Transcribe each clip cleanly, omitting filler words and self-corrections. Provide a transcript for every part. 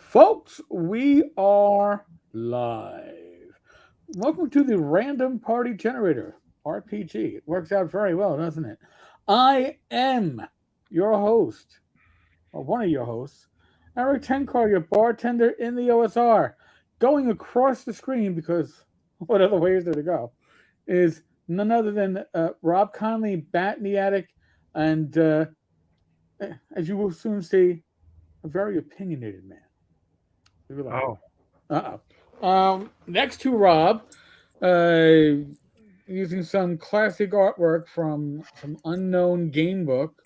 Folks, we are live. Welcome to the Random Party Generator, RPG. It works out very well, doesn't it? I am your host, or one of your hosts, Eric Tenkar, your bartender in the OSR. Going across the screen, because what other way is there to go, is none other than Rob Conley, Bat in the Attic, and as you will soon see, a very opinionated man. We were like, Oh, next to Rob, uh, using some classic artwork from some unknown game book.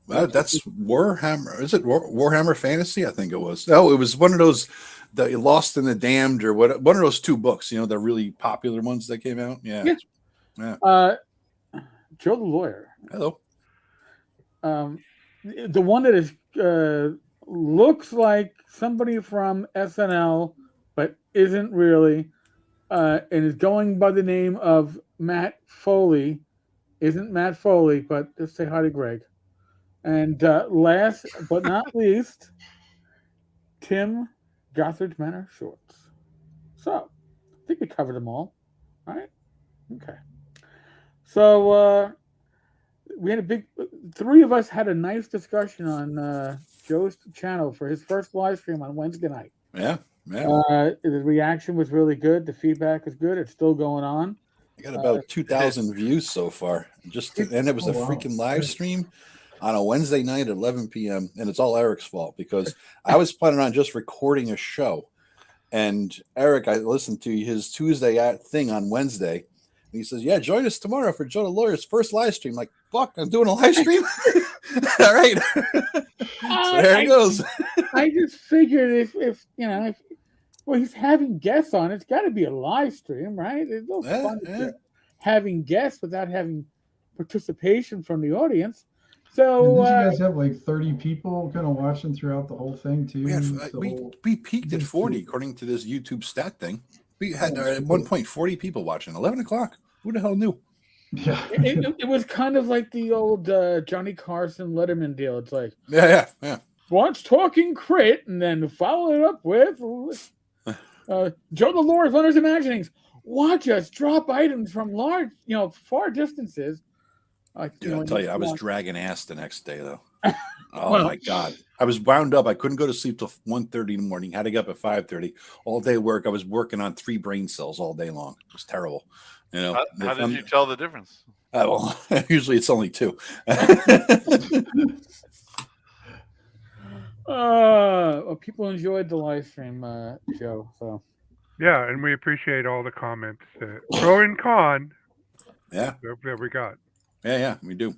That's Warhammer. Is it Warhammer Fantasy? I think it was. Oh, it was one of those, the Lost and the Damned, or what? One of those two books. The really popular ones that came out. Yeah, Yeah. yeah. Joe the lawyer. Hello. The one that is looks like somebody from SNL, but isn't really, and is going by the name of Matt Foley. Isn't Matt Foley, but just say hi to Greg. And last but not least, Tim Gothard Manor Shorts. So, I think we covered them all. All right? Okay. So, we had a big, three of us had a nice discussion on Joe's channel for his first live stream on Wednesday night. Yeah, yeah. The reaction was really good. The feedback is good. It's still going on. I got about 2,000 views so far. And it was a freaking live stream on a Wednesday night at 11 p.m. And it's all Eric's fault because I was planning on just recording a show. And Eric, I listened to his Tuesday thing on Wednesday. And he says, "Yeah, join us tomorrow for Joe the Lawyer's first live stream." I'm like, fuck, I'm doing a live stream? All right. So there it goes. I just figured if well, he's having guests on, it's got to be a live stream, right? There's no fun having guests without having participation from the audience. So did you guys have like 30 people kind of watching throughout the whole thing too? We peaked at 40 according to this YouTube stat thing. We had at one point 40 people watching. 11 o'clock. Who the hell knew? Yeah, it was kind of like the old Johnny Carson Letterman deal. It's like yeah. Watch Talking Crit, and then follow it up with Joe the Lord's Leonard's Imaginings. Watch us drop items from large, far distances. Dude, I'll tell you, I was dragging ass the next day, though. Oh, my God. I was wound up. I couldn't go to sleep till 1:30 in the morning. Had to get up at 5:30. All day work. I was working on 3 brain cells all day long. It was terrible. How did you tell the difference? Well, usually it's only 2. People enjoyed the live stream, Joe. So yeah, and we appreciate all the comments, pro and con. Yeah, that we got. Yeah, we do.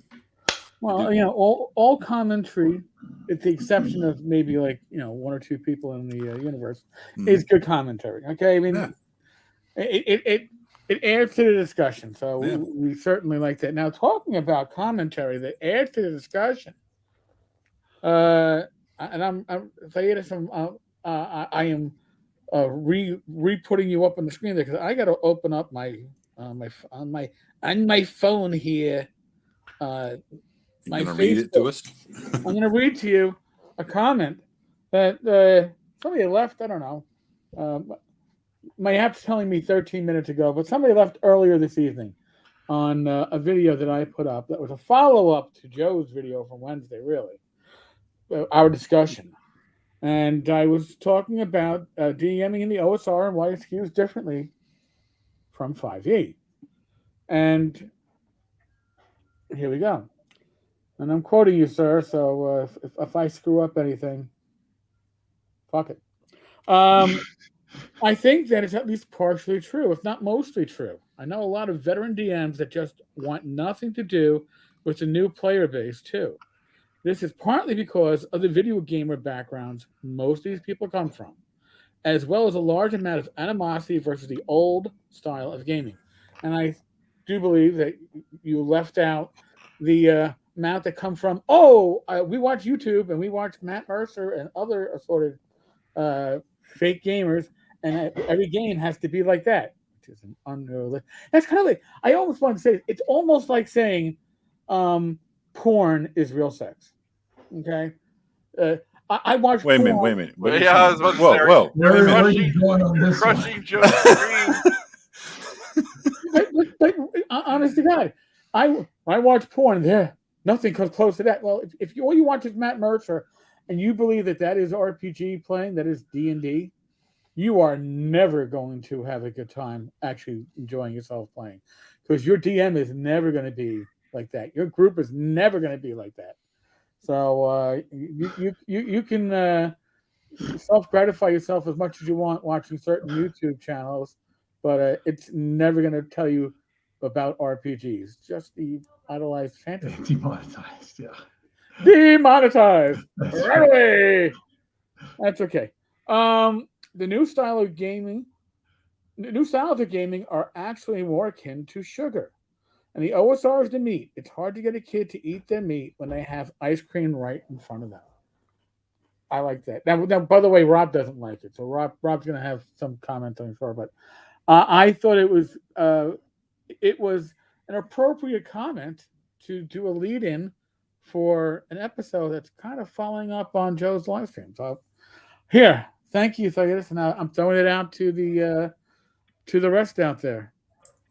Well, all commentary, with the exception of maybe 1 or 2 people in the universe, is good commentary. Okay, I mean, it adds to the discussion, so we certainly like that. Now, talking about commentary that adds to the discussion, and I'm I am re-putting you up on the screen there because I got to open up my phone here. You're gonna read it to us? I'm going to read to you a comment that somebody left. I don't know. My app's telling me 13 minutes ago, but somebody left earlier this evening on a video that I put up that was a follow-up to Joe's video from Wednesday, really, our discussion. And I was talking about DMing in the OSR and why it's used differently from 5e. And here we go. And I'm quoting you, sir, so if I screw up anything, fuck it. I think that it's at least partially true, if not mostly true. I know a lot of veteran DMs that just want nothing to do with the new player base, too. This is partly because of the video gamer backgrounds most of these people come from, as well as a large amount of animosity versus the old style of gaming. And I do believe that you left out the amount that come from, we watch YouTube and we watch Matt Mercer and other assorted fake gamers, and every game has to be like that, which is an unrealistic. That's kind of like, I almost want to say, it's almost like saying porn is real sex. Okay? I watch. Wait a minute. porn. Wait a minute. What are you Yeah, I saying? was about to say, Whoa. Where Wait a minute. are you going on You're this one? crushing Joe's dream. But honest to God, I watch porn. There, nothing comes close to that. Well, if all you watch is Matt Mercer, and you believe that is RPG playing, that is D&D, you are never going to have a good time actually enjoying yourself playing, because your DM is never going to be like that. Your group is never going to be like that. So you can self gratify yourself as much as you want watching certain YouTube channels, but it's never going to tell you about RPGs. Just the idolized fantasy. Demonetized, yeah. Demonetized. That's Right right. away. That's okay. The new styles of gaming are actually more akin to sugar. And the OSR is the meat. It's hard to get a kid to eat their meat when they have ice cream right in front of them. I like that. Now, by the way, Rob doesn't like it, so Rob's going to have some comments, I'm sure. But I thought it was an appropriate comment to do a lead-in for an episode that's kind of following up on Joe's live stream. So here, thank you, Thaddeus, and I'm throwing it out to the rest out there.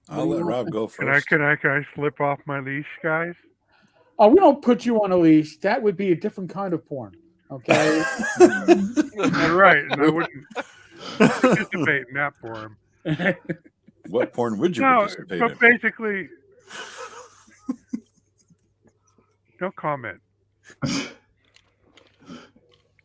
I'll let Rob go first. Can I slip off my leash, guys? Oh, we don't put you on a leash. That would be a different kind of porn. Okay. You're right, and I wouldn't participate in that form. What porn would you participate but in? Basically, no comment.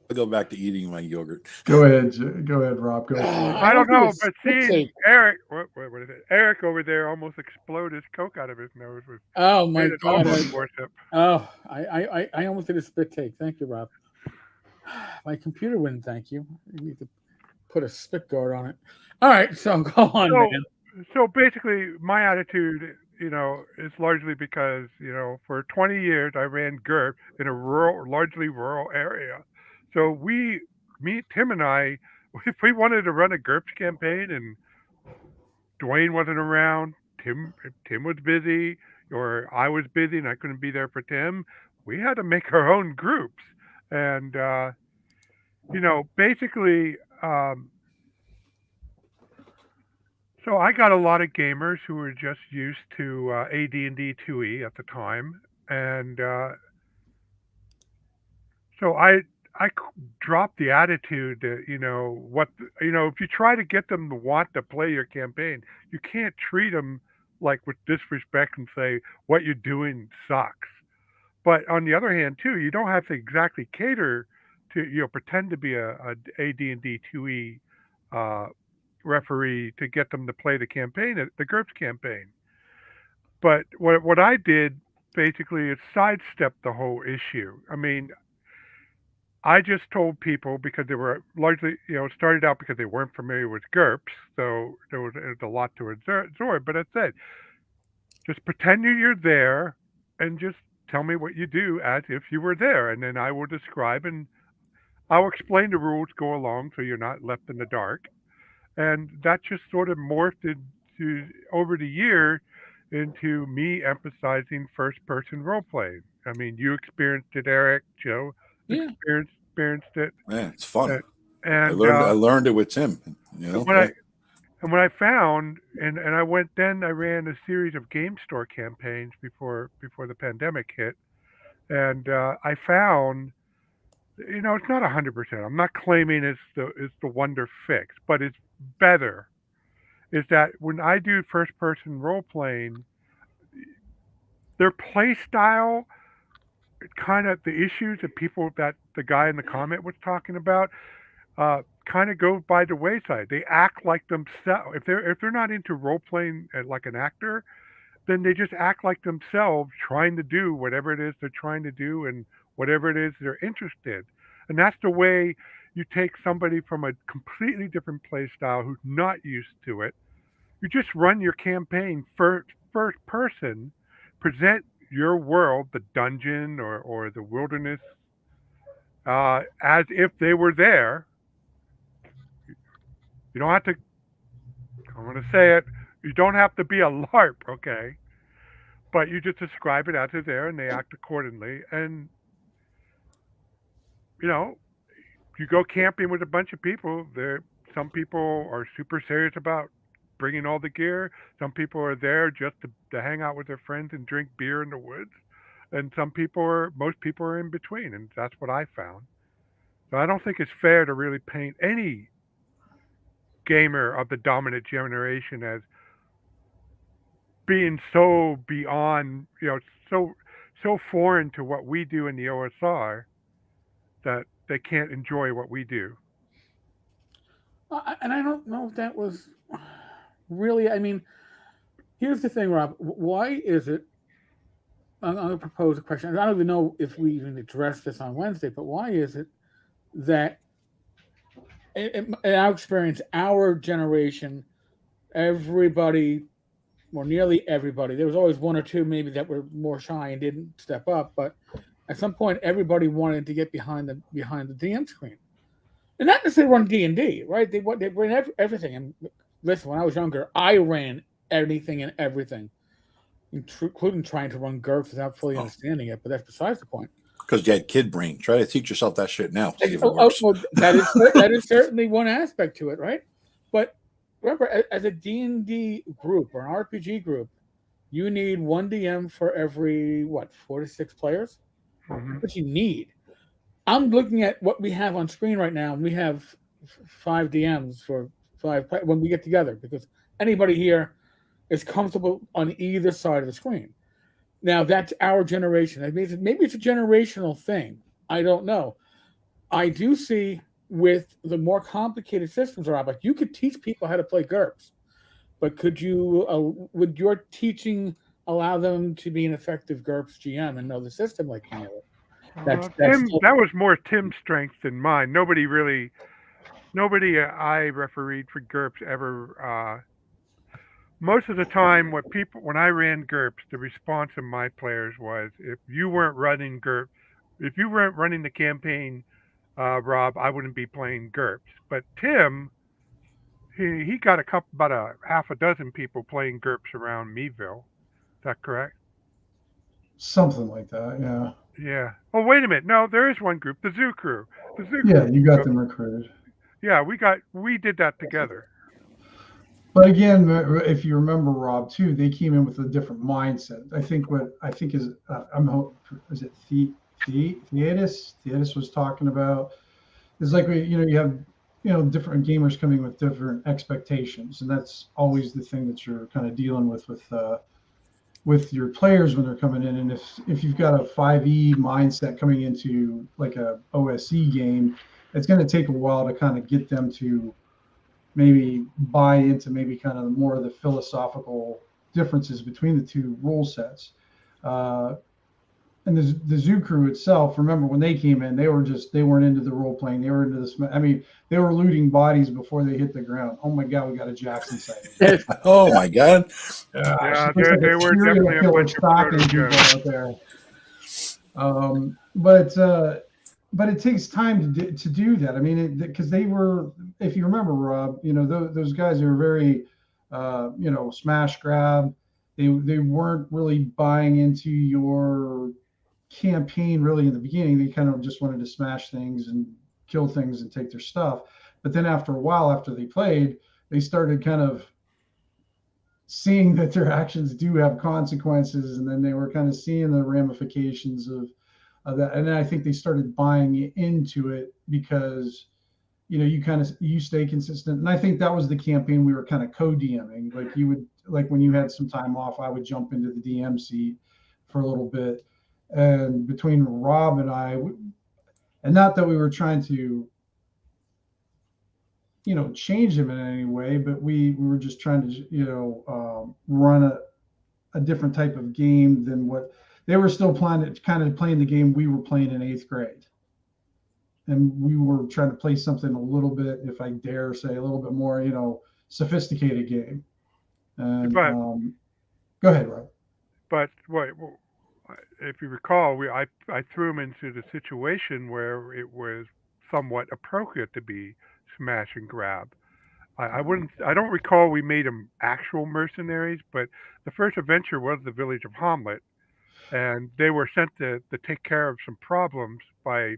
I'll go back to eating my yogurt. Go ahead, Rob. Go for it. I don't know, but seeing Eric, what is it? Eric over there almost explode his Coke out of his nose. Oh my God! Worship. Oh, I almost did a spit take. Thank you, Rob. My computer wouldn't thank you. You need to put a spit guard on it. All right, so go on, man. So basically, my attitude, is largely because, for 20 years I ran GURP in a largely rural area. So Tim and I, if we wanted to run a GURPS campaign and Dwayne wasn't around, if Tim was busy, or I was busy and I couldn't be there for Tim, we had to make our own groups. And, basically, so I got a lot of gamers who were just used to AD&D 2E at the time. And so I dropped the attitude that, if you try to get them to want to play your campaign, you can't treat them like with disrespect and say, what you're doing sucks. But on the other hand, too, you don't have to exactly cater to, pretend to be a AD&D 2E referee to get them to play the campaign, the GURPS campaign. But what I did basically is sidestep the whole issue. I mean, I just told people, because they were largely, started out because they weren't familiar with GURPS, so there was a lot to absorb. But I said, just pretend you're there and just tell me what you do as if you were there, and then I will describe and I'll explain the rules, go along, so you're not left in the dark. And that just sort of morphed into, over the year, into me emphasizing first-person role-playing. I mean, you experienced it, Eric. Joe experienced it. Man, it's fun. And I learned it with Tim. What I found, and I ran a series of game store campaigns before the pandemic hit, and I found, it's not 100%. I'm not claiming it's the wonder fix, but it's better. Is that when I do first person role playing, their play style, kind of the issues that the guy in the comment was talking about, kind of go by the wayside. They act like themselves. If they're not into role playing like an actor, then they just act like themselves, trying to do whatever it is they're trying to do and whatever it is they're interested. And that's the way you take somebody from a completely different play style who's not used to it. You just run your campaign first person, present your world, the dungeon or the wilderness, as if they were there. You don't have to, I'm going to say it, you don't have to be a LARP, okay? But you just describe it as they're there and they act accordingly. And, you go camping with a bunch of people. Some people are super serious about bringing all the gear. Some people are there just to hang out with their friends and drink beer in the woods. And most people are in between, and that's what I found. So I don't think it's fair to really paint any gamer of the dominant generation as being so beyond, so foreign to what we do in the OSR that they can't enjoy what we do. And I don't know if that was really. I mean, here's the thing, Rob. Why is it? I'm going to propose a question. I don't even know if we even addressed this on Wednesday, but why is it that, in our experience, our generation, everybody, or nearly everybody, there was always one or two maybe that were more shy and didn't step up, but at some point, everybody wanted to get behind the DM screen, and not necessarily run D&D, right? They ran everything. And listen, when I was younger, I ran anything and everything, including trying to run GURPS without fully understanding it. But that's besides the point. Because you had kid brain. Try to teach yourself that shit now. Well, that is certainly one aspect to it, right? But remember, as a D&D group or an RPG group, you need one DM for every 4 to 6 players. Mm-hmm. That's what you need. I'm looking at what we have on screen right now, and we have 5 DMs for 5 when we get together, because anybody here is comfortable on either side of the screen. Now, that's our generation. That means maybe it's a generational thing. I don't know. I do see with the more complicated systems, Rob, like you could teach people how to play GURPS, but could you, would your teaching allow them to be an effective GURPS GM and know the system like you know it? That was more Tim's strength than mine. Nobody I refereed for GURPS ever. Most of the time, when I ran GURPS, the response of my players was, if you weren't running GURPS, if you weren't running the campaign, Rob, I wouldn't be playing GURPS. But Tim, he got about a half a dozen people playing GURPS around Meadville. Is that correct? Something like that, yeah. Yeah. Oh, wait a minute. No, there is one group, the Zoo Crew. Yeah, you got them recruited. Yeah, we did that together. But again, if you remember, Rob, too, they came in with a different mindset. Is it Theodis? Theodis was talking about. It's like you have different gamers coming with different expectations, and that's always the thing that you're kind of dealing with your players when they're coming in. And if you've got a 5e mindset coming into like a OSE game, it's going to take a while to kind of get them to maybe buy into maybe kind of more of the philosophical differences between the two rule sets. And the Zoo Crew itself, remember when they came in, they weren't into the role playing. They were into this. I mean, they were looting bodies before they hit the ground. Oh my God, we got a Jackson sighting. Oh my God. Yeah, they were definitely a bunch of people out there. But it takes time to do that. I mean, because they were, if you remember, Rob, those guys are very, smash grab. They weren't really buying into your campaign really in the beginning. They kind of just wanted to smash things and kill things and take their stuff. But then after a while, after they played, they started kind of seeing that their actions do have consequences, and then they were kind of seeing the ramifications of that. And then I think they started buying into it because you stay consistent. And I think that was the campaign we were kind of co-DMing. Like when you had some time off, I would jump into the DM seat for a little bit. And between Rob and I, and not that we were trying to, change him in any way, but we were just trying to, run a different type of game than what they were still playing the game we were playing in 8th grade. And we were trying to play something a little bit, if I dare say, a little bit more, sophisticated game. And go ahead, Rob. But if you recall, I threw him into the situation where it was somewhat appropriate to be smash and grab. I don't recall we made them actual mercenaries, but the first adventure was the village of Hamlet, and they were sent to take care of some problems by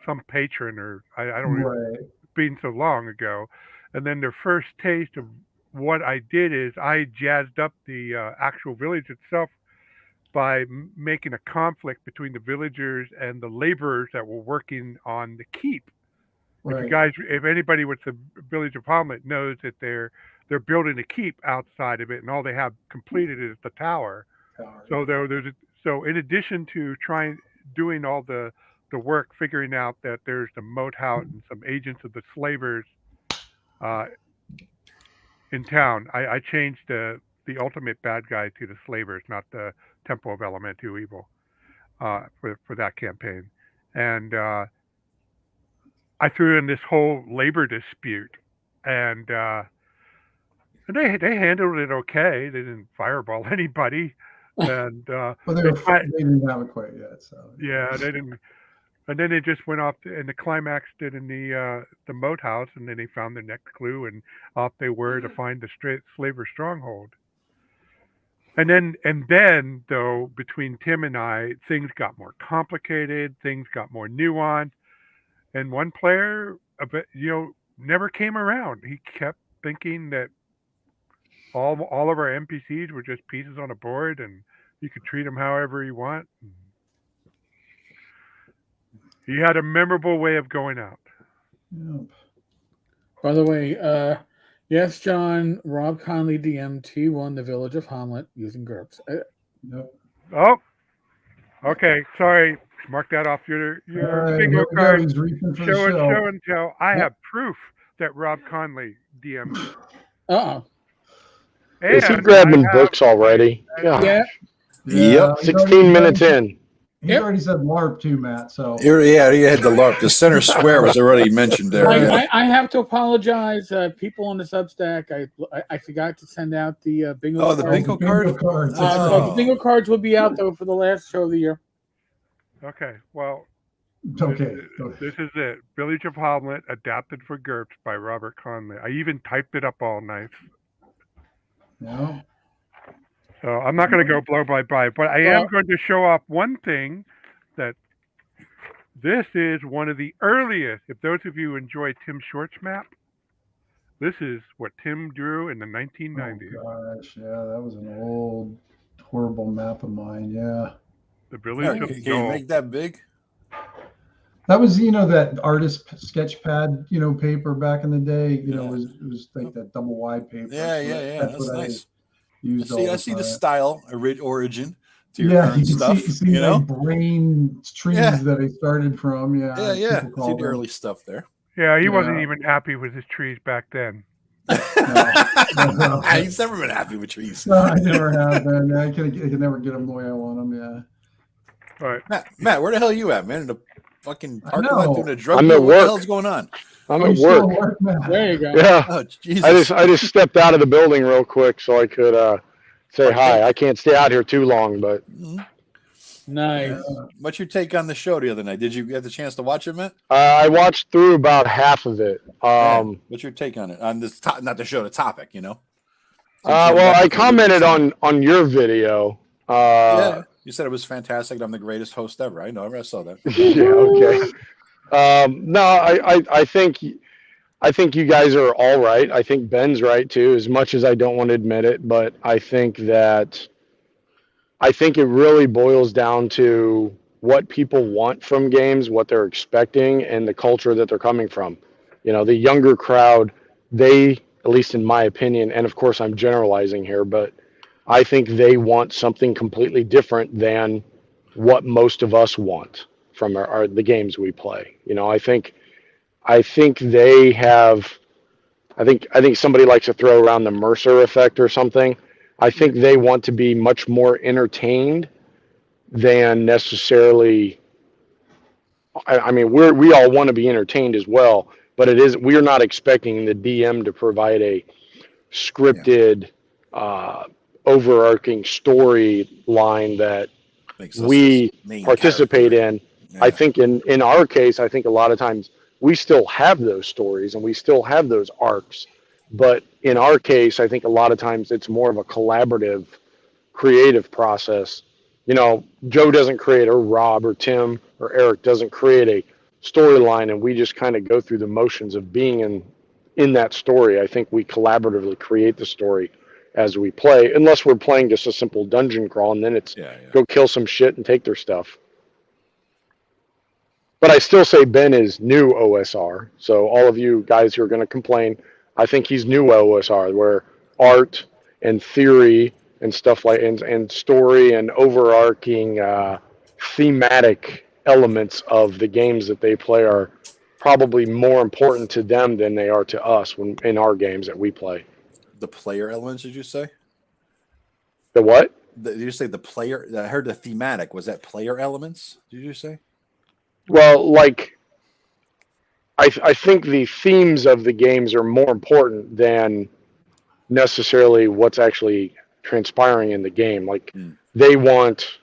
some patron, or I don't know, Right. it's been so long ago. And then their first taste of what I did is I jazzed up the actual village itself by making a conflict between the villagers and the laborers that were working on the keep. Right. If anybody with the village of Hamlet knows that they're building a keep outside of it, and all they have completed is the tower. So so in addition to doing all the work, figuring out that there's the moat house and some agents of the slavers in town, I changed the ultimate bad guy to the slavers, not the Temple of Elemental Evil, for that campaign, and I threw in this whole labor dispute, and they handled it okay. They didn't fireball anybody, and Well, they didn't have it quite yet. So yeah, they didn't. And then it just went off, and the climax did in the moat house, and then they found the next clue, and off they were to find the slaver stronghold. And then though, between Tim and I, things got more complicated, things got more nuanced, and one player, never came around. He kept thinking that all of our NPCs were just pieces on a board, and you could treat them however you want. He had a memorable way of going out. Yep. By the way, yes, John, Rob Conley DM T1 the Village of Hamlet using GURPS. Yep. Oh, okay. Sorry. Mark that off your bingo card. Show and tell. I have proof that Rob Conley DM'd. Uh-oh. Is he grabbing books already? Yeah. Yep. 16 minutes in. He's already said LARP too, Matt. So yeah, he had the LARP. The center square was already mentioned there. I have to apologize, people on the Substack. I forgot to send out the bingo. The bingo card. The bingo cards will be out though for the last show of the year. Okay, well, okay. This is it. Village of Hamlet, adapted for GURPS by Robert Conley. I even typed it up all nice. No. So I'm not going to go blow by, but I am going to show off one thing, that this is one of the earliest. If those of you enjoy Tim Short's map, this is what Tim drew in the 1990s. Oh gosh, yeah, that was an old, horrible map of mine. Yeah. The Village of Can you make that big? That was, that artist sketch pad, paper back in the day. It was like that double wide paper. Yeah. That's nice. I see the style origin to your you current can stuff. see my brain trees that I started from. Yeah. See the early stuff there. Yeah, he wasn't even happy with his trees back then. No. He's never been happy with trees. No, I never have been. I can never get them the way I want them. Yeah. All right, Matt, where the hell are you at, man? In the fucking parking lot doing a drug I'm deal? at What work. the hell's going on? I'm at work. There you go. Yeah. Oh, Jesus. I just stepped out of the building real quick so I could say hi. I can't stay out here too long, but Nice. What's your take on the show the other night? Did you get the chance to watch it, Matt? I watched through about half of it. What's your take on it? On this, not the show, the topic, Well, I commented on your video. Yeah, you said it was fantastic. I'm the greatest host ever. I know. I saw that. Yeah. Okay. No, I think you guys are all right. I think Ben's right too, as much as I don't want to admit it. But I think it really boils down to what people want from games, what they're expecting, and the culture that they're coming from. The younger crowd, they, at least in my opinion, and of course I'm generalizing here, but I think they want something completely different than what most of us want from the games we play. I think they have. I think somebody likes to throw around the Mercer effect or something. I think they want to be much more entertained than necessarily. I mean, we all want to be entertained as well, but we're not expecting the DM to provide a scripted, overarching storyline that we participate in. Yeah. I think in our case, I think a lot of times we still have those stories and we still have those arcs. But in our case, I think a lot of times it's more of a collaborative, creative process. Joe doesn't create, or Rob or Tim or Eric doesn't create a storyline, and we just kind of go through the motions of being in that story. I think we collaboratively create the story as we play, unless we're playing just a simple dungeon crawl, and then it's go kill some shit and take their stuff. But I still say Ben is new OSR. So all of you guys who are going to complain, I think he's new OSR, where art and theory and stuff like and story and overarching thematic elements of the games that they play are probably more important to them than they are to us when in our games that we play. The player elements, did you say? The what? Did you say the player? I heard the thematic. Was that player elements? Did you say? Well, like, I think the themes of the games are more important than necessarily what's actually transpiring in the game. Like, they want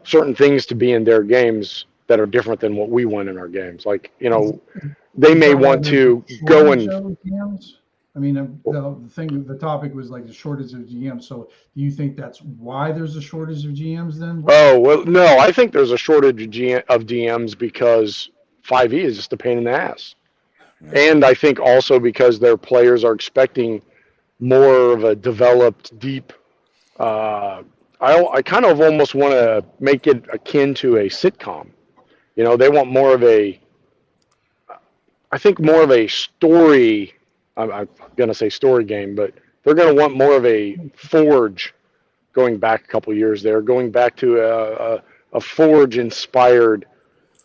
certain things to be in their games that are different than what we want in our games. Like, you know, they may want to go and... I mean, the topic was like the shortage of GMs. So do you think that's why there's a shortage of GMs then? Oh, well, no, I think there's a shortage of DMs because 5e is just a pain in the ass. And I think also because their players are expecting more of a developed, deep, I kind of almost want to make it akin to a sitcom. You know, they want more of a, I think more of a story. I'm going to say story game, but they're going to want more of a Forge going back a couple years there, going back to a Forge-inspired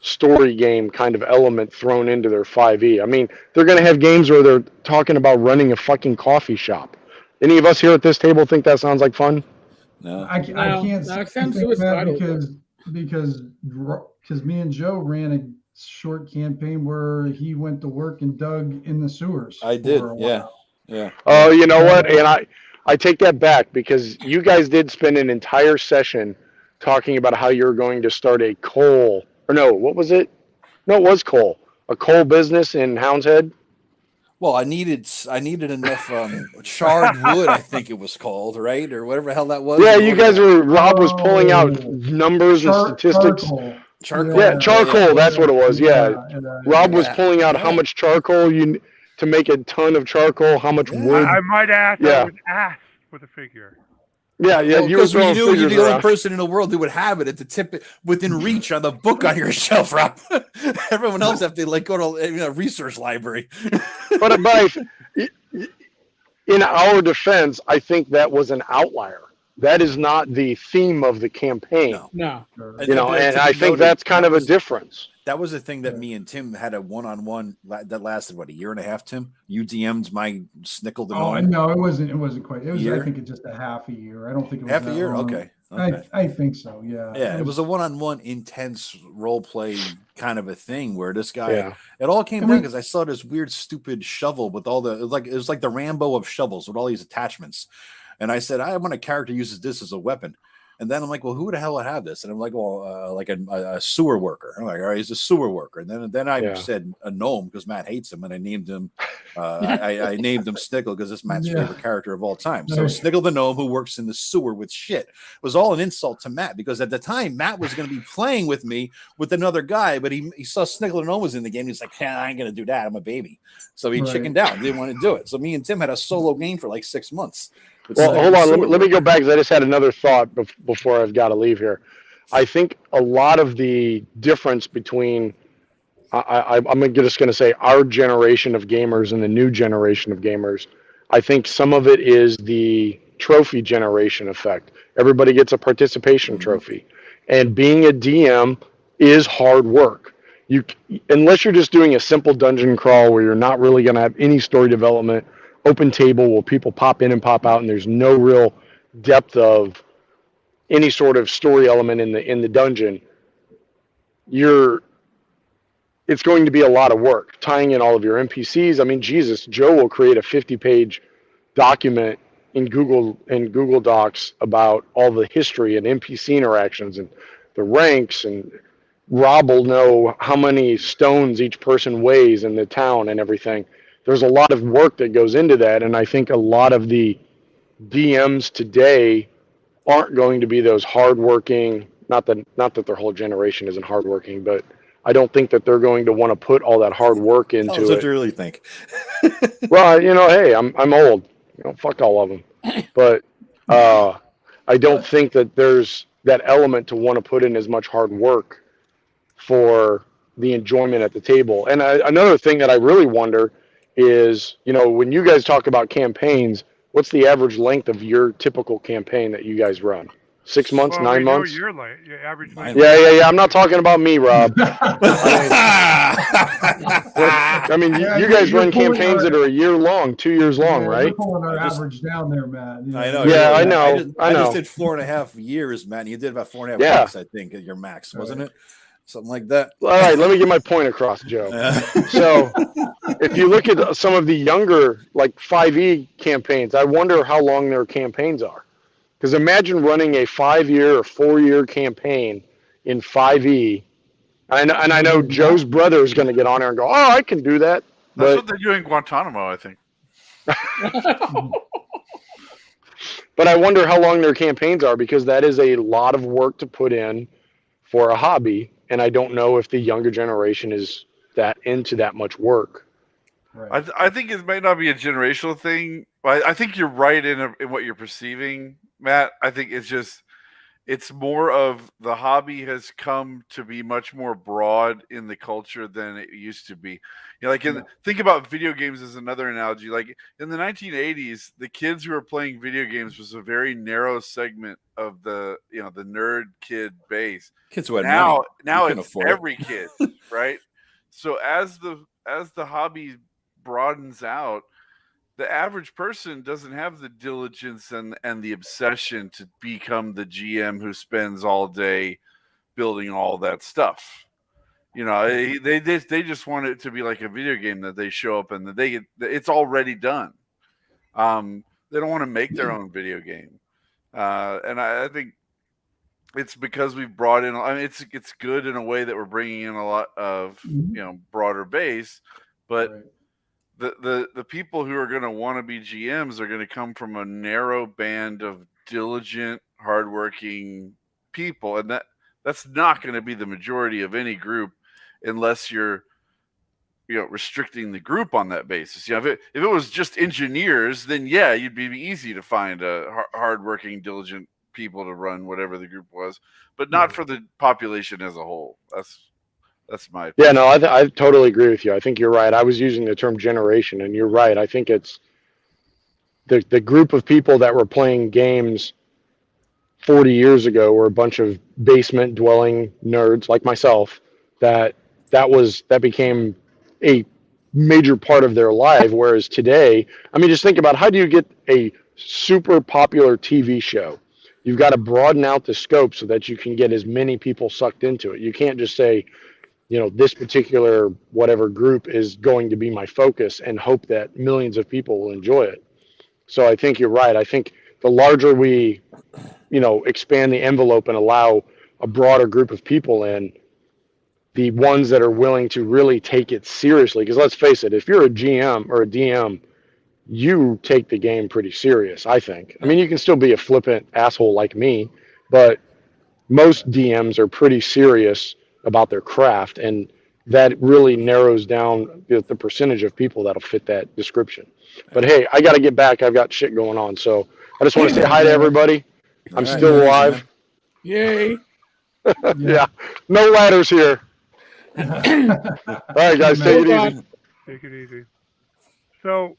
story game kind of element thrown into their 5e. I mean, they're going to have games where they're talking about running a fucking coffee shop. Any of us here at this table think that sounds like fun? No. I can't think that because me and Joe ran a short campaign where he went to work and dug in the sewers. I did, yeah. Oh, you know what? And I take that back because you guys did spend an entire session talking about how you're going to start a coal, or no, what was it? No, it was coal. A coal business in Hound's Head. Well, I needed enough charred wood, I think it was called, right? Or whatever the hell that was. Yeah, you guys were, Rob was pulling out numbers and statistics. Charcoal. Yeah, charcoal, that's what it was, yeah. Rob was pulling out how much charcoal to make a ton of charcoal, how much wood. I might ask, I was asked with a figure. Yeah, because you knew you're the only person in the world who would have it at the tip within reach on the book on your shelf, Rob. Everyone else have to go to a research library. but in our defense, I think that was an outlier. That is not the theme of the campaign. No. You know, and I think that's kind of a difference. That was the thing that me and Tim had a one-on-one that lasted a year and a half. Tim, you DM'd my Snickle the Gnome. Oh no, it wasn't quite. It was I think it's just a half a year. I don't think it was half a year. Okay. I think so. Yeah. Yeah, it was a one-on-one intense role play kind of a thing where this guy. It all came down because I saw this weird, stupid shovel with all it was like the Rambo of shovels with all these attachments, and I said I want a character uses this as a weapon. And then I'm like, well, who the hell would have this? And I'm like, well, like a sewer worker. I'm like, all right, he's a sewer worker. And then I said a gnome because Matt hates him, and I named him. I named him Snickle because it's Matt's favorite character of all time. So Snickle the gnome who works in the sewer with shit was all an insult to Matt because at the time Matt was going to be playing with me with another guy, but he saw Snickle the gnome was in the game. He's like, I ain't going to do that. I'm a baby. So he chickened out. Didn't want to do it. So me and Tim had a solo game for like 6 months. Well, hold on. Let me go back because I just had another thought before I've got to leave here. I think a lot of the difference between I'm just going to say our generation of gamers and the new generation of gamers, I think some of it is the trophy generation effect. Everybody gets a participation trophy. And being a DM is hard work. Unless you're just doing a simple dungeon crawl where you're not really going to have any story development, open table where people pop in and pop out and there's no real depth of any sort of story element in the dungeon, it's going to be a lot of work tying in all of your NPCs. I mean, Jesus, Joe will create a 50-page document in Google Docs about all the history and NPC interactions and the ranks, and Rob will know how many stones each person weighs in the town and everything. There's a lot of work that goes into that, and I think a lot of the DMs today aren't going to be those hardworking. Not that their whole generation isn't hardworking, but I don't think that they're going to want to put all that hard work Tell us into what it. you really think. Well, hey, I'm old. Fuck all of them. But I don't think that there's that element to want to put in as much hard work for the enjoyment at the table. And another thing that I really wonder is, when you guys talk about campaigns, what's the average length of your typical campaign that you guys run? 6 months, Well, 9 we know months? your average length. Yeah. I'm not talking about me, Rob. You guys run campaigns that are a year long, 2 years long, right? We're pulling our average down there, Matt. I know. Yeah, really. I know. I just did 4.5 years, man. You did about 4.5 weeks, I think, at your max, wasn't it? Something like that. All right, let me get my point across, Joe. So if you look at some of the younger, like 5e campaigns, I wonder how long their campaigns are. Because imagine running a 5-year or 4-year campaign in 5e. And I know Joe's brother is going to get on there and go, oh, I can do that. That's what they do in Guantanamo, I think. But I wonder how long their campaigns are, because that is a lot of work to put in for a hobby. And I don't know if the younger generation is that into that much work. Right. I think it may not be a generational thing. I think you're right in what you're perceiving, Matt. I think it's more of the hobby has come to be much more broad in the culture than it used to be. Think about video games as another analogy. Like in the 1980s, the kids who were playing video games was a very narrow segment of the nerd kid base. Kids who had money. Now it's every kid, right? So as the hobby broadens out, the average person doesn't have the diligence and the obsession to become the GM who spends all day building all that stuff. They just want it to be like a video game that they show up and that it's already done. They don't want to make their own video game, and I think it's because we've brought in. I mean, it's good in a way that we're bringing in a lot of broader base, but. Right. The people who are going to want to be GMs are going to come from a narrow band of diligent, hardworking people, and that's not going to be the majority of any group, unless you're restricting the group on that basis. If it was just engineers, then you'd be easy to find a hardworking, diligent people to run whatever the group was, but not for the population as a whole. That's my opinion. Yeah, no, I totally agree with you. I think you're right. I was using the term generation, and you're right. I think it's the group of people that were playing games 40 years ago were a bunch of basement dwelling nerds like myself that became a major part of their life. Whereas today, I mean, just think about, how do you get a super popular TV show? You've got to broaden out the scope so that you can get as many people sucked into it. You can't just say, this particular whatever group is going to be my focus and hope that millions of people will enjoy it. So I think you're right. I think the larger we, expand the envelope and allow a broader group of people in, the ones that are willing to really take it seriously. Because let's face it, if you're a GM or a DM, you take the game pretty serious, I think. I mean, you can still be a flippant asshole like me, but most DMs are pretty serious about their craft, and that really narrows down the percentage of people that'll fit that description. But hey, I got to get back. I've got shit going on, so I just want to say hi to everybody. I'm still alive. Yay! Yeah, no ladders here. All right, guys, take it easy. Take it easy. So,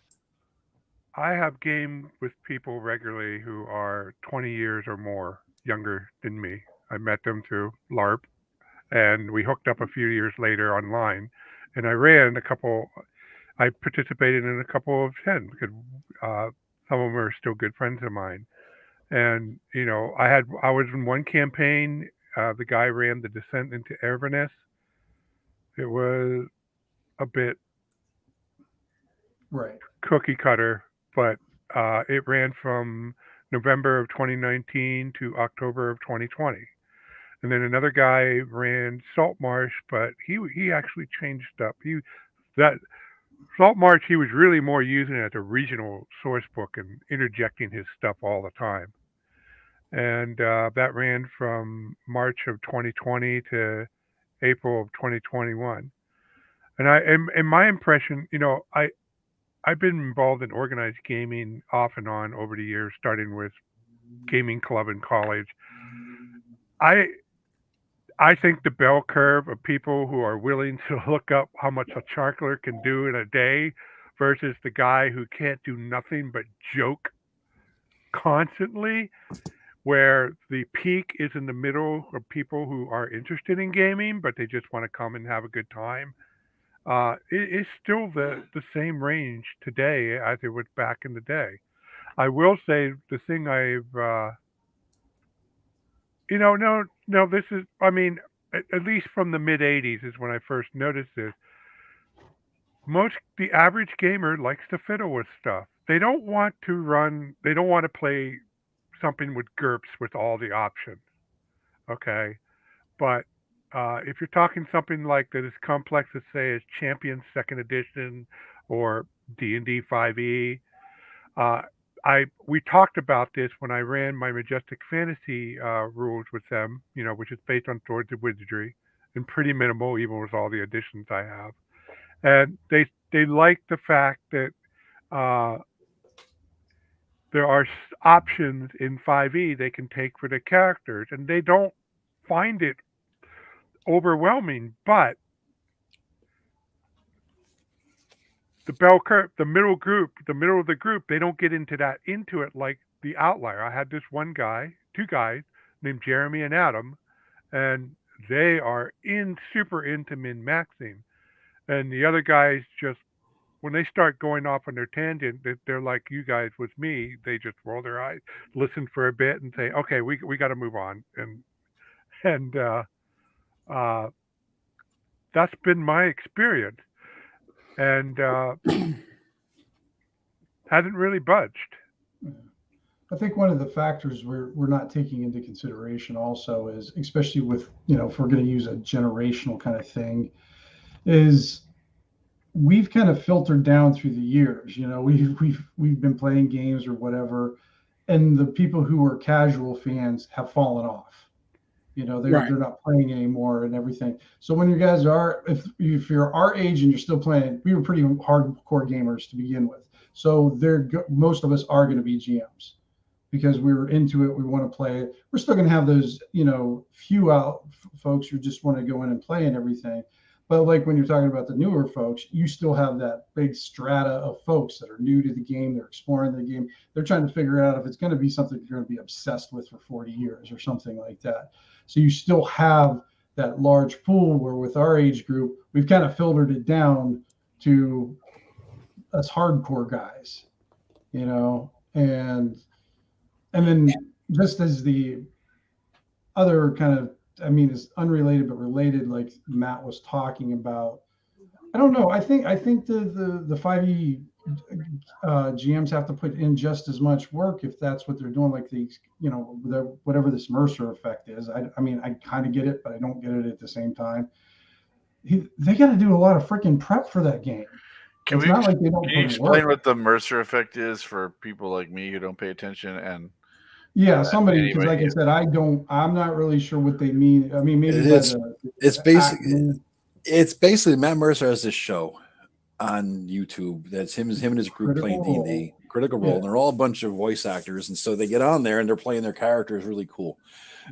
I have gamed with people regularly who are 20 years or more younger than me. I met them through LARP, and we hooked up a few years later online. And I participated in a couple of 10 because some of them are still good friends of mine. And I was in one campaign. The guy ran the Descent into Avernus. It was a bit cookie cutter, but it ran from November of 2019 to October of 2020. And then another guy ran Saltmarsh, but he actually changed up. Saltmarsh, he was really more using it as a regional source book and interjecting his stuff all the time. And that ran from March of 2020 to April of 2021. And my impression, I've been involved in organized gaming off and on over the years, starting with gaming club in college. I think the bell curve of people who are willing to look up how much a charcler can do in a day versus the guy who can't do nothing but joke constantly, where the peak is in the middle of people who are interested in gaming, but they just want to come and have a good time. It is still the same range today as it was back in the day. I will say the thing no, this is, I mean, at least from the mid 80s is when I first noticed this. The average gamer likes to fiddle with stuff. They don't want to play something with GURPS with all the options. Okay. But if you're talking something like that as complex as, say, as Champions Second Edition or D&D 5e, we talked about this when I ran my Majestic Fantasy rules with them, which is based on Swords of Wizardry and pretty minimal, even with all the additions I have. And they like the fact that there are options in 5e they can take for the characters, and they don't find it overwhelming. But the bell curve, the middle of the group, they don't get into it like the outlier. I had this two guys named Jeremy and Adam, and they are super into min-maxing. And the other guys just, when they start going off on their tangent, they're like you guys with me. They just roll their eyes, listen for a bit, and say, "Okay, we got to move on." And that's been my experience, and hasn't really budged. I think one of the factors we're not taking into consideration also is, especially with, if we're going to use a generational kind of thing, is we've kind of filtered down through the years. We've been playing games or whatever, and the people who are casual fans have fallen off. They're not playing anymore and everything. So when you guys are, if you're our age and you're still playing, we were pretty hardcore gamers to begin with. So most of us are going to be GMs because we were into it. We want to play it. We're still going to have those, few out folks who just want to go in and play and everything. But like when you're talking about the newer folks, you still have that big strata of folks that are new to the game. They're exploring the game. They're trying to figure out if it's going to be something you're going to be obsessed with for 40 years or something like that. So you still have that large pool where with our age group, we've kind of filtered it down to us hardcore guys, and then just as the other kind of, is unrelated but related, like Matt was talking about. I don't know. I think the 5e GMs have to put in just as much work if that's what they're doing. Like whatever this Mercer effect is. I kind of get it, but I don't get it at the same time. They got to do a lot of freaking prep for that game. Can you explain what the Mercer effect is for people like me who don't pay attention? And yeah, somebody, because like I said, I'm not really sure what they mean. Maybe it's basically Matt Mercer has this show on YouTube that's him and his group playing D&D, Critical Role, and they're all a bunch of voice actors, and so they get on there and they're playing their characters really cool.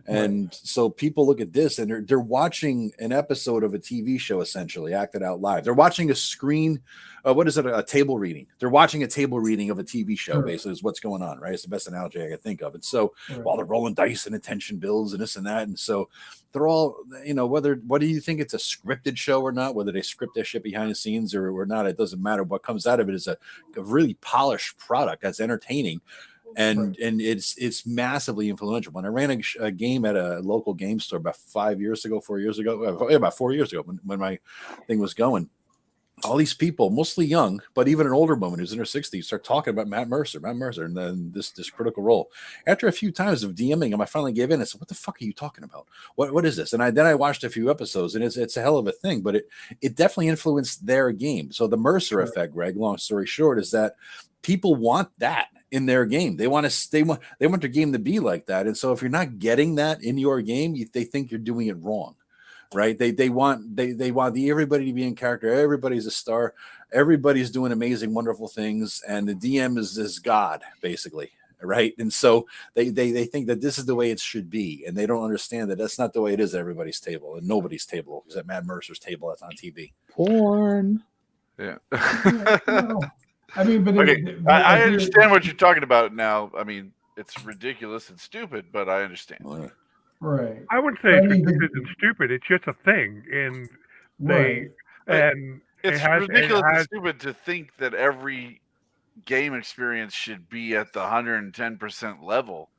And so people look at this and they're watching an episode of a TV show, essentially acted out live. They're watching a screen, a table reading. They're watching a table reading of a TV show, basically, is what's going on, right? It's the best analogy I can think of. And so while they're rolling dice and attention builds and this and that, and so they're all, what do you think it's a scripted show or not, whether they script their shit behind the scenes or not, it doesn't matter. What comes out of it is a really polished product that's entertaining. And it's massively influential. When I ran a game at a local game store about 4 years ago, when my thing was going, all these people, mostly young, but even an older woman who's in her 60s, start talking about Matt Mercer, and then this Critical Role. After a few times of DMing him, I finally gave in. I said, "What the fuck are you talking about? What is this?" And I watched a few episodes, and it's a hell of a thing. But it definitely influenced their game. So the Mercer effect, Greg. Long story short, is that people want that in their game. They want their game to be like that. And so if you're not getting that in your game, they think you're doing it wrong. right? They want everybody to be in character. Everybody's a star. Everybody's doing amazing, wonderful things, and the DM is God, basically, right? And so they think that this is the way it should be, and they don't understand that that's not the way it is at everybody's table and nobody's table. Is at Matt Mercer's table that's on TV. Porn. Yeah. Well, I mean, but Okay, I understand what you're talking about now. I mean, it's ridiculous and stupid, but I understand. Right. I wouldn't say I it's mean, ridiculous and stupid. It's just a thing, and they right. and It's it ridiculous and has stupid to think that every game experience should be at the 110% level.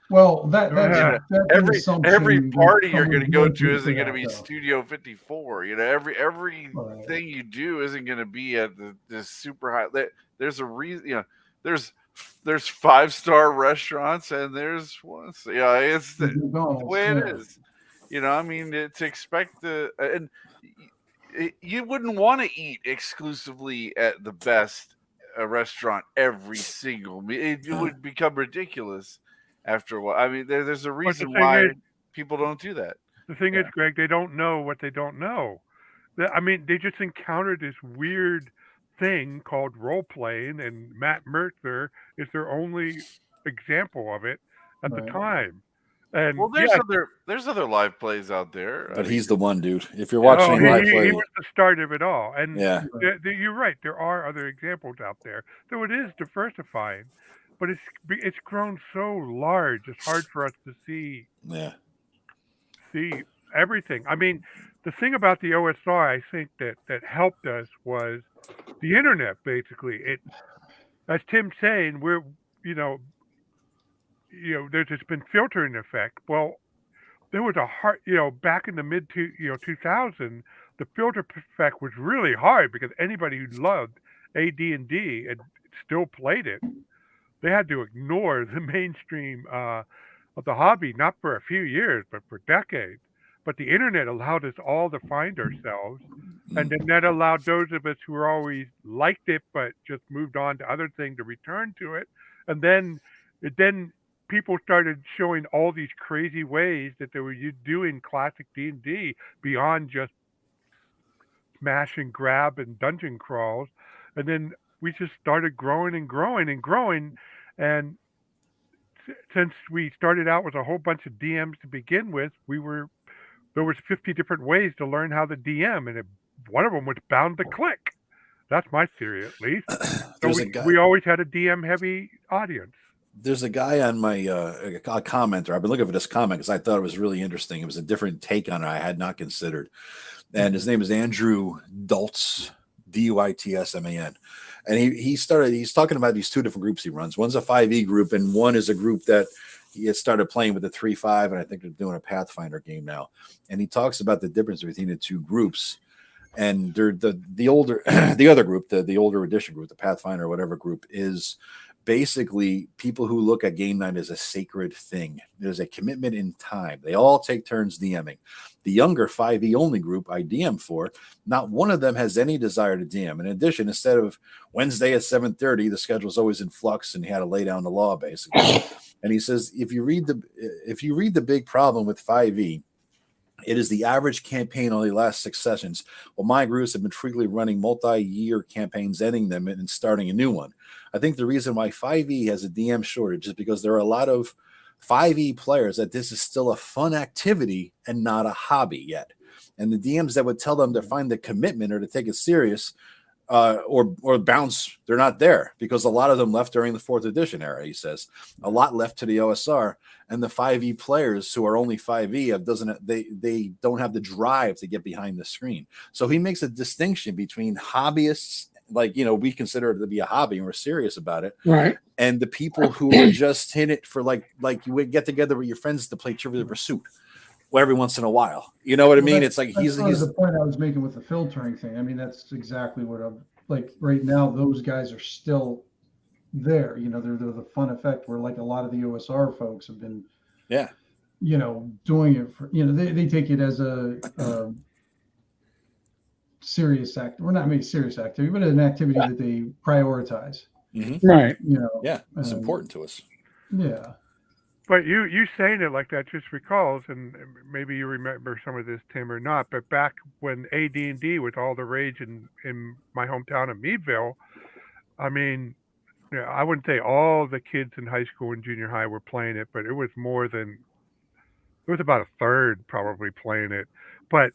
Well, that's an Every assumption party that you're going to someone go would to do isn't for going to that, be though. Studio 54. You know, everything Right. you do isn't going to be at the super high. There's a reason. You know, there's 5-star restaurants and there's one. So, yeah, it's the way it is. You know, I mean, to expect and you wouldn't want to eat exclusively at the best restaurant every single meal. It would become ridiculous after a while. I mean, there's a reason why people don't do that. The thing is, Greg, they don't know what they don't know. I mean, they just encountered this weird thing called role playing, and Matt Mercer is their only example of it at the time. And well, there's other live plays out there, but he's the one, dude. If you're watching live play, he was the start of it all. And yeah, you're right. There are other examples out there, so it is diversifying. But it's grown so large. It's hard for us to see everything. I mean, the thing about the OSR, I think that helped us was the internet. Basically, it, as Tim's saying, we're there's just been filtering effect. Well, there was a hard, back in the mid 2000, the filter effect was really hard because anybody who loved AD&D and still played it, they had to ignore the mainstream of the hobby, not for a few years, but for decades. But the internet allowed us all to find ourselves, and then that allowed those of us who were always liked it but just moved on to other things to return to it. And then people started showing all these crazy ways that they were doing classic D&D beyond just smash and grab and dungeon crawls. And then we just started growing and growing and growing. And since we started out with a whole bunch of DMs to begin with, there was 50 different ways to learn how to DM, and one of them was bound to click. That's my theory, at least. So we always had a DM-heavy audience. There's a guy on my a commenter. I've been looking for this comment because I thought it was really interesting. It was a different take on it I had not considered. And his name is Andrew Dultz, Duitsman. And he's talking about these two different groups he runs. One's a 5e group, and one is a group that he had started playing with the 3.5, and I think they're doing a Pathfinder game now. And he talks about the difference between the two groups. And they're the older the other group, the older edition group, the Pathfinder or whatever group, is basically people who look at game night as a sacred thing. There's a commitment in time. They all take turns DMing. The younger 5e only group I DM for, not one of them has any desire to DM. In addition, instead of Wednesday at 7:30, the schedule is always in flux and he had to lay down the law basically. And he says, if you read the big problem with 5e, it is the average campaign only lasts 6 sessions. Well, my groups have been frequently running multi-year campaigns, ending them and starting a new one. I think the reason why 5e has a DM shortage is because there are a lot of 5e players that this is still a fun activity and not a hobby yet. And the DMs that would tell them to find the commitment or to take it serious or bounce, they're not there because a lot of them left during the 4th edition era, he says. A lot left to the OSR, and the 5e players who are only 5e they don't have the drive to get behind the screen. So he makes a distinction between hobbyists, like, we consider it to be a hobby and we're serious about it, right? And the people who are just in it for like you would get together with your friends to play Trivial Pursuit every once in a while. You know what I mean? It's like he's the point I was making with the filtering thing. I mean, that's exactly what I'm like right now. Those guys are still there. They're the fun effect where like a lot of the OSR folks have been, doing it for, they take it as a serious act. Well, not maybe serious activity, but an activity that they prioritize. Mm-hmm. Right. It's important to us. Yeah. But you saying it like that just recalls, and maybe you remember some of this, Tim, or not. But back when AD&D was all the rage in my hometown of Meadville, I mean, I wouldn't say all the kids in high school and junior high were playing it, but it was about a third probably playing it. But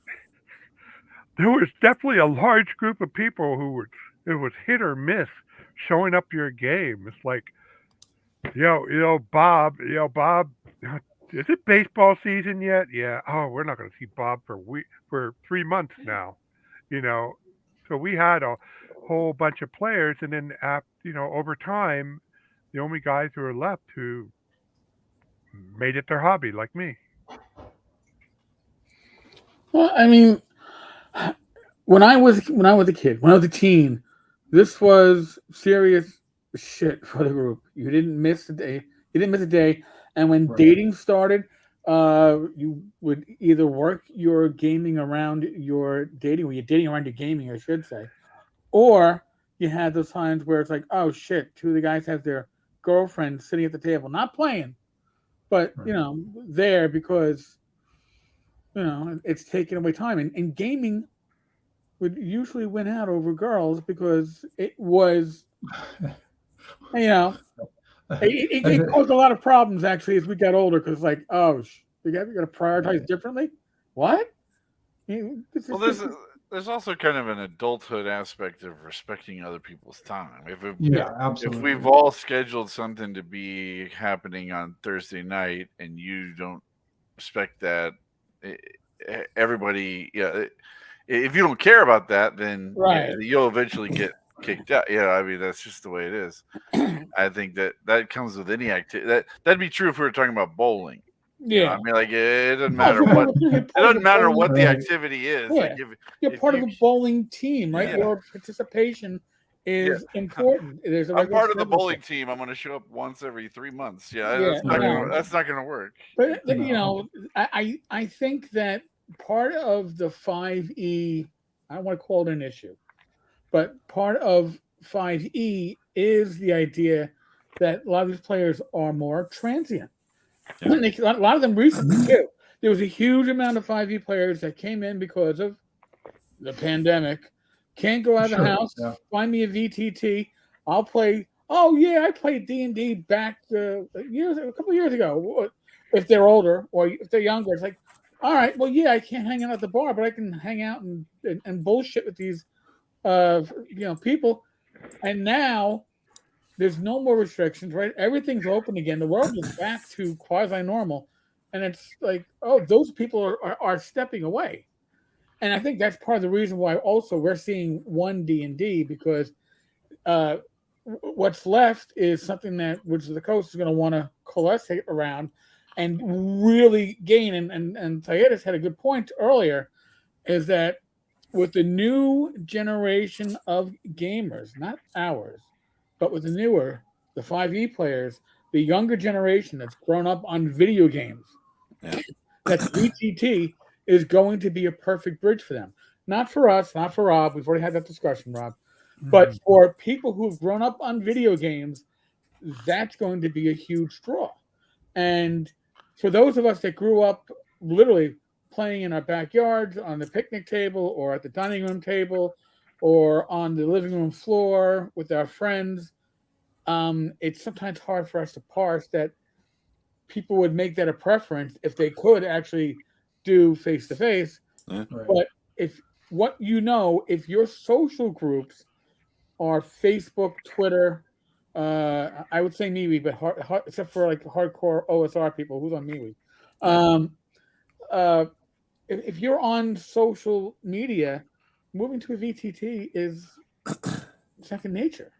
there was definitely a large group of people it was hit or miss showing up your game. It's like, Bob, is it baseball season yet? Yeah. Oh, we're not going to see Bob for 3 months now. You know, so we had a whole bunch of players, and then over time, the only guys who were left who made it their hobby, like me. Well, I mean, when I was a kid, when I was a teen, this was serious shit for the group. You didn't miss a day. And when Right. dating started, you would either work your gaming around your dating, or you're dating around your gaming, I should say, or you had those times where it's like, oh shit, two of the guys have their girlfriends sitting at the table, not playing, but Right. there because it's taking away time, and gaming would usually win out over girls because it was, it caused a lot of problems actually as we got older because like, oh, you got to prioritize differently. What? Well, there's also kind of an adulthood aspect of respecting other people's time. If Absolutely. we've all scheduled something to be happening on Thursday night and you don't respect that, everybody, if you don't care about that, then Right. you'll eventually get kicked out. Yeah, I mean that's just the way it is. I think that comes with any activity. That'd be true if we were talking about bowling. Yeah. I mean, like it doesn't matter what the activity is. Yeah. Like You're part of a bowling team, right? Yeah. Your participation is important. There's a I'm part of the schedule. bowling team. I'm going to show up once every 3 months. Yeah, Yeah, that's not going to work. But I think that part of the 5E, I don't want to call it an issue, but part of 5E is the idea that a lot of these players are more transient. Yeah. A lot of them recently too. There was a huge amount of 5E players that came in because of the pandemic. Can't go out of the house. Yeah. Find me a VTT. I'll play. Oh yeah, I played D&D back a couple years ago. If they're older or if they're younger, it's like, all right, well yeah, I can't hang out at the bar, but I can hang out and bullshit with these people. And now there's no more restrictions, right? Everything's open again. The world is back to quasi-normal. And it's like, oh, those people are stepping away. And I think that's part of the reason why also we're seeing one D&D because what's left is something that which the coast is going to want to coalesce around and really gain. And Tayetis had a good point earlier, is that with the new generation of gamers, not ours, but with the 5E players, the younger generation that's grown up on video games, that's VTT is going to be a perfect bridge for them. Not for us, not for Rob. We've already had that discussion, Rob. But for people who've grown up on video games, that's going to be a huge draw. And for those of us that grew up literally playing in our backyards, on the picnic table, or at the dining room table, or on the living room floor with our friends, it's sometimes hard for us to parse that people would make that a preference if they could actually do face-to-face. Yeah. But if your social groups are Facebook, Twitter, I would say MeWe, but except for like hardcore OSR people, who's on MeWe? If you're on social media, moving to a VTT is second nature.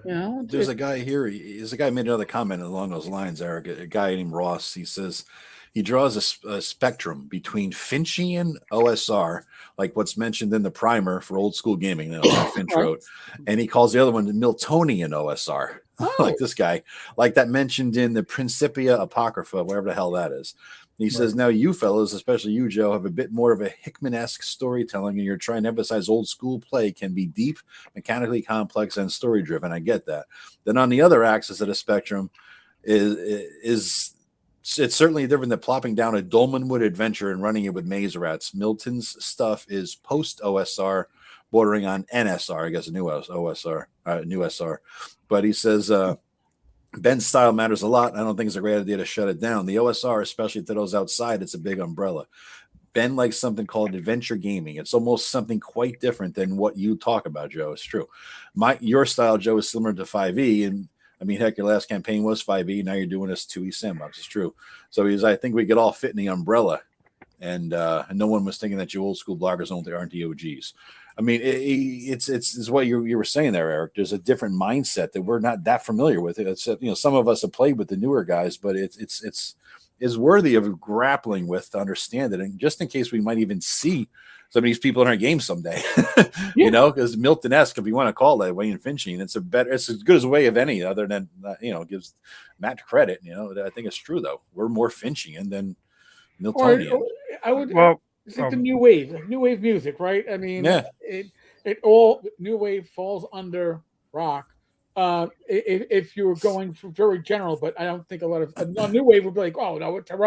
There's a guy here. There's a guy made another comment along those lines, Eric. A guy named Ross. He says he draws a spectrum between Finchian OSR, like what's mentioned in the primer for old school gaming, that Finch wrote, and he calls the other one the Miltonian OSR, like this guy, like that mentioned in the Principia Apocrypha, whatever the hell that is. And he says, now you fellows, especially you, Joe, have a bit more of a Hickman-esque storytelling, and you're trying to emphasize old school play can be deep, mechanically complex, and story-driven. I get that. Then on the other axis of the spectrum is it's certainly different than plopping down a Dolmenwood adventure and running it with maze rats. Milton's stuff is post OSR, bordering on NSR, I guess a new OSR, new SR. But he says Ben's style matters a lot. I don't think it's a great idea to shut it down. The OSR, especially to those outside, it's a big umbrella. Ben likes something called adventure gaming. It's almost something quite different than what you talk about, Joe. It's true. Your style, Joe, is similar to 5e, and I mean, heck, your last campaign was 5e. Now you're doing this 2e sandbox. It's true. So I think we could all fit in the umbrella, and no one was thinking that you old school bloggers aren't the OGs. I mean, it's what you were saying there, Eric. There's a different mindset that we're not that familiar with. It's some of us have played with the newer guys, but it's worthy of grappling with to understand it, and just in case we might even see some of these people in our game someday, because Milton-esque, if you want to call it that way, in Finching, it's as good as a way of any, other than gives Matt credit. I think it's true though. We're more Finchian than Miltonian. I would. Well, it's like the new wave music, right? I mean, it all new wave falls under rock. If you were going for very general, but I don't think a lot of a new wave would be like, oh no, it's our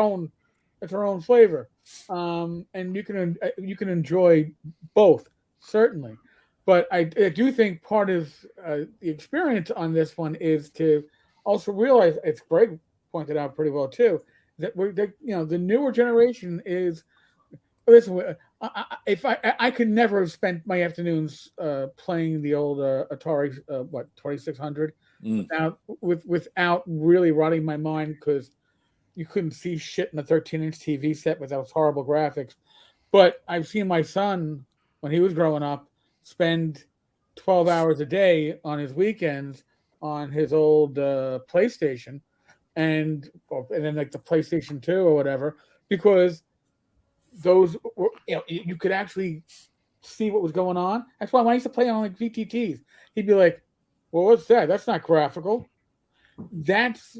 own flavor, and you can enjoy both, certainly. But I do think part of the experience on this one is to also realize, as Greg pointed out pretty well too, that the newer generation is. Listen, if I could never have spent my afternoons playing the old Atari 2600 without really rotting my mind, because you couldn't see shit in a 13-inch TV set with those horrible graphics. But I've seen my son, when he was growing up, spend 12 hours a day on his weekends on his old PlayStation, and then like the PlayStation 2 or whatever, because those were, you could actually see what was going on. That's why when I used to play on like VTTs, he'd be like, well, what's that? That's not graphical. That's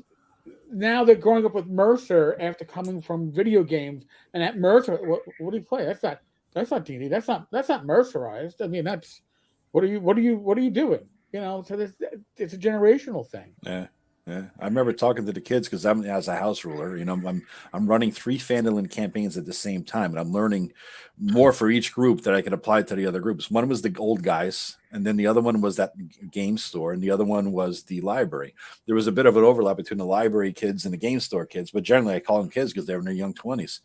now they're growing up with Mercer after coming from video games, and at Mercer, what do you play? That's not DD. That's not Mercerized. I mean, that's what are you doing? So it's a generational thing. Yeah. Yeah, I remember talking to the kids because I'm as a house ruler. I'm running 3 Phandalin campaigns at the same time, and I'm learning more for each group that I can apply to the other groups. One was the old guys, and then the other one was that game store, and the other one was the library. There was a bit of an overlap between the library kids and the game store kids, but generally I call them kids because they're in their young 20s.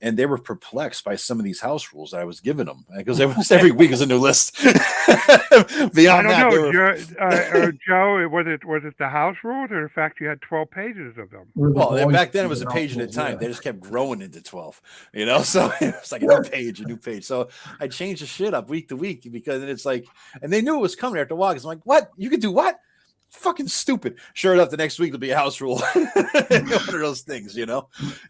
And they were perplexed by some of these house rules I was giving them, because every week is a new list. Beyond I don't that, know, Joe. Was it the house rules, or the fact you had 12 pages of them? Well, back then it was a page at a time. They just kept growing into 12. So it's like a new page. So I changed the shit up week to week, because it's like, and they knew it was coming after a while. Because I'm like, what? You could do what? Fucking stupid. Sure enough, the next week will be a house rule. One of those things,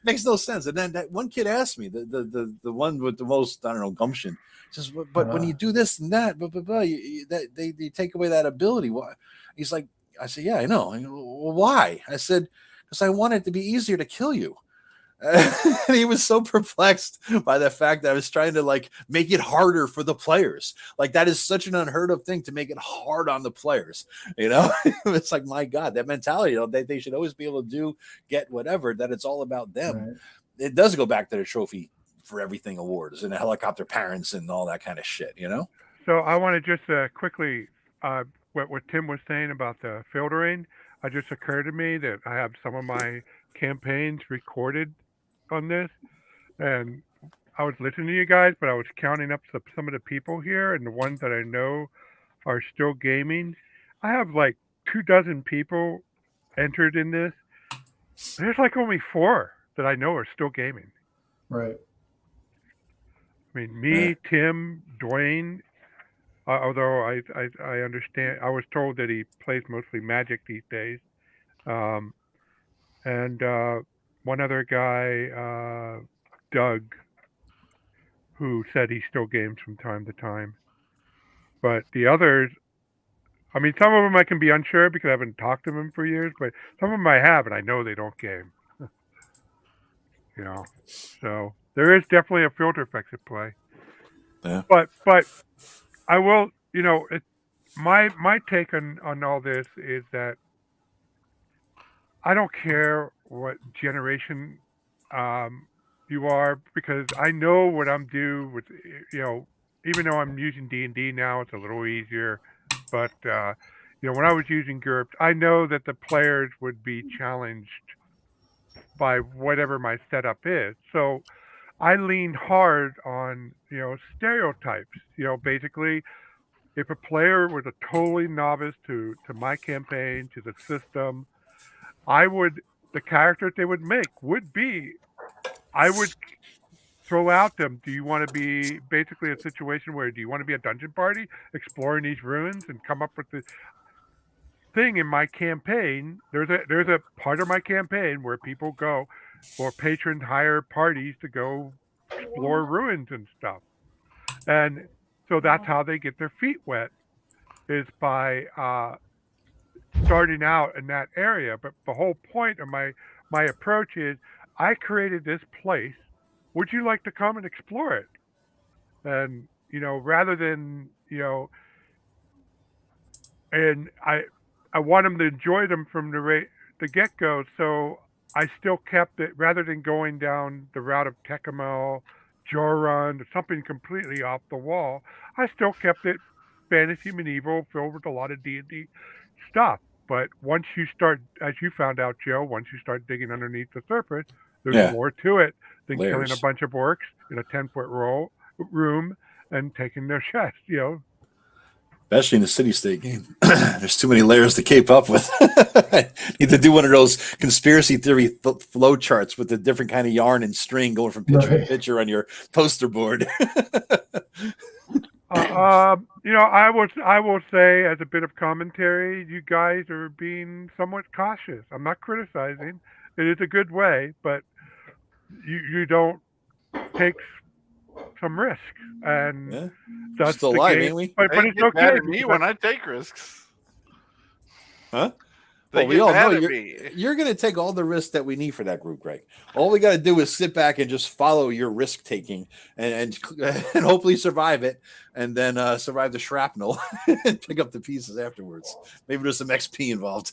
makes no sense. And then that one kid asked me, the one with the most, I don't know, gumption, says, but when you do this and that, they take away that ability. Why? He's like, I said, yeah, I know. I go, well, why? I said, because I want it to be easier to kill you. And he was so perplexed by the fact that I was trying to make it harder for the players. That is such an unheard of thing, to make it hard on the players. It's like, my God, that mentality, they should always be able to get whatever, that it's all about them. Right. It does go back to the trophy for everything awards and the helicopter parents and all that kind of shit, So I want to just quickly, what Tim was saying about the filtering, it just occurred to me that I have some of my campaigns recorded on this, and I was listening to you guys, but I was counting up some of the people here, and the ones that I know are still gaming. I have 24 people entered in this. There's only 4 that I know are still gaming. Right. I mean, me, Tim, Dwayne. Although I understand, I was told that he plays mostly Magic these days, and one other guy, Doug, who said he still games from time to time. But the others, I mean, some of them I can be unsure because I haven't talked to them for years, but some of them I have, and I know they don't game. So there is definitely a filter effect at play. Yeah. But I will, my take on all this is that I don't care what generation you are, because I know what I'm due with. Even though I'm using D&D now, it's a little easier. But when I was using GURPS, I know that the players would be challenged by whatever my setup is. So I lean hard on stereotypes. Basically, if a player was a totally novice to my campaign, to the system, the characters they would make would be, I would throw out them. Do you want to be basically a situation where, do you want to be a dungeon party exploring these ruins and come up with the thing in my campaign? There's a part of my campaign where people go, or patrons hire parties to go explore ruins and stuff. And so that's how they get their feet wet, is by starting out in that area. But the whole point of my approach is, I created this place. Would you like to come and explore it? And rather than and I want them to enjoy them from the get go. So I still kept it, rather than going down the route of Tecumseh, Joran, or something completely off the wall. I still kept it fantasy medieval, filled with a lot of D&D stuff. But once you start, as you found out, Joe, once you start digging underneath the surface, there's more to it than killing a bunch of orcs in a 10-foot room and taking their chest. Especially in the city-state game, there's too many layers to keep up with. Need to do one of those conspiracy theory flow charts with the different kind of yarn and string going from picture to picture on your poster board. I will say, as a bit of commentary, you guys are being somewhat cautious. I'm not criticizing. It is a good way, but you don't take some risks, and that's still the alive, game. ain't we? But it's okay. Mad at me when I take risks. Huh? They Well, we get all mad know at me. you're going to take all the risks that we need for that group, Greg. All we got to do is sit back and just follow your risk taking, and hopefully survive it, and then survive the shrapnel and pick up the pieces afterwards. Maybe there's some XP involved.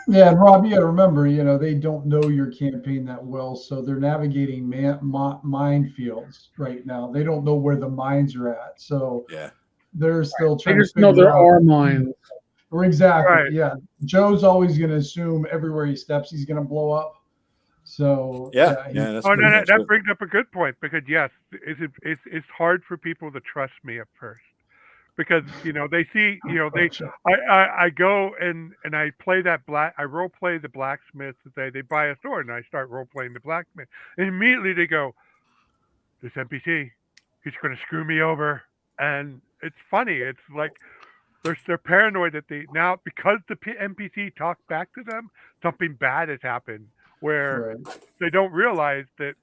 Yeah, and Rob, you got to remember, they don't know your campaign that well, so they're navigating minefields right now. They don't know where the mines are at, so they're still trying to figure out. There are mines. Exactly. Right. Yeah. Joe's always going to assume everywhere he steps, he's going to blow up. So that brings up a good point, because it's hard for people to trust me at first, because they see I go and I play I role play the blacksmith. They buy a sword, and I start role playing the blacksmith, and immediately they go, this NPC, he's going to screw me over. And it's funny. It's like they're paranoid that because the NPC talked back to them, something bad has happened, where they don't realize that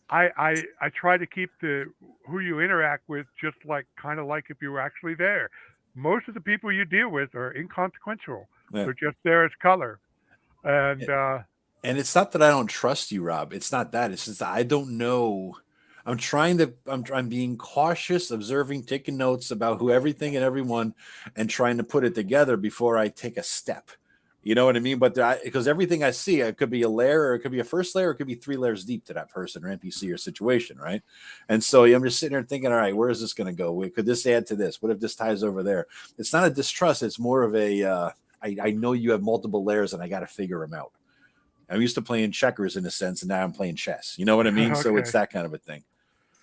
I try to keep who you interact with just kind of like if you were actually there. Most of the people you deal with are inconsequential. Yeah. They're just there as color. And it's not that I don't trust you, Rob. It's not that. It's just that I don't know. I'm being cautious, observing, taking notes about everything and everyone, and trying to put it together before I take a step. You know what I mean? But because everything I see, it could be a layer, or it could be a first layer, or it could be 3 layers deep to that person or NPC or situation, right? And so I'm just sitting there thinking, all right, where is this going to go? Could this add to this? What if this ties over there? It's not a distrust. It's more of a, I know you have multiple layers and I got to figure them out. I'm used to playing checkers in a sense, and now I'm playing chess. You know what I mean? Okay. So it's that kind of a thing.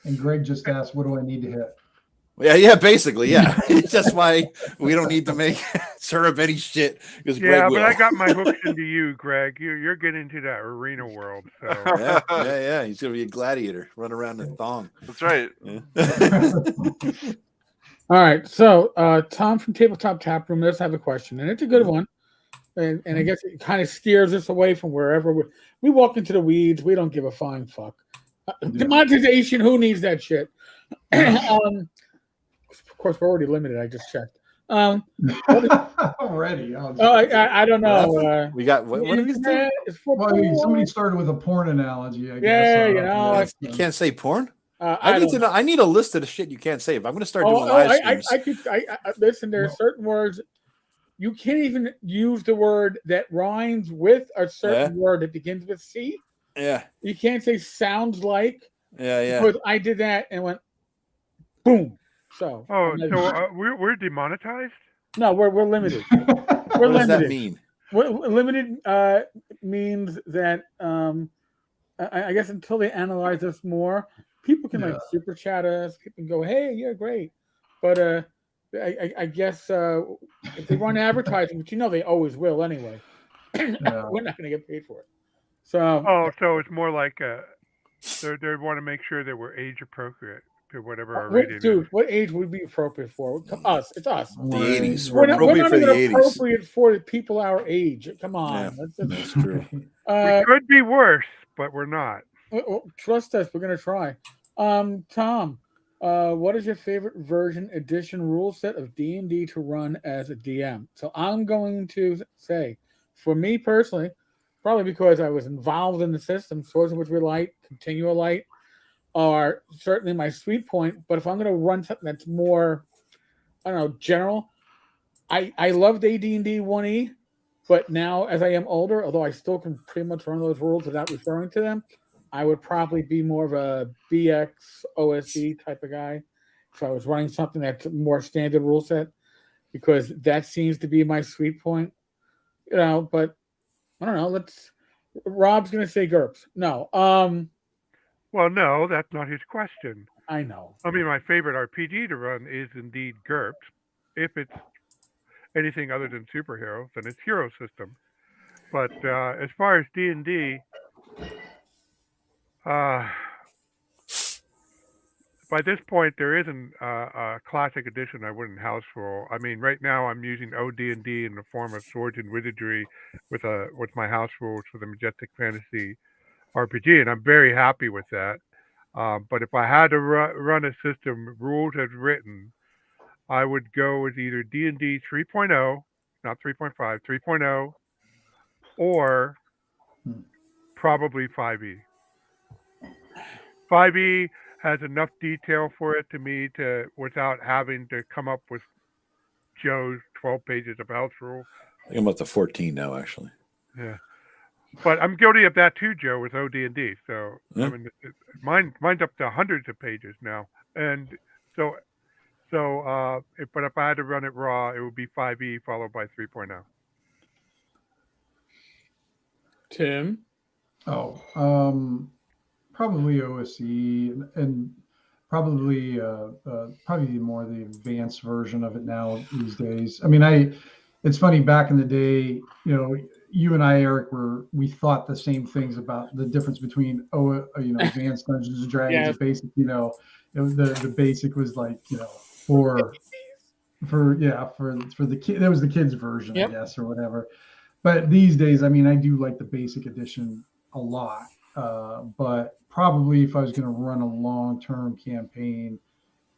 And Greg just asked, what do I need to hit? Yeah, basically, yeah. It's just why we don't need to make serve any shit. Yeah, but I got my hooks into you, Greg. You're getting into that arena world. So. Yeah. He's gonna be a gladiator, run around in a thong. That's right. Yeah. All right, so Tom from Tabletop Tap Room does have a question, and it's a good one. And I guess it kind of steers us away from wherever we walk into the weeds. We don't give a flying fuck. Demonetization, who needs that shit? Of course, we're already limited. I just checked. Already? I don't know. We got what are these things? Somebody started with a porn analogy. I guess. You can't say porn. I need to know. I need a list of the shit you can't say. If I'm going to start doing live streams, listen. There are certain words you can't even use the word that rhymes with a certain word that begins with C. Yeah. You can't say sounds like. Yeah. Because I did that and went boom. So we're demonetized? no, we're limited. What does that mean? Limited means that I guess until they analyze us more, people can like super chat us. People can go, "Hey, you're great," but I guess if they run advertising, which they always will anyway, we're not going to get paid for it. So so it's more like they want to make sure that we're age appropriate to whatever our rating is. What age would be appropriate for us? It's us. The 80s. We're appropriate not for the even 80s. appropriate for people our age. Come on, that's true. We could be worse, but we're not. Trust us, we're gonna try. Tom, what is your favorite version edition rule set of D&D to run as a DM? So I'm going to say, for me personally, probably because I was involved in the system, Swords of Witchery Light, Continual Light are certainly my sweet point. But if I'm going to run something that's more, I don't know, general, I loved AD&D 1E, but now as I am older, although I still can pretty much run those rules without referring to them, I would probably be more of a BX OSE type of guy if I was running something that's more standard rule set, because that seems to be my sweet point. But I don't know. Rob's going to say GURPS. No. Well, no, that's not his question. I know. I mean, my favorite RPG to run is indeed GURPS. If it's anything other than superheroes, then it's hero system. But as far as D&D, by this point, there isn't a classic edition I wouldn't house rule. I mean, right now I'm using OD&D in the form of Swords and Wizardry with my house rules for the Majestic Fantasy RPG, and I'm very happy with that. But if I had to run a system, rules as written, I would go with either D&D 3.0, not 3.5, 3.0, or probably 5e. 5e has enough detail for it to me without having to come up with Joe's 12 pages of house rule. I think I'm up to 14 now, actually. Yeah. But I'm guilty of that too, Joe, with OD&D. So I mean, mine's up to hundreds of pages now, and but if I had to run it raw, it would be 5e followed by 3.0. Tim? Probably OSE and probably more the advanced version of it now these days. I mean, it's funny, back in the day, you and I, Eric, we thought the same things about the difference between advanced Dungeons and Dragons and basic. The basic was like for the kid, that was the kids version, I guess, or whatever. But these days, I mean, I do like the basic edition a lot. But probably if I was going to run a long-term campaign,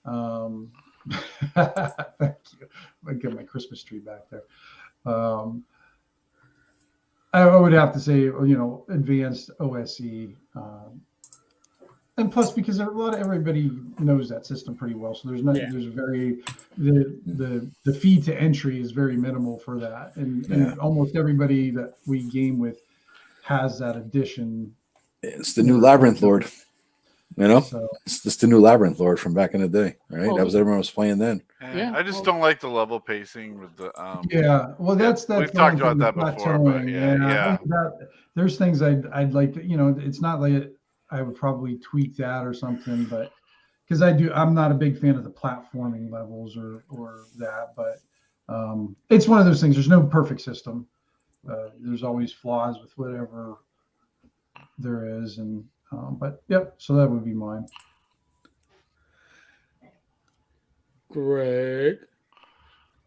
thank you. I got my Christmas tree back there. I would have to say, advanced OSE, and plus because everybody knows that system pretty well, so there's the fee to entry is very minimal for that, and almost everybody that we game with has that edition. It's the new Labyrinth Lord, it's just the new Labyrinth Lord from back in the day, right? That was what everyone was playing then. Yeah, I just don't like the level pacing with the. We've talked about that before, but there's things I'd like to, it's not like I would probably tweak that or something, but because I'm not a big fan of the platforming levels or that, but it's one of those things. There's no perfect system. There's always flaws with whatever there is, and but so that would be mine. Greg?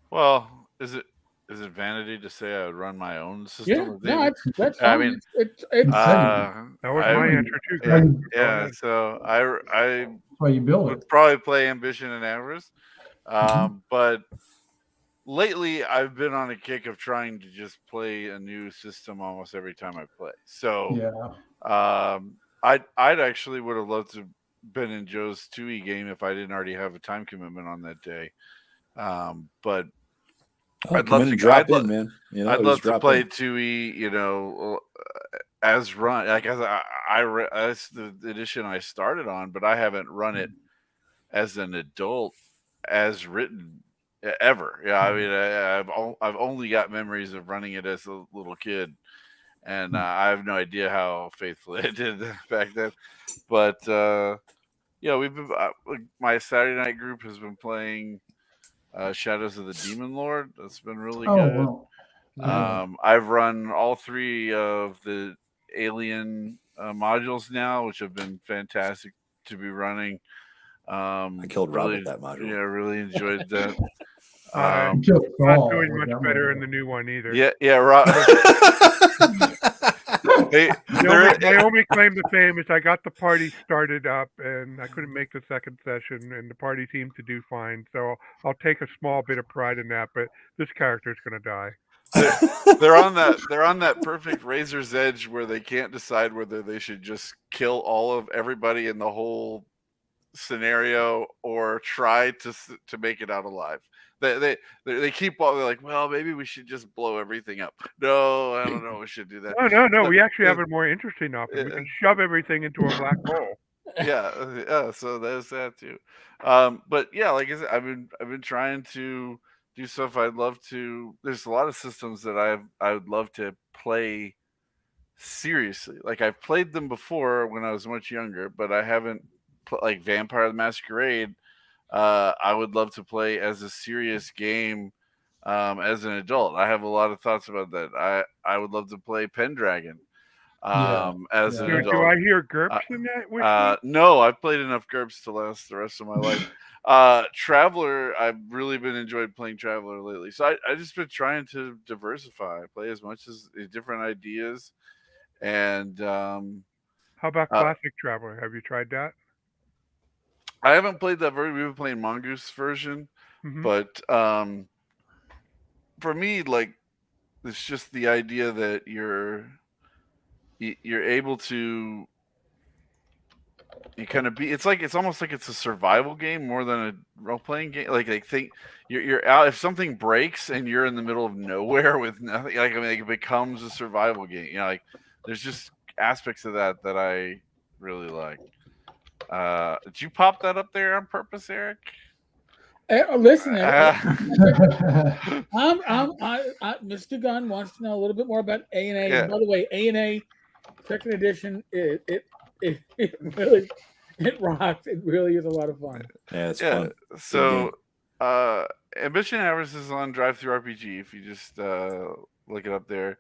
Well, is it vanity to say I would run my own system? That's fine. I mean, that was my answer too. So I why you build would probably play Ambition and Avarice, but lately I've been on a kick of trying to just play a new system almost every time I play. So I'd actually would have loved to been in Joe's 2E game if I didn't already have a time commitment on that day. But Oh, I'd come love in to and drop I'd in, man. You know, I'd just love to drop play in. 2E, as run. Like that's the edition I started on, but I haven't run it as an adult, as written ever. Yeah, I mean, I've only got memories of running it as a little kid, and I have no idea how faithfully I did back then. But we've been my Saturday night group has been playing Shadows of the Demon Lord. That's been really Oh, good. wow. Yeah. I've run all 3 of the Alien modules now, which have been fantastic to be running. I killed Rob Really, with that module. yeah, really enjoyed that. You killed Not Saul doing with much that better module. in the new one either. Yeah, Rob. Naomi claimed the fame is I got the party started up and I couldn't make the second session, and the party seemed to do fine. So I'll take a small bit of pride in that. But this character is going to die. They're on that perfect razor's edge where they can't decide whether they should just kill all of everybody in the whole scenario or try to make it out alive. They keep all, they're like, well, maybe we should just blow everything up. No, I don't know. We should do that. No. We actually have a more interesting option. We can shove everything into a black hole. Yeah. So there's that too. But yeah, like I said, I've been trying to do stuff. I'd love to. There's a lot of systems that I would love to play seriously. Like I've played them before when I was much younger, but I haven't like Vampire the Masquerade. I would love to play as a serious game as an adult. I have a lot of thoughts about that. I would love to play Pendragon as an adult. Do I hear GURPS in that? No, I've played enough GURPS to last the rest of my life. Traveler, I've really been enjoyed playing Traveler lately. So I just been trying to diversify, play as much as different ideas. And how about Classic Traveler? Have you tried that? I haven't played that version. We've been playing Mongoose version, but for me, like, it's just the idea that you're able to kind of be. It's almost like it's a survival game more than a role playing game. Like they think you're out if something breaks and you're in the middle of nowhere with nothing. Like, I mean, it becomes a survival game. Like there's just aspects of that I really like. Did you pop that up there on purpose, Eric? Listen, Mr. Gunn wants to know a little bit more about A&A. Yeah. By the way, A&A second edition, it really rocks. It really is a lot of fun. Yeah, it's fun. So, Ambition Avarice is on Drive-Thru RPG. If you just look it up there,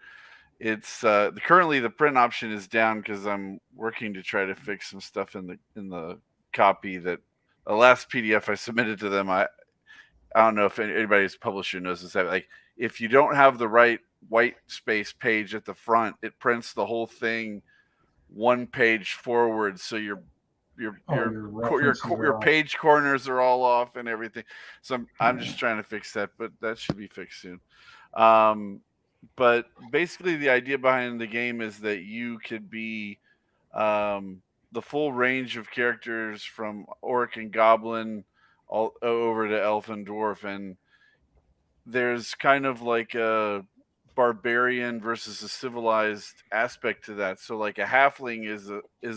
it's currently the print option is down because I'm working to try to fix some stuff in the copy that the last PDF I submitted to them. I don't know if anybody's publisher knows this. Like, if you don't have the right white space page at the front, it prints the whole thing one page forward, so your page corners are all off and everything. So I'm just trying to fix that, but that should be fixed soon. But basically, the idea behind the game is that you could be the full range of characters from orc and goblin all over to elf and dwarf, and there's kind of like a barbarian versus a civilized aspect to that. So like a halfling is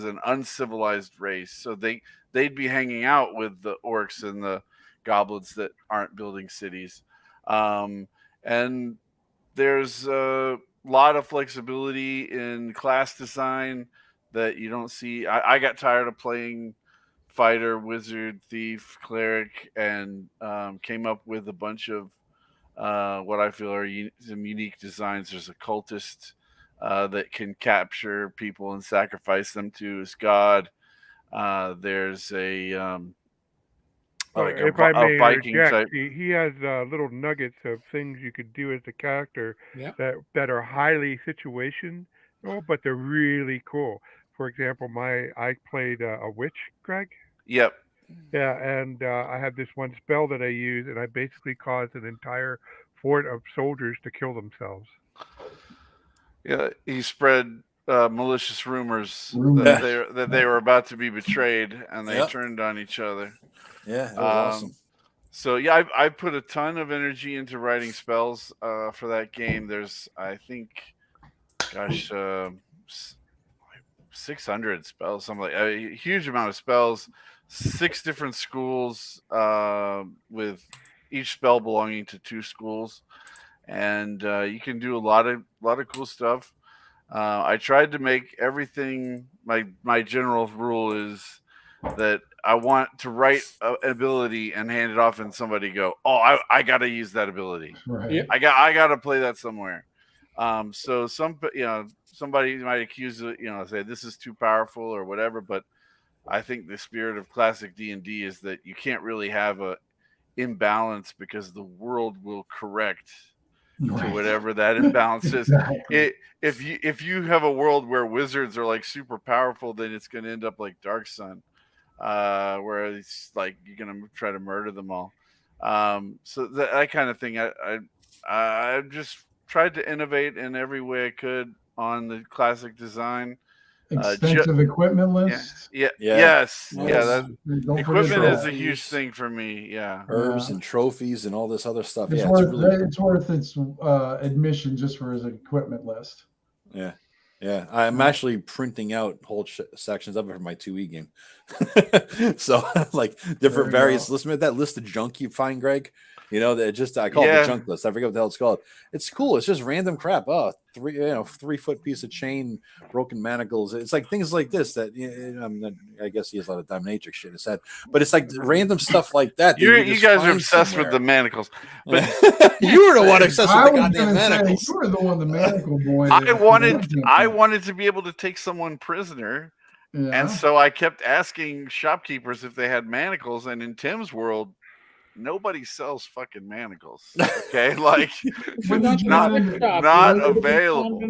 an uncivilized race, so they'd be hanging out with the orcs and the goblins that aren't building cities, and there's a lot of flexibility in class design that you don't see. I got tired of playing fighter, wizard, thief, cleric, and came up with a bunch of what I feel are some unique designs. There's a cultist that can capture people and sacrifice them to his god. There's a if I may Viking interject, type. He has little nuggets of things you could do as a character that are highly situational, but they're really cool. For example, I played a witch, Greg. Yep. Yeah, and I have this one spell that I use, and I basically cause an entire fort of soldiers to kill themselves. Yeah, he spread malicious rumors that they were about to be betrayed, and they turned on each other. Yeah, that was awesome. So yeah, I put a ton of energy into writing spells for that game. There's, I think, gosh, 600 spells, something like a huge amount of spells. 6 different schools with each spell belonging to 2 schools, and you can do a lot of cool stuff. I tried to make everything. My general rule is that I want to write an ability and hand it off, and somebody go, "Oh, I got to use that ability. Right. Yep. I got to play that somewhere." So somebody might accuse it, say this is too powerful or whatever, but I think the spirit of classic D&D is that you can't really have a imbalance because the world will correct to Right. whatever that imbalance is. Exactly. If you have a world where wizards are like super powerful, then it's going to end up like Dark Sun, where it's like you're going to try to murder them all. So that kind of thing. I just tried to innovate in every way I could on the classic design. Extensive equipment list. Yes. Yes. Don't Equipment forget is that. a huge thing for me. Yeah. Herbs and trophies and all this other stuff. It's Yeah, worth its admission just for his equipment list. Yeah. I'm actually printing out whole sections of it for my 2E game. So like different various lists. Remember that list of junk you find, Greg? I call it the junk list. I forget what the hell it's called. It's cool. It's just random crap. Oh, 3-foot piece of chain, broken manacles. It's like things like this that I guess he has a lot of dominatrix shit in his head. But it's like random stuff like that. You guys are obsessed with the manacles. But you were the one obsessed with the goddamn manacles. You were the one, the manacle boy. I wanted to be able to take someone prisoner. Yeah. And so I kept asking shopkeepers if they had manacles, and in Tim's world, nobody sells fucking manacles. Okay, like it's not available.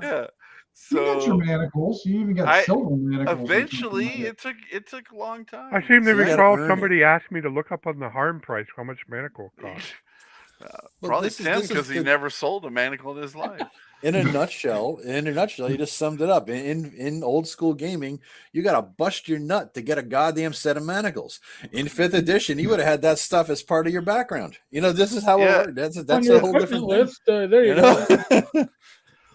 Yeah. So you got your manacles. You even got silver manacles. Eventually, it took a long time. I seem to recall somebody asked me to look up on the harm price how much manacle costs. Probably Tim, because he never sold a manacle in his life. In a nutshell, you just summed it up. In old school gaming, you got to bust your nut to get a goddamn set of manacles. In 5th edition, you would have had that stuff as part of your background. This is how it worked. That's a whole different list. There you go.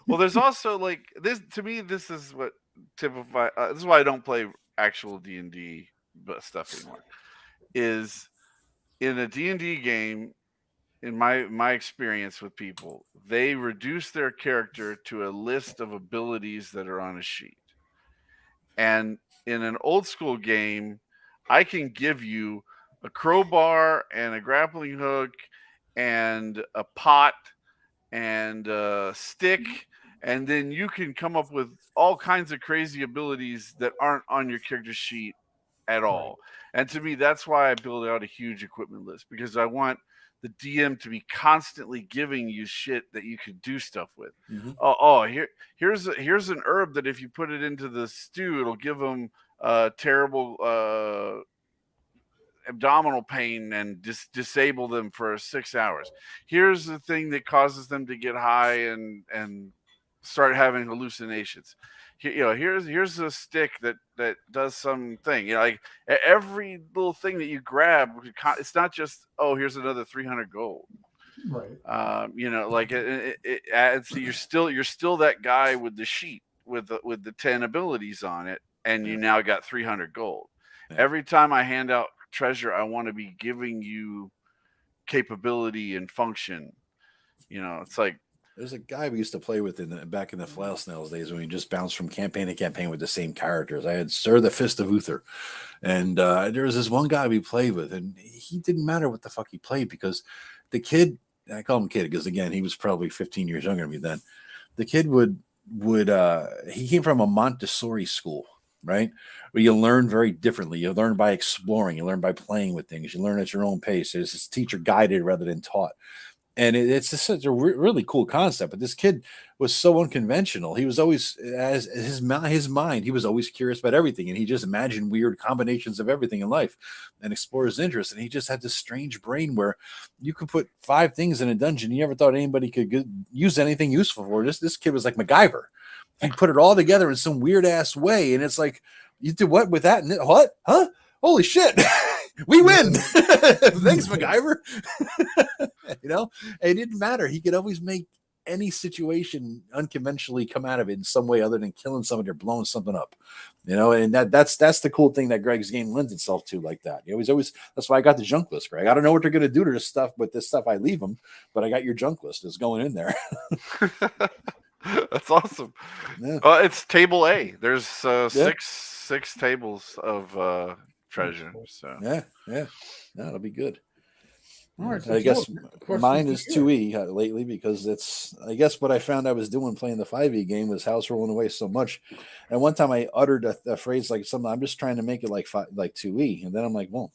Well, there's also like this. To me, this is what typifies. This is why I don't play actual D&D stuff anymore. Is in a D&D game. In my experience with people, they reduce their character to a list of abilities that are on a sheet. And in an old school game, I can give you a crowbar and a grappling hook and a pot and a stick, and then you can come up with all kinds of crazy abilities that aren't on your character sheet at all. And to me, that's why I build out a huge equipment list, because I want the DM to be constantly giving you shit that you could do stuff with. Mm-hmm. Here's an herb that if you put it into the stew, it'll give them terrible abdominal pain and disable them for 6 hours. Here's the thing that causes them to get high and start having hallucinations. Here's a stick that does something. Like every little thing that you grab, it's not just here's another 300 gold. Right. Like it adds. You're still that guy with the sheet with the 10 abilities on it, and you now got 300 gold. Yeah. Every time I hand out treasure, I want to be giving you capability and function. It's like. There's a guy we used to play with back in the Flail Snails days when we just bounced from campaign to campaign with the same characters. I had Sir the Fist of Uther, and there was this one guy we played with, and he didn't matter what the fuck he played, because the kid, I call him kid because again he was probably 15 years younger than me then. The kid would he came from a Montessori school, right? Where you learn very differently. You learn by exploring. You learn by playing with things. You learn at your own pace. It's this teacher guided rather than taught. And it's just such a really cool concept. But this kid was so unconventional. He was always, as his mind, he was always curious about everything. And he just imagined weird combinations of everything in life and explore his interests. And he just had this strange brain where you could put 5 things in a dungeon you never thought anybody could use anything useful for. This kid was like MacGyver. He'd put it all together in some weird ass way. And it's like, you did what with that? And what? Huh? Holy shit. We win. Thanks, MacGyver. It didn't matter. He could always make any situation unconventionally come out of it in some way other than killing somebody or blowing something up. And that's the cool thing that Greg's game lends itself to like that. Always that's why I got the junk list, Greg. I don't know what they're going to do to this stuff, but this stuff I leave them, but I got your junk list. It's going in there. That's awesome. Yeah. It's table A. There's six tables of treasure. So Yeah, that'll be good. All right, so I guess question mine for is you. 2E lately because I guess what I found I was doing playing the 5E game was house rolling away so much. And one time I uttered a phrase like something, I'm just trying to make it like 2E. And then I'm like, well,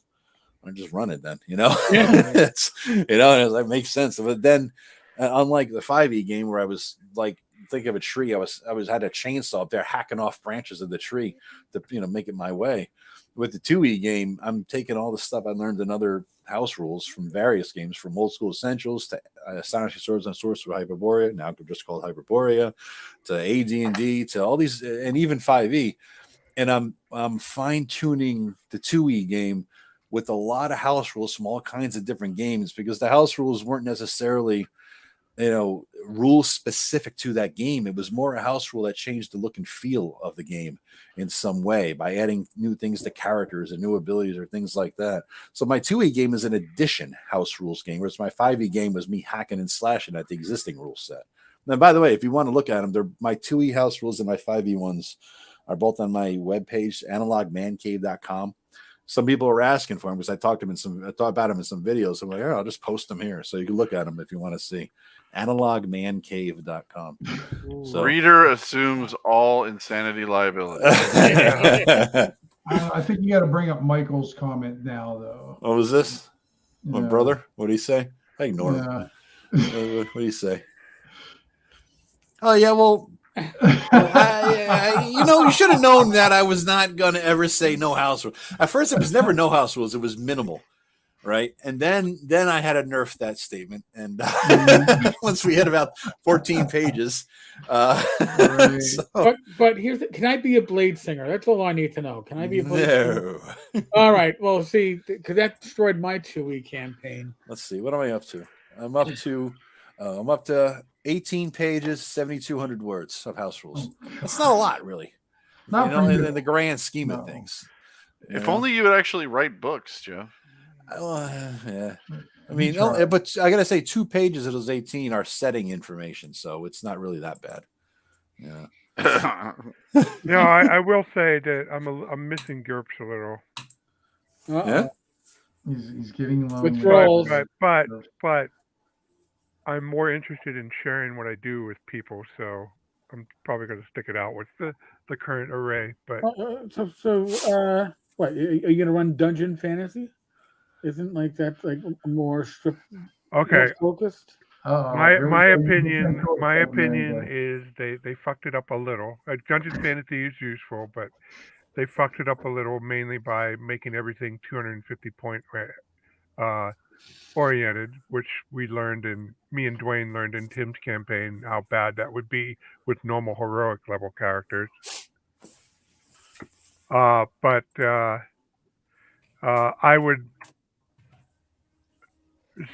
I just run it then, Yeah. it's, that makes sense. But then unlike the 5E game where I was like, think of a tree, I had a chainsaw up there hacking off branches of the tree to, make it my way. With the 2E game, I'm taking all the stuff I learned in other house rules from various games, from Old School Essentials to Astonishing Swords and Sorcery Hyperborea, now just called Hyperborea, to AD&D, to all these, and even 5E. And I'm fine tuning the 2E game with a lot of house rules from all kinds of different games because the house rules weren't necessarily rules specific to that game. It was more a house rule that changed the look and feel of the game in some way by adding new things to characters and new abilities or things like that. So my 2E game is an addition house rules game, whereas my 5E game was me hacking and slashing at the existing rule set. Now, by the way, if you want to look at them, they're my 2E house rules and my 5E ones are both on my webpage, analogmancave.com. Some people are asking for them because I talked about them in some videos. I'm like, I'll just post them here so you can look at them if you want to see. Analogmancave.com. So reader assumes all insanity liability. I think you got to bring up Michael's comment now, though. What was this? My Yeah. brother? What did he say? I ignored him. Yeah. What did he say? Oh, yeah, well, you should have known that I was not going to ever say no house rules. At first, it was never no house rules. It was minimal, right? And then I had to nerf that statement. And once we hit about 14 pages. Right. But here's can I be a blade singer? That's all I need to know. Can I be a blade singer? No. All right. Well, see, because that destroyed my 2E campaign. Let's see. What am I up to? I'm up to 18 pages, 7,200 words of house rules. That's not a lot, really. Not for you. In the grand scheme of things. If only you would actually write books, Joe. Yeah. I mean, but I gotta say, 2 pages of those 18 are setting information, so it's not really that bad. Yeah. I will say that I'm missing GURPS a little. Yeah. He's getting low. Withdrawals. But I'm more interested in sharing what I do with people, so I'm probably going to stick it out with the current array. But what? Are you going to run Dungeon Fantasy? Isn't like that like more strict? okay, more focused. My opinion is they fucked it up a little. Dungeon Fantasy is useful, but they fucked it up a little mainly by making everything 250 point oriented, which me and Dwayne learned in Tim's campaign how bad that would be with normal heroic level characters. But I would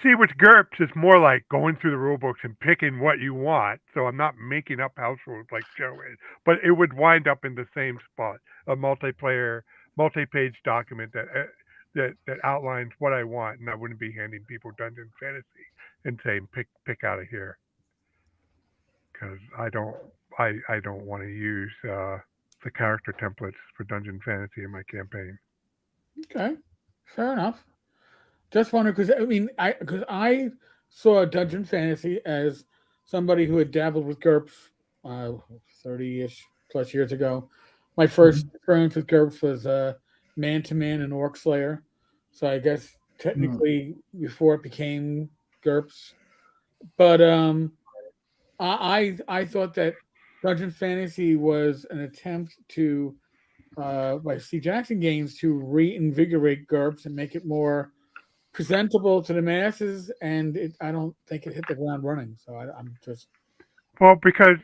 see with GURPS is more like going through the rule books and picking what you want. So I'm not making up house rules like Joe is, but it would wind up in the same spot, a multi-page document that outlines what I want, and I wouldn't be handing people Dungeon Fantasy and saying pick out of here, because I don't want to use the character templates for Dungeon Fantasy in my campaign. Okay, fair enough. Just wondering because I saw Dungeon Fantasy as somebody who had dabbled with GURPS 30-ish plus years ago. My first experience with GURPS was Man-to-Man and Orc Slayer. So I guess technically before it became GURPS. But I thought that Dungeon Fantasy was an attempt to by Steve Jackson Games to reinvigorate GURPS and make it more presentable to the masses, and I don't think it hit the ground running. So I'm just because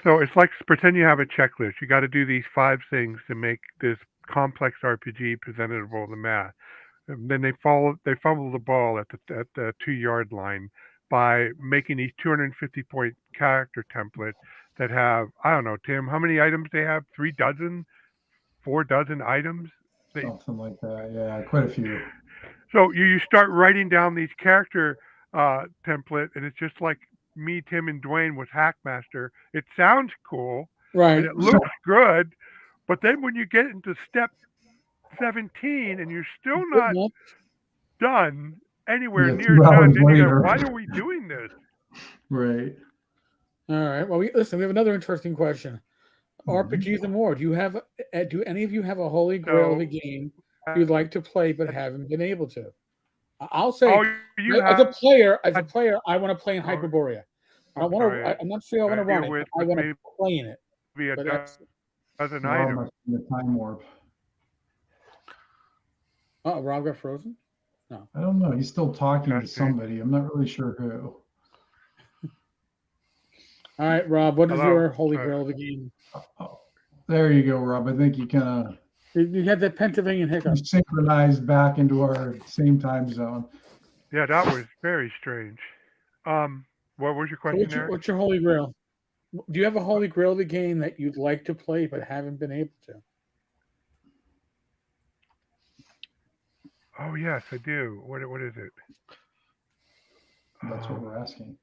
so it's like pretend you have a checklist. You got to do these 5 things to make this complex RPG presentable to math. And then they fumble the ball at the 2-yard line by making these 250-point character templates that have, I don't know, Tim, how many items they have? 3 dozen, 4 dozen items. Something like that. Yeah, quite a few. So you start writing down these character template, and it's just like me, Tim, and Dwayne with Hackmaster. It sounds cool, Right. and it looks good, but then when you get into step 17 and you're still not done anywhere Yeah, near 2 done, hours then you go, later. why are we doing this? Right. All right. Well, listen, we have another interesting question. Mhm. RPGs and more. Do any of you have a holy grail of a game you'd like to play but haven't been able to? I'll say, as a player, I want to play in Hyperborea. I don't want to. I'm not saying I want to run it. But I want to play in it. But that's an Rob item. must be in the time warp. Oh, Rob got frozen? I don't know. He's still talking to Testing. somebody. I'm not really sure who. All right, Rob, what is Hello? your holy Sorry. grail of a game? Oh, there you go, Rob. I think you kind of You had that Pennsylvania hiccup. synchronized back into our same time zone. Yeah, that was very strange. What was your So question there? what's your holy grail? Do you have a holy grail of a game that you'd like to play but haven't been able to? Oh yes, I do. What is it? That's what we're asking.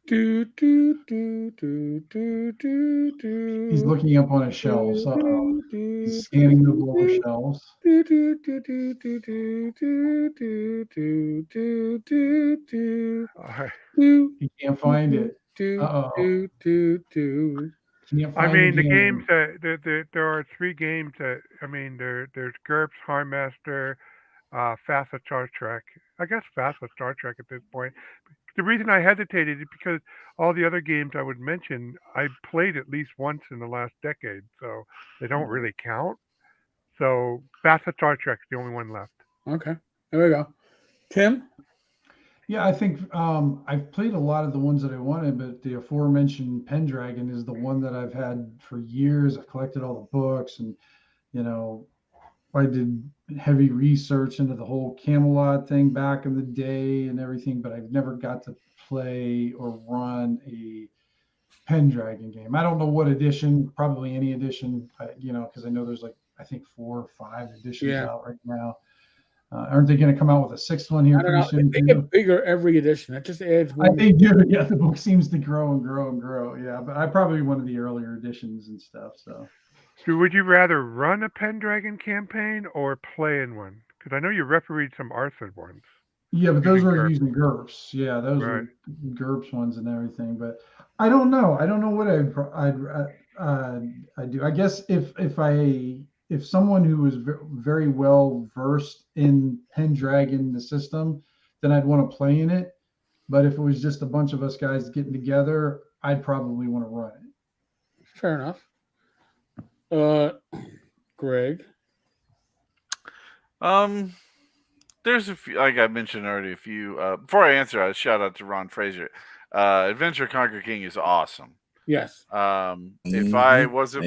Do, do, do, do, do, do, do. He's looking up on his shelves. Uh-oh. He's scanning the lower shelves. Do, do, do, do, do, do, do, do, do, do, do, do. He can't find it. Uh-oh. Can't I find mean, the game. games that there are 3 games that there's GURPS, Harmaster, FASA Star Trek. I guess FASA Star Trek at this point. The reason I hesitated is because all the other games I would mention I played at least once in the last decade, so they don't really count. So FASA Star Trek is the only one left. Okay, there we go. Tim? Yeah, I think I've played a lot of the ones that I wanted, but the aforementioned Pendragon is the one that I've had for years. I've collected all the books, and I did heavy research into the whole Camelot thing back in the day and everything, but I've never got to play or run a Pendragon game. I don't know what edition, probably any edition, because I know there's I think 4 or 5 editions out right now. Aren't they going to come out with a 6th one here pretty soon? They get bigger every edition. That just adds more. They do. Yeah, the book seems to grow and grow and grow. Yeah, but I probably one of the earlier editions and stuff. So, would you rather run a Pendragon campaign or play in one? Because I know you refereed some Arthur ones. Yeah, but those were using GURPS. Yeah, those are GURPS ones and everything. But I don't know. I don't know what I'd do. I guess if someone who was very well versed in Pendragon, the system, then I'd want to play in it. But if it was just a bunch of us guys getting together, I'd probably want to run it. Fair enough. Greg? There's a few, like I mentioned already, a few. Before I answer, I shout out to Ron Fraser. Adventure Conquer King is awesome. Yes. If I wasn't,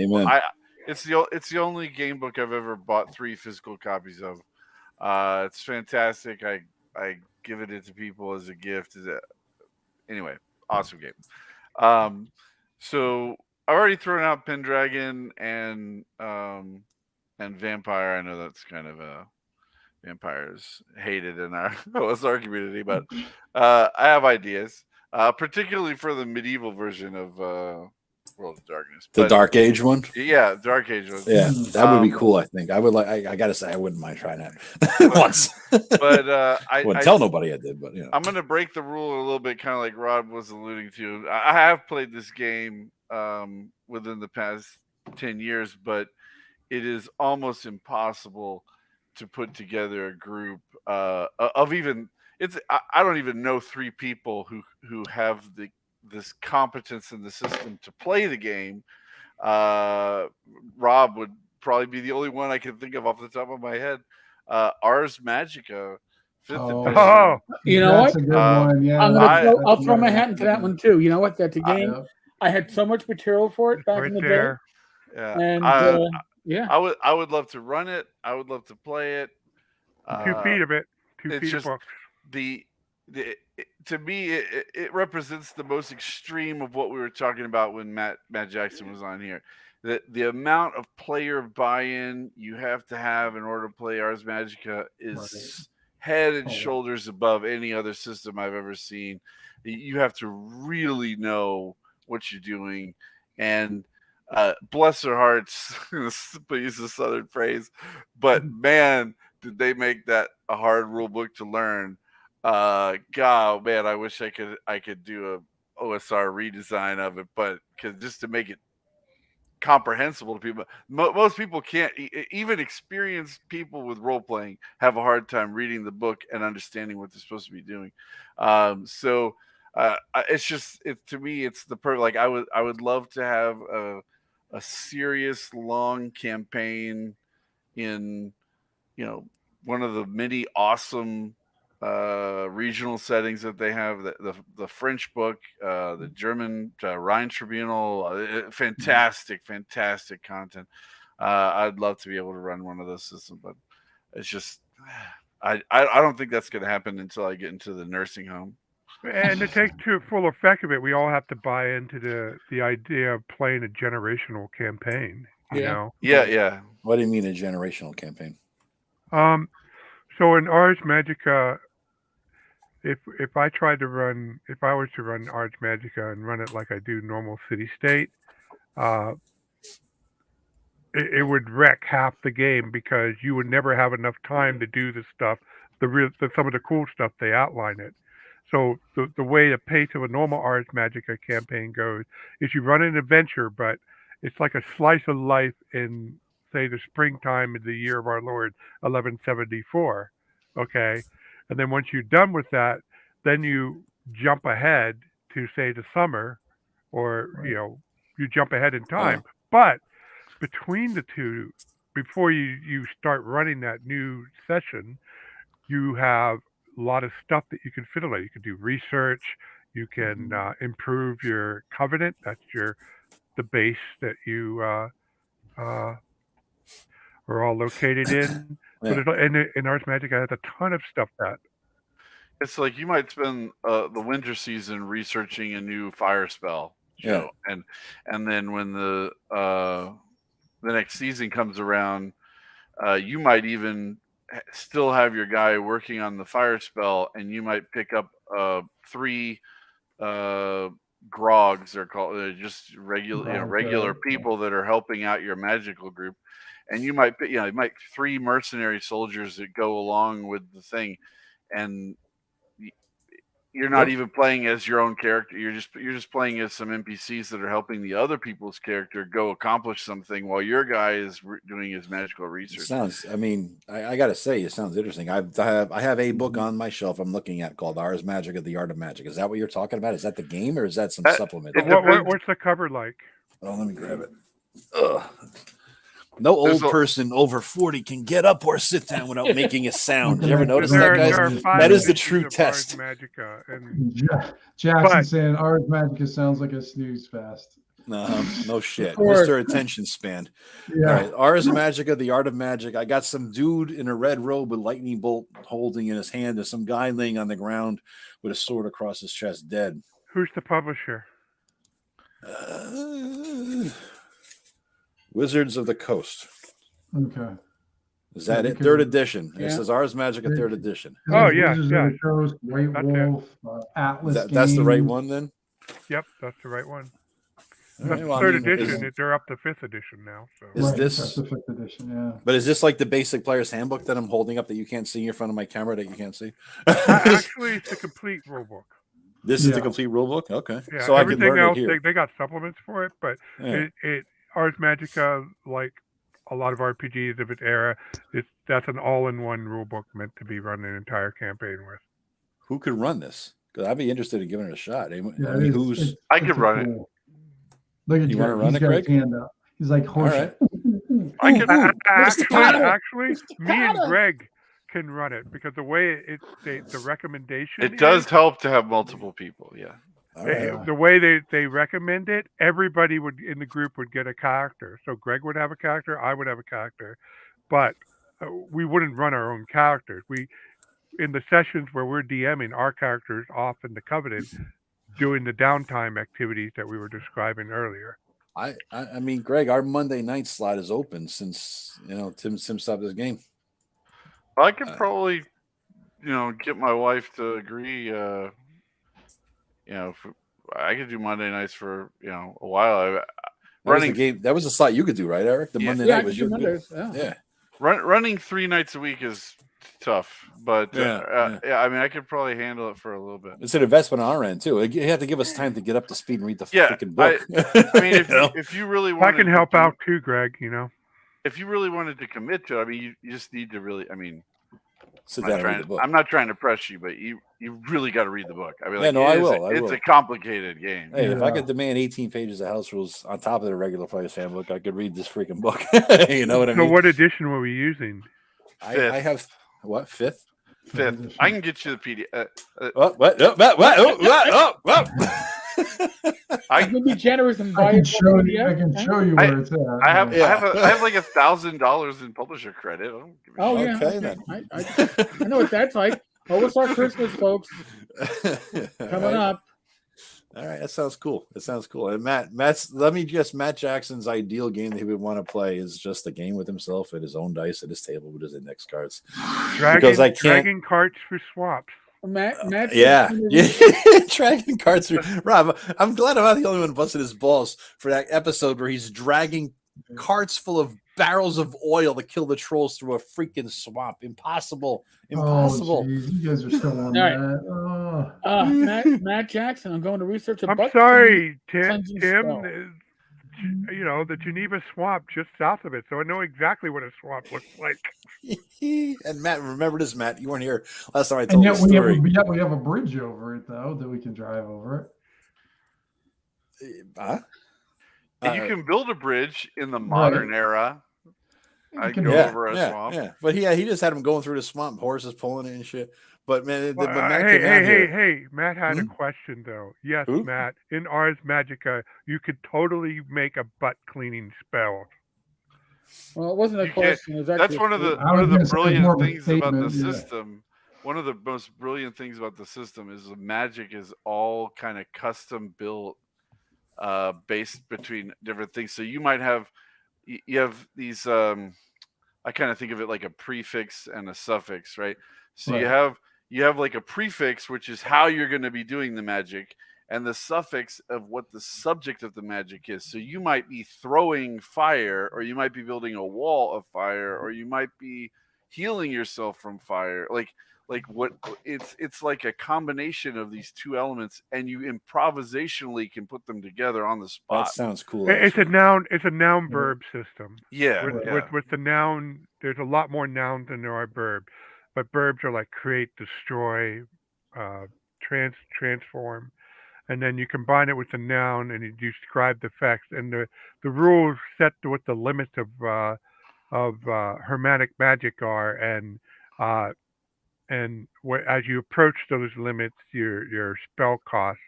it's the only game book I've ever bought 3 physical copies of. It's fantastic. I give it to people as a gift. Anyway, awesome game. So I've already thrown out Pendragon and Vampire. I know that's kind of Vampires hated in our OSR community, but I have ideas, particularly for the medieval version of World of Darkness. The Dark Age one? Yeah, Dark Age one. Yeah, that would be cool, I think. I would I gotta say, I wouldn't mind trying that once. But I wouldn't tell nobody I did, but I'm gonna break the rule a little bit, kind of like Rod was alluding to. I have played this game within the past 10 years, but it is almost impossible to put together a group of even I don't even know 3 people who have this competence in the system to play the game. Rob would probably be the only one I can think of off the top of my head. Ars Magica, 5th edition. Oh, you know that's what? A good one. Yeah, I'll throw my hat into that one too. You know what? That's a game I had so much material for it back Right in the there. Yeah. day, and yeah, I would love to run it. I would love to play it. 2 feet of it. 2 it's feet of just books. To me, it represents the most extreme of what we were talking about when Matt Jackson was on here. The amount of player buy-in you have to have in order to play Ars Magica is head and shoulders above any other system I've ever seen. You have to really know what you're doing, and bless their hearts, to use a southern phrase, but man, did they make that a hard rule book to learn. God, man, I wish I could do a OSR redesign of it, but because just to make it comprehensible to people, most people can't. Even experienced people with role playing have a hard time reading the book and understanding what they're supposed to be doing. It's just to me, it's the perfect. Like I would love to have a serious long campaign in one of the many awesome regional settings that they have, the French book, the German Rhine Tribunal, fantastic content. I'd love to be able to run one of those systems, but it's just I don't think that's going to happen until I get into the nursing home. And to take to full effect of it, we all have to buy into the idea of playing a generational campaign. You know? Yeah. What do you mean a generational campaign? So in Ars Magica, if I was to run Ars Magica and run it like I do normal city state, it would wreck half the game because you would never have enough time to do the stuff, some of the cool stuff they outline it. So the way the pace of a normal Ars Magica campaign goes is you run an adventure, but it's like a slice of life in, say, the springtime of the year of our Lord 1174. Okay, and then once you're done with that, then you jump ahead to, say, the summer, or you jump ahead in time. But between the two, before you start running that new session, you have a lot of stuff that you can fiddle at. You can do research. You can improve your covenant. That's the base that you are all located in. Yeah. But in Ars Magica, has a ton of stuff that. It's like you might spend the winter season researching a new fire spell, and then when the next season comes around, you might even still have your guy working on the fire spell, and you might pick up 3 grogs. They're called just regular people that are helping out your magical group, and you might 3 mercenary soldiers that go along with the thing, and you're not even playing as your own character. You're just playing as some NPCs that are helping the other people's character go accomplish something while your guy is doing his magical research. I gotta say, it sounds interesting. I have a book on my shelf I'm looking at called Ars Magica: The Art of Magic. Is that what you're talking about? Is that the game, or is that some supplement? What's the cover like? Oh, let me grab it. Ugh. No old person over 40 can get up or sit down without making a sound. You ever notice that, guys? That is the true test. Magica, and Jackson saying Ars Magica sounds like a snooze fest. No shit. Mr. Attention Span. Yeah. All right. Ars Magica: The Art of Magic. I got some dude in a red robe with lightning bolt holding in his hand. There's some guy laying on the ground with a sword across his chest, dead. Who's the publisher? Wizards of the Coast. Okay. Is that it? 3rd edition. Yeah. It says Rs Magica 3rd edition. Oh, yeah. Wizards of the Coast, White Wolf, Atlas. That's the right one then? Yep, that's the right one. Right, well, 3rd edition. They're up to 5th edition now. So. That's the 5th edition, yeah. But is this like the basic player's handbook that I'm holding up that you can't see in front of my camera that you can't see? Actually, it's the complete rule book. This is the complete rule book? Okay. Yeah, so everything I can learn else, it here. They got supplements for it, but Ars Magica, like a lot of RPGs of its era, that's an all-in-one rule book meant to be run an entire campaign with. Who could run this? Because I'd be interested in giving it a shot. I could run it. Look at you want to run He's it, got Greg? his hand up. He's like, right. I can actually, me and Greg can run it because the way the recommendation it does help to have multiple people. Yeah. All right. The way they recommend it, everybody would in the group would get a character. So Greg would have a character, I would have a character, but we wouldn't run our own characters. We in the sessions where we're DMing, our characters off in the Covenant doing the downtime activities that we were describing earlier. I mean, Greg, our Monday night slot is open since Tim stopped his game. I could probably, get my wife to agree. I could do Monday nights for a while. That was the game. That was a slot you could do, right, Eric? The Monday night was your Mondays. Yeah. Running 3 nights a week is tough, but Yeah. I mean, I could probably handle it for a little bit. It's an investment on our end too. You have to give us time to get up to speed and read the freaking book. I mean, if you really want, I can help out too, Greg. If you really wanted to commit to it, I mean, you just need to really. I mean, sit down and read the book. I'm not trying to press you, but you really got to read the book. I mean, I will. It's a complicated game. Hey, if I could demand 18 pages of house rules on top of the regular player's handbook, I could read this freaking book. You know what I mean? So, what edition were we using? I have what, fifth? I can get you the PDF. I can be generous and buy I can show you where it's at. I have like $1,000 in publisher credit. I don't give a shit. Okay, then. I know what that's like. Oh, what's our Christmas, folks? Coming up. All right, that sounds cool. And Matt Jackson's ideal game that he would want to play is just a game with himself at his own dice at his table with his index cards. Dragging carts for swaps. Matt dragging carts. Rob, I'm glad I'm not the only one busting his balls for that episode where he's dragging carts full of barrels of oil to kill the trolls through a freaking swamp. Impossible. Oh, you guys are still on that. Matt Jackson, I'm going to research I'm sorry, Tim. The Geneva Swamp just south of it, so I know exactly what a swamp looks like. And Matt, remember this, Matt? You weren't here last time I told the story. We have a bridge over it, though, that we can drive over it. And you can build a bridge in the modern era. I go over a swamp. Yeah, but he just had him going through the swamp, horses pulling it and shit. But man, hey, Matt had a question though. Yes, Matt, in Ars Magica, you could totally make a butt cleaning spell. Well, it wasn't a question. That's one of the brilliant things about the system. One of the most brilliant things about the system is the magic is all kind of custom built, based between different things. So you might have these. I kind of think of it like a prefix and a suffix, right? So you have like a prefix, which is how you're going to be doing the magic, and the suffix of what the subject of the magic is. So you might be throwing fire, or you might be building a wall of fire, or you might be healing yourself from fire. Like what it's like a combination of these two elements, and you improvisationally can put them together on the spot. That sounds cool. It's a noun verb system. Yeah. With the noun, there's a lot more nouns than there are verbs. But verbs are like create, destroy, transform, and then you combine it with the noun and you describe the effects. And the rules set to what the limits of Hermetic magic are, and as you approach those limits, your spell cost,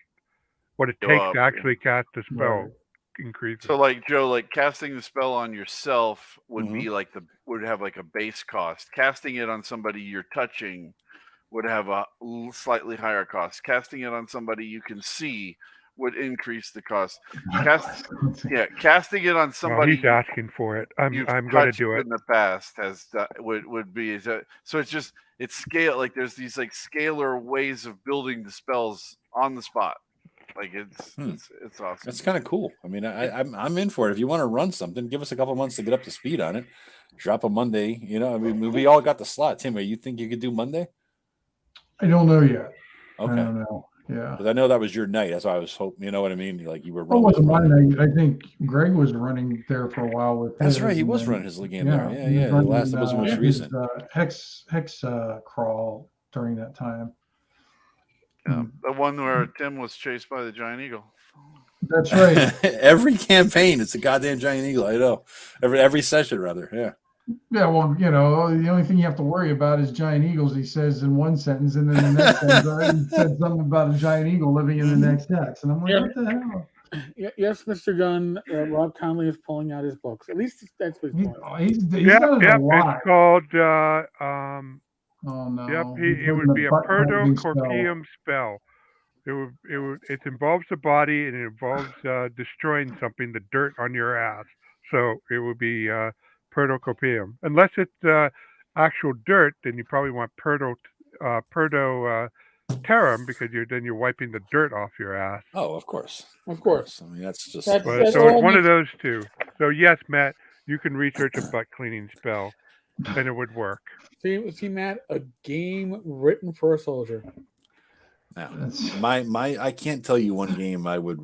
what it takes to actually cast the spell, increases. So, like Joe, like casting the spell on yourself would be would have like a base cost. Casting it on somebody you're touching would have a slightly higher cost. Casting it on somebody you can see would increase the cost. Casting it on somebody he's asking for it. I'm going to do it. In the past would be so it's scale. Like there's these like scalar ways of building the spells on the spot. Like it's awesome. That's kind of cool. I mean, I'm in for it. If you want to run something, give us a couple months to get up to speed on it. Drop a Monday. I mean, we all got the slot. Tim, you think you could do Monday? I don't know yet. Okay. I don't know. Yeah. Because I know that was your night. That's why I was hoping. You know what I mean? Like you were. It wasn't my night. I think Greg was running there for a while with. That's right. He was running his game there. Yeah. The last was most recent. Hex crawl during that time. The one where Tim was chased by the giant eagle. That's right. Every campaign, it's a goddamn giant eagle. I know. Every session, rather. Yeah. Yeah, well, the only thing you have to worry about is giant eagles, he says in one sentence, and then the next sentence, he said something about a giant eagle living in the next text. And I'm like, Yeah. what the hell? Yes, Mr. Gunn, Rob Conley is pulling out his books. At least that's what he's pulling. He's done it a Yep. lot. It's called. Oh, no. Yep. He's It would putting be the a butt cleansing spell. Perdocorpium spell. It involves the body and it involves destroying something, the dirt on your ass. So it would be Perdocorpium. Unless it's actual dirt, then you probably want Perdoterrum because you're wiping the dirt off your ass. Oh, of course. Of course. I mean, that's just. So it's one of those two. So yes, Matt, you can research a butt cleaning spell, and it would work. See, Matt, a game written for a soldier. Now, I can't tell you one game I would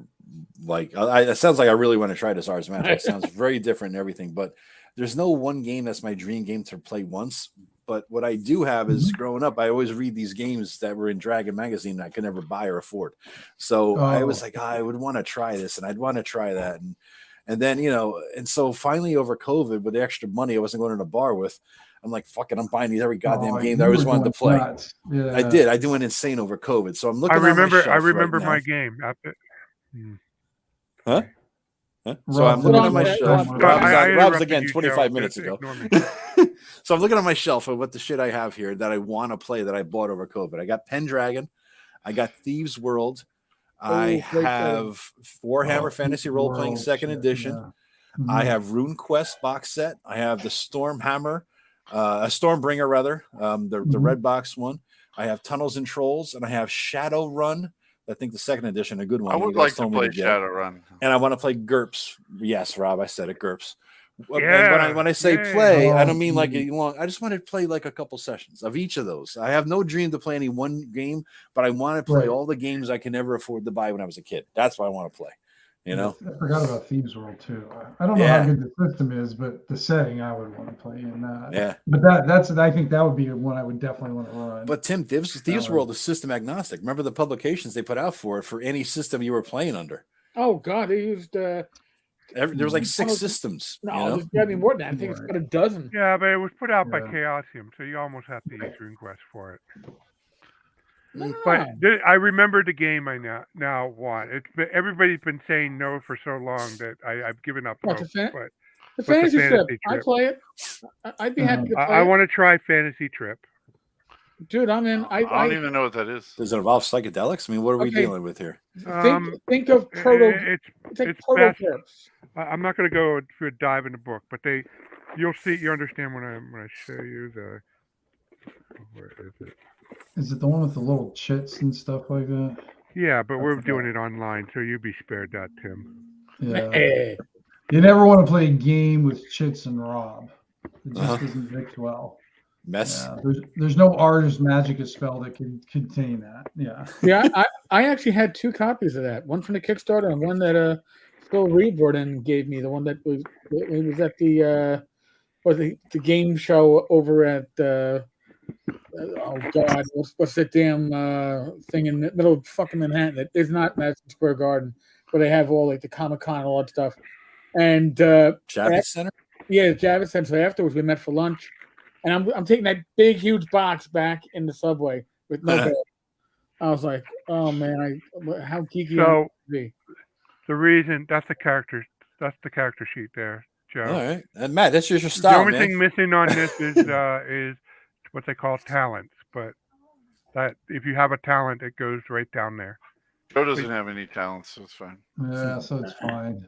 like. It sounds like I really want to try this Ars Magic. It sounds very different and everything, but there's no one game that's my dream game to play once. But what I do have is growing up, I always read these games that were in Dragon Magazine that I could never buy or afford. So I was like, I would want to try this and I'd want to try that. And then, and so finally over COVID with the extra money I wasn't going to a bar with, I'm like, fuck it, I'm buying these every goddamn game that I always wanted to play. Yeah. I did. I went insane over COVID. So I'm looking at my shelf. I remember right my now. game. Huh? So I'm looking at my shelf. Rob's again 25 minutes ago. So I'm looking at my shelf of what the shit I have here that I want to play that I bought over COVID. I got Pendragon. I got Thieves World. I have Warhammer Fantasy Role Playing 2nd Edition. Yeah. Mm-hmm. I have Rune Quest box set. I have the Stormhammer, a Stormbringer rather, the red box one. I have Tunnels and Trolls, and I have Shadowrun. I think the 2nd edition, a good one. I would like to play Shadowrun. And I want to play GURPS. Yes, Rob, I said it, GURPS. Yeah, and when I say play, I don't mean like a long. I just want to play like a couple sessions of each of those. I have no dream to play any one game, but I want to play all the games I can never afford to buy when I was a kid. That's what I want to play. I forgot about Thieves World too. I don't know how good the system is, but the setting I would want to play in that. Yeah. But I think that would be one I would definitely want to run. But Tim, Thieves World is system agnostic. Remember the publications they put out for it for any system you were playing under. Oh God, they used there was like 6 systems. No, there's got to be more than that. I think it's got a dozen. Yeah, but it was put out by Chaosium, so you almost have to use RuneQuest for it. But I remember the game I now want. Everybody's been saying no for so long that I've given up hope. The fantasy trip. I play it. I'd be happy to play I want to try Fantasy Trip. Dude, I'm in. I don't even know what that is. Does it involve psychedelics? I mean, what are we dealing with here? Think of proto. It's proto trips. I'm not going to go through a dive in the book, but you'll see. You understand when I show you the. Where is it? Is it the one with the little chits and stuff like that? Yeah, but we're doing it online, so you'll be spared that, Tim. Yeah. You never want to play a game with chits and Rob. It just doesn't mix well. Mess. Yeah, there's no Ars Magica spell that can contain that. Yeah. Yeah, I actually had 2 copies of that. One from the Kickstarter and one that Phil Reedborden gave me. The one that was at the game show over at oh God, what's that damn thing in the middle of fucking Manhattan? It is not Madison Square Garden, where they have all like the Comic-Con and all that stuff. And Javits Center? Yeah, Javits Center. So afterwards we met for lunch. And I'm taking that big, huge box back in the subway with no bed. I was like, oh man, how geeky so be. The reason that's the character sheet there, Joe. All right, and Matt, that's just your style. The only thing missing on this is what they call talents, but that if you have a talent, it goes right down there. Joe doesn't have any talents, so it's fine. Yeah, so it's fine.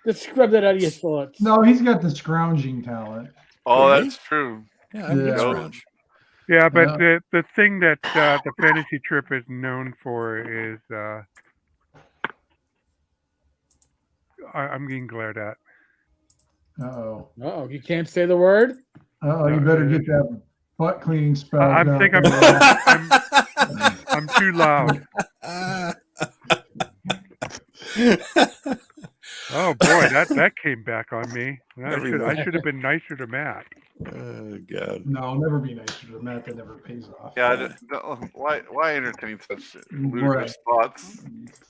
Just scrub that out of your thoughts. No, he's got the scrounging talent. Oh, that's true. Yeah, yeah, but the thing that the Fantasy Trip is known for is I'm getting glared at. Uh-oh, you can't say the word? You better get that butt cleaning spell. I'm too loud. Oh boy, that came back on me. I should have been nicer to Matt. Oh God! No, never be nicer to Matt. That never pays off. Yeah, why entertain such ludicrous thoughts?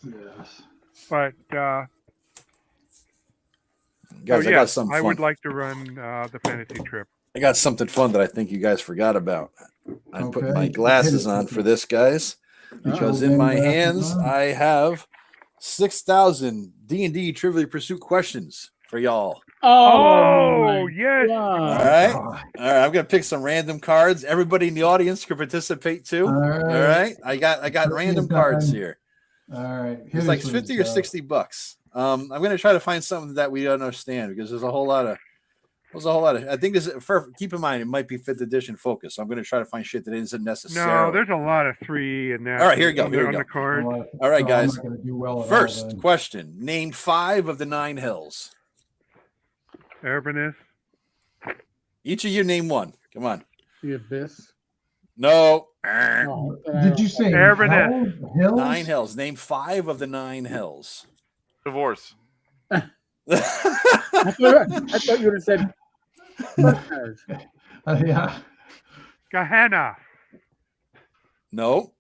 Yes. But Guys, I got yes, something I fun. would like to run the fantasy trip. I got something fun that I think you guys forgot about. I put Okay. my glasses Hit it, on Cookie. for this, guys, because in my hands I have 6,000 D&D Trivial Pursuit questions for y'all. Oh, my yes. God. All right. All right. I'm gonna pick some random cards. Everybody in the audience can participate too. All All right. right. I got random Trivia cards time. here. All right. Hit It's us like with 50 it, or Joe. 60 bucks. I'm gonna try to find something that we understand because there's a whole lot of I think this keep in mind it might be 5th edition focus. So I'm gonna try to find shit that isn't necessary. No, there's a lot of 3 in that. All right, here we go. On Here we the go. card. All right, I'm guys. not gonna do well at all, First then. question: name 5 of the 9 hills. Erebus. Each of you name one. Come on. The Abyss. No. Oh, Did you say Erebus. hills? 9 hills. Name 5 of the 9 hills. Divorce. I thought you would have said first marriage. Yeah. Gehenna. No.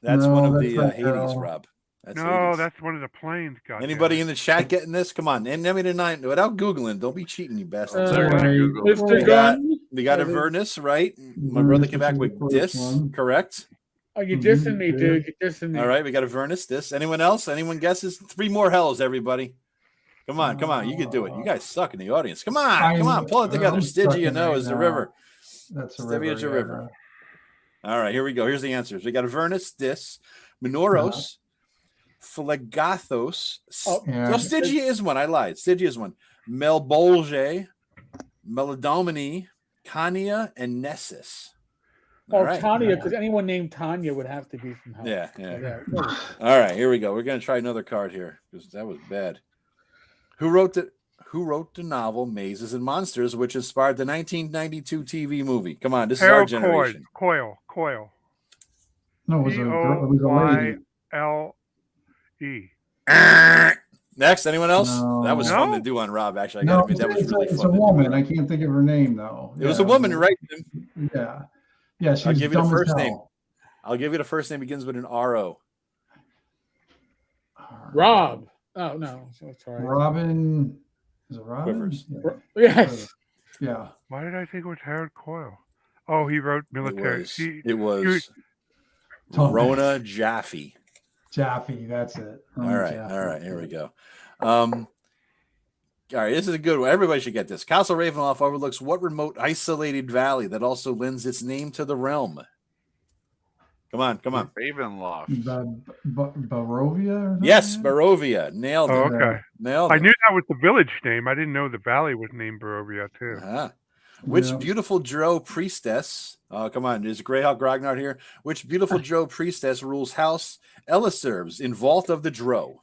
That's No, one of that's the not Hades, hell. Rob. That's No, Hades. that's one of the planes. God Anybody in the chat getting this? Come on. And name me the 9 without Googling. Don't be cheating, you bastards. They're gonna Right. Google it. Mr. We got- Gunn. We got Avernus, right? My brother came back with this, correct? Oh, you're dissing me, dude. You're dissing me. All right, we got Avernus, this. Anyone else? Anyone guesses? 3 more hells, everybody. Come on. You can do it. You guys suck in the audience. Come on, pull it together. I'm Stygia, sucking is right the now. river. That's a Stygia's river. a river. All right, here we go. Here's the answers. We got Avernus, this, Minoros, Phlegathos. Yeah. Stygia is one. I lied. Stygia is one. Melbolge, Meladomini, Khania, and Nessus. Oh, Tanya, because anyone named Tanya would have to be from hell. Yeah. All right, here we go. We're gonna try another card here because that was bad. Who wrote the novel Mazes and Monsters, which inspired the 1992 TV movie? Come on, this is our generation. Coil. No, it was a girl. It was a lady. Coyle. Next, anyone else? No. That was No? fun to do on Rob. Actually, I No, gotta admit, that was really it's fun. a woman. I can't think of her name though. It was a woman, right? Yeah. Yeah, she's I'll give you the dumb as first name. hell. I'll give you the first name. Begins with an R-O. Rob. Oh, no. Sorry. Robin. Is it Robin? Quivers. Yes. Yeah. Why did I think it was Harold Coyle? Oh, he wrote military. It was Rona Jaffe. Jaffe, that's it. All right. Here we go. All right, this is a good one. Everybody should get this. Castle Ravenloft overlooks what remote, isolated valley that also lends its name to the realm? Come on. Ravenloft. Barovia? Yes, Barovia. Nailed it. Oh, okay. Nailed I it. knew that was the village name. I didn't know the valley was named Barovia too. Uh-huh. Which Yeah. beautiful Drow priestess? Oh, come on. There's Greyhawk Grognard here. Which beautiful Drow priestess rules House Eliserves in Vault of the Drow?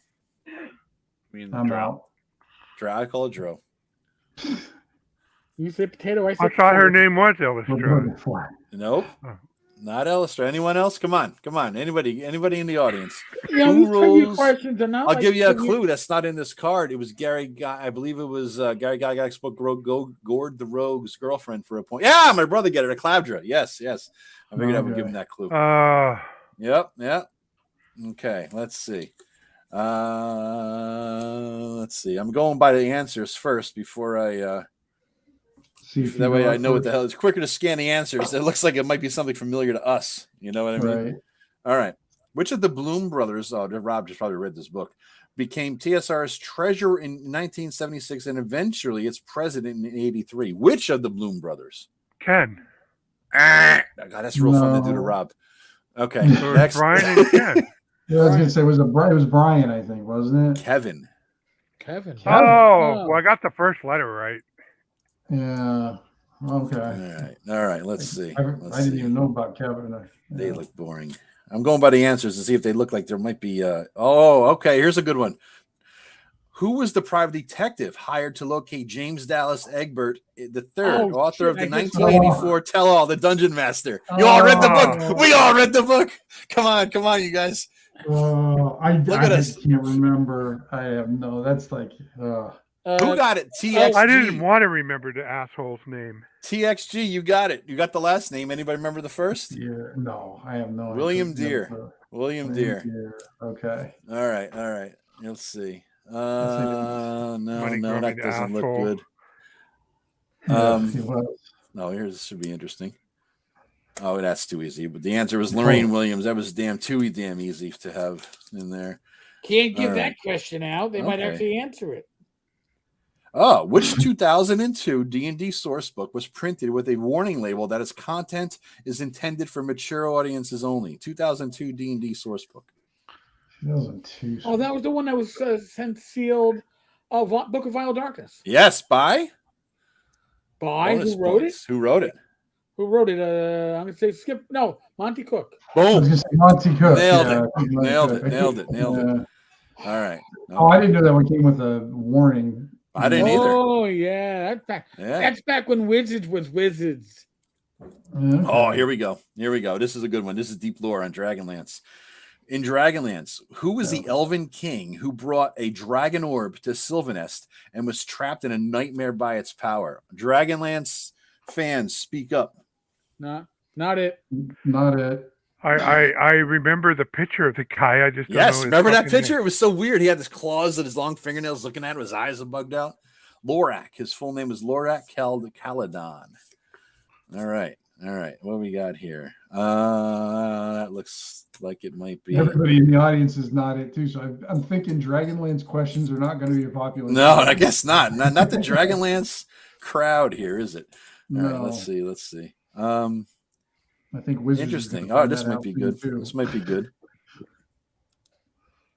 I'm out. I call it Drow. You say potato. I thought her name was Ellistra. Nope. Oh. Not Elister. Anyone else? Come on. Anybody in the audience? Yeah, Who these trivia rules? questions are not I'll like give you a trivia- clue. That's not in this card. It was Gary. I believe it was Gary Gygax spoke Gord the Rogue's girlfriend for a point. Yeah, my brother get it. A Clavdra. Yes. I figured I would give him that clue. Yep. Okay. Let's see. I'm going by the answers first before I. That way I know what the hell. It's quicker to scan the answers. It looks like it might be something familiar to us. You know what I mean? Right. All right. Which of the Bloom brothers, Rob just probably read this book, became TSR's treasurer in 1976 and eventually its president in 83? Which of the Bloom brothers? Ken. God, that's real fun to do to Rob. Okay. So Next. Brian and Ken. Yeah, I was gonna say it was Brian, I think, wasn't it? Kevin. Oh, well, I got the first letter right. Yeah. Okay. All right. Let's see. I didn't even know about Kevin. They look boring. I'm going by the answers to see if they look like there might be. Okay. Here's a good one. Who was the private detective hired to locate James Dallas Egbert III, author of the 1984 Tell-All, The Dungeon Master? You all read the book. We all read the book. Come on, you guys. I us. can't remember. I have no. That's like. Who got it? TXG. I didn't want to remember the asshole's name. TXG, you got it. You got the last name. Anybody remember the first? Yeah, no, I have no. William Deere. William Deere. Okay. All right. Let's see. No, Money no, that grubbing doesn't look asshole. good. Yeah, he was. No, here's this should be interesting. Oh, that's too easy. But the answer was Lorraine Williams. That was damn easy to have in there. Can't give All that right. question out. They might Okay. actually answer it. Oh, which 2002 D&D source book was printed with a warning label that its content is intended for mature audiences only? 2002 D&D source book. 2002. Oh, that was the one that was sent sealed. Oh, Book of Vile Darkness. Yes, by Who wrote it? Who wrote it? Who wrote it? I'm gonna say Skip. No, Monty Cook. I was Boom. gonna say Monty Cook. Nailed yeah, it. I think Monty Nailed Cook. it. Nailed it. Nailed it. Yeah. All right. Oh, I didn't know that one came with a warning. I didn't either. Oh yeah, that's back. Yeah. That's back when Wizards was Wizards. Okay. Oh, here we go. Here we go. This is a good one. This is deep lore on Dragonlance. In Dragonlance, who was the elven king who brought a dragon orb to Sylvanest and was trapped in a nightmare by its power? Dragonlance fans, speak up. Not it. Not it. I remember the picture of the guy. I just don't know Yes, his remember that fucking picture? name. It was so weird. He had his claws and his long fingernails looking at him. His eyes are bugged out. Lorak. His full name is Lorak Caledon. All right. All right. What we got here? That looks like it might be. Everybody in the audience is not it too. So I'm thinking Dragonlance questions are not going to be a popular. No, I guess not. Not the Dragonlance crowd here, is it? All No. right, let's see. Let's see. I think Wizards. Interesting. Oh, this might be good. This might be good.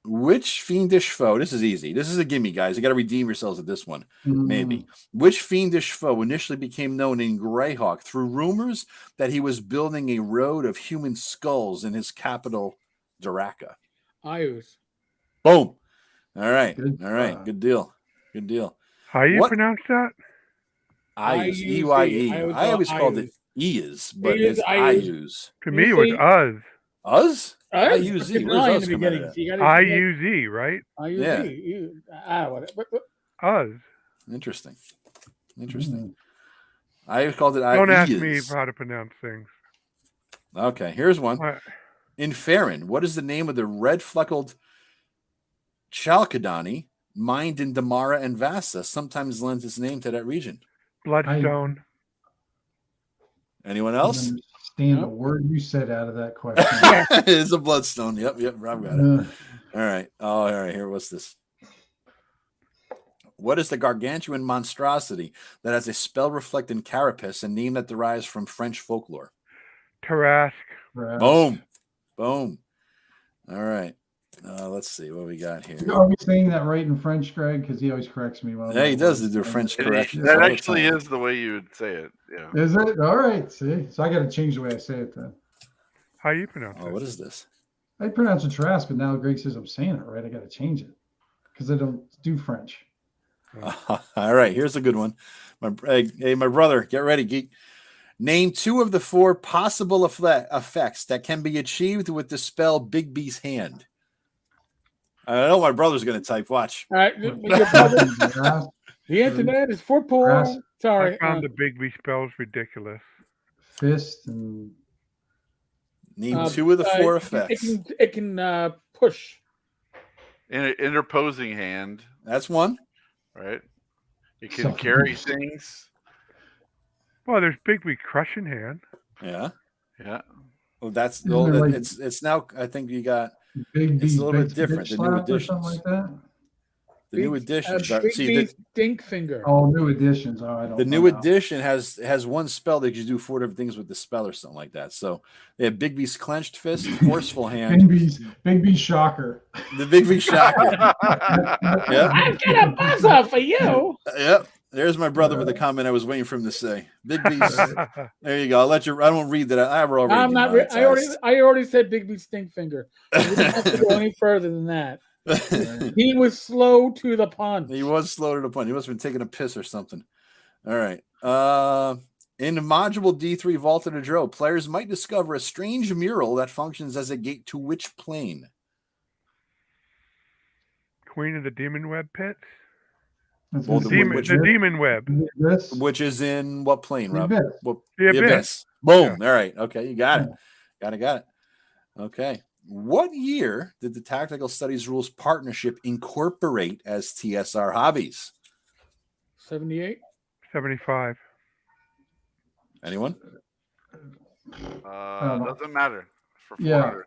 Which fiendish foe? This is easy. This is a gimme, guys. You got to redeem yourselves at this one. Maybe. Which fiendish foe initially became known in Greyhawk through rumors that he was building a road of human skulls in his capital, Daraka? Ius. Boom. All right. Good. All right. Good deal. Good deal. How you What- pronounce that? Ius. I-U-Z. E-Y-E. I always I always call called Ius. it E's, but It is it's Ius. Ius. To You me, it was say- us. Us? Ius. I-U-Z. It's Where's an I in us the come out of beginning. that? So you gotta- I-U-Z, right? I-U-Z. Yeah. What? Us. Interesting. Interesting. I called it I. Don't ask me how to pronounce things. Okay, here's one. What? In Farron, what is the name of the red-fleckled Chalcedony mined in Damara and Vasa? Sometimes lends its name to that region. Bloodstone. Anyone I else? don't understand No. a word you said out of that question. It's a bloodstone. Yep, Rob got it. All right. Oh, all right. Here, what's this? What is the gargantuan monstrosity that has a spell-reflecting carapace and name that derives from French folklore? Tarrasque. Boom. Boom. All right. Let's see what we got here. Are we saying that right in French, Greg? Because he always corrects me. Yeah, he does do French corrections. That all the actually time. is the way you would say it. Yeah. Is it? All right. See, so I got to change the way I say it then. How you pronounce Oh, it? what is this? I pronounce it Tarrasque, but now Greg says I'm saying it right. I got to change it because I don't do French. All right, here's a good one. Hey, my brother, get ready, geek. Name 2 of the 4 possible effects that can be achieved with the spell Big B's hand. I know my brother's going to type. Watch. All right. The internet is for poor. Grass. Sorry. I found the Bigby spells ridiculous. Fist and Name 2 of the 4 effects. It can push. In an interposing hand, That's one. right? It can So- carry things. Well, there's Bigby crushing hand. Yeah. Yeah. Well, that's Isn't there like- it's now. I think you got big It's a B, little bit big different, bitch the new slap or editions. something like that. the new editions. Big See, B's stink finger. Oh, new editions. Oh, I don't. the know new now. edition has one spell that you do 4 different things with the spell or something like that. So they have Big B's clenched fist, forceful hand, Big B shocker. the Big B shocker. Yeah. I've got a buzzer for you. Yep. There's my brother with a comment I was waiting for him to say. Big B's. There you go. I'll let you. I won't read that. I already. I'm not. demonetized. I already said Big B stink finger. We didn't have to go any further than that. He was slow to the punch. He was slow to the punch. He must have been taking a piss or something. All right. In module D3 Vault of the Dro, players might discover a strange mural that functions as a gate to which plane? Queen of the Demon Web Pit. That's Well, the The Demon Web. This. Which is in what plane, Rob? Abyss. What, The Abyss. Boom. All right. Okay. You got it. Got it. Okay. What year did the Tactical Studies Rules Partnership incorporate as TSR Hobbies? 78. 75. Anyone? Doesn't matter. For Yeah. 400.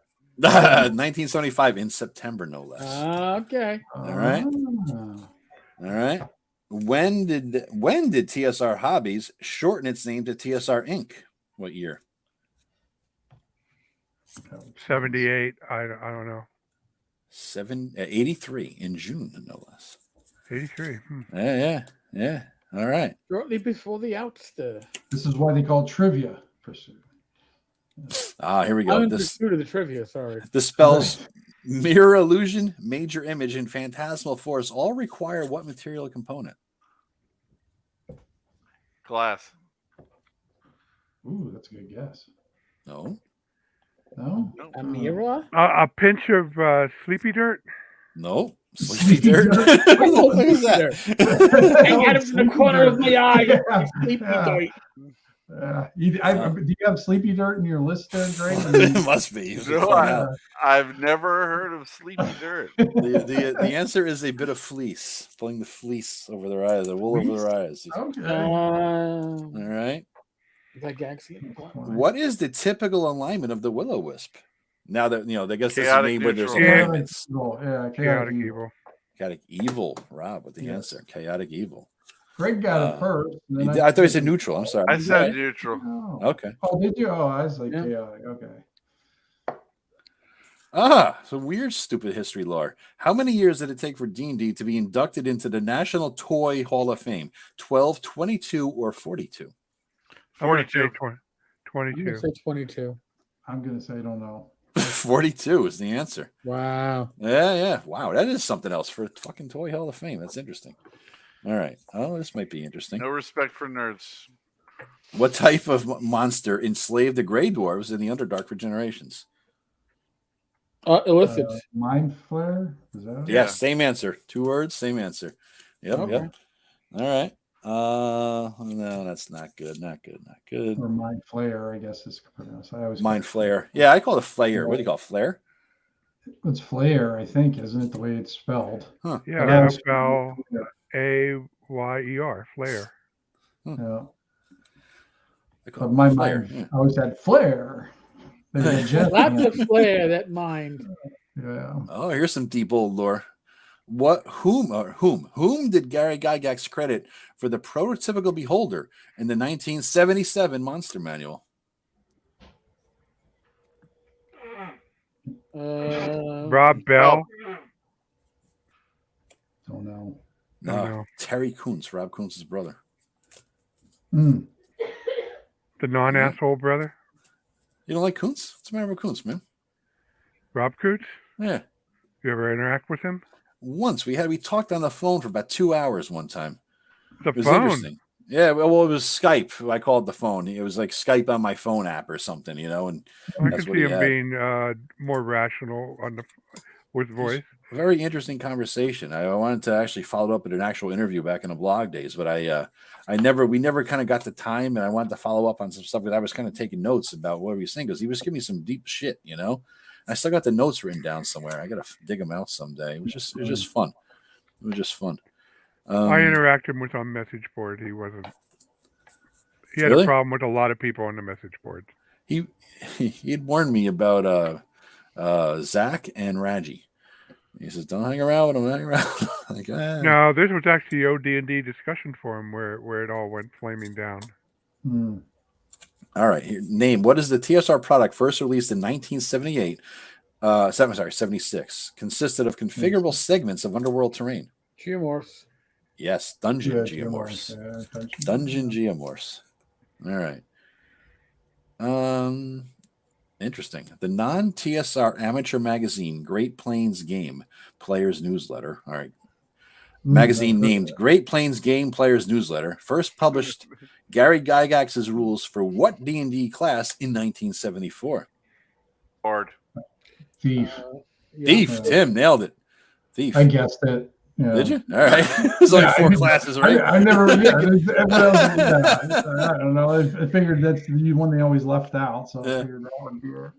1975 in September, no less. Okay. All right. Ah. All right. When did TSR Hobbies shorten its name to TSR Inc.? What year? 78. I don't know. 83 in June, no less. 83. Yeah. All right. Shortly before the outster. This is why they call it trivia. Here we go. I'm in This pursuit of the trivia. Sorry. the spells mirror illusion, major image, and phantasmal force all require what material component? Glass. Ooh, that's a good guess. No. No? A mirror? A pinch of sleepy dirt. No. Sleepy dirt. What is that? I had it in the corner of my eye. Yeah. Sleepy Yeah. dirt. Do you have sleepy dirt in your list there, Greg? It must be. No, I've never heard of sleepy dirt. The answer is a bit of fleece, pulling the fleece over their eyes, the wool over their eyes. Okay. All right. That galaxy. What is the typical alignment of the will-o-wisp? Now that they guess this is Chaotic made where there's neutral. alignments. Yeah, Chaotic evil. Chaotic evil. Rob with the Yes. answer. Chaotic evil. Greg got it first. and then I thought he said neutral. I'm sorry. I said neutral. Oh. Okay. Oh, did you? Oh, I was like, Yeah. chaotic. Okay. Some weird, stupid history lore. How many years did it take for D&D to be inducted into the National Toy Hall of Fame? 12, 22, or 42? I'm going to say 42. 22. I'm going to say 22. I'm going to say I don't know. 42 is the answer. Wow. Yeah. Wow, that is something else for fucking Toy Hall of Fame. That's interesting. All right. Oh, this might be interesting. No respect for nerds. What type of monster enslaved the Grey Dwarves in the Underdark for generations? Illicit. Mind flare? Is that? Yes, same answer. 2 words, same answer. Yep. Okay. All right. No, that's not good. Not good. Or mind flare, I guess is pronounced. I always Mind flare. Yeah, I call it flare. What do you call it? Flare? It's flare, I think, isn't it? The way it's spelled. Huh. Yeah, Yeah. F-L-A-Y-E-R. Flare. Yeah. I call But it my flare. mind Yeah. always had flare. Lots of flair, that mind. Yeah. Oh, here's some deep old lore. Whom did Gary Gygax credit for the prototypical beholder in the 1977 Monster Manual? Rob Bell. Don't know. No, Terry Kuntz, Rob Kuntz's brother. Mm. The non-asshole brother. You don't like Kuntz? What's the matter with Kuntz, man? Rob Coots. Yeah. You ever interact with him? Once we talked on the phone for about 2 hours one time. The It was phone. interesting. Yeah, well, it was Skype. I called the phone. It was like Skype on my phone app or something, and I that's could what see he him had. being more rational with voice. Very interesting conversation. I wanted to actually follow up with an actual interview back in the blog days, but we never kind of got the time, and I wanted to follow up on some stuff because I was kind of taking notes about what he was saying because he was giving me some deep shit, I still got the notes written down somewhere. I got to dig them out someday. It was just fun. It was just fun. I interacted with on message board. He had Really? a problem with a lot of people on the message board. He'd warned me about Zach and Raji. He says, "Don't hang around with him. Hang around." Like, No, this was actually OD&D discussion forum where it all went flaming down. Mm. All right. Here, name. What is the TSR product first released in 1978? 76. Consisted of configurable segments of underworld terrain. Geomorphs. Yes, Dungeon Yeah, Geomorphs. yeah, Dungeon Geomorphs. All right. Interesting. The non-TSR amateur magazine Great Plains Game Players Newsletter. All right. Magazine named Great Plains Game Players Newsletter first published Gary Gygax's rules for what D&D class in 1974? Bard. Thief. Thief. Tim nailed it. Thief. I guessed it. Yeah. Did you? All right. There's only 4 classes, right? I never. Yeah, what else I don't know. I figured that's the one they always left out. So I figured that would be it.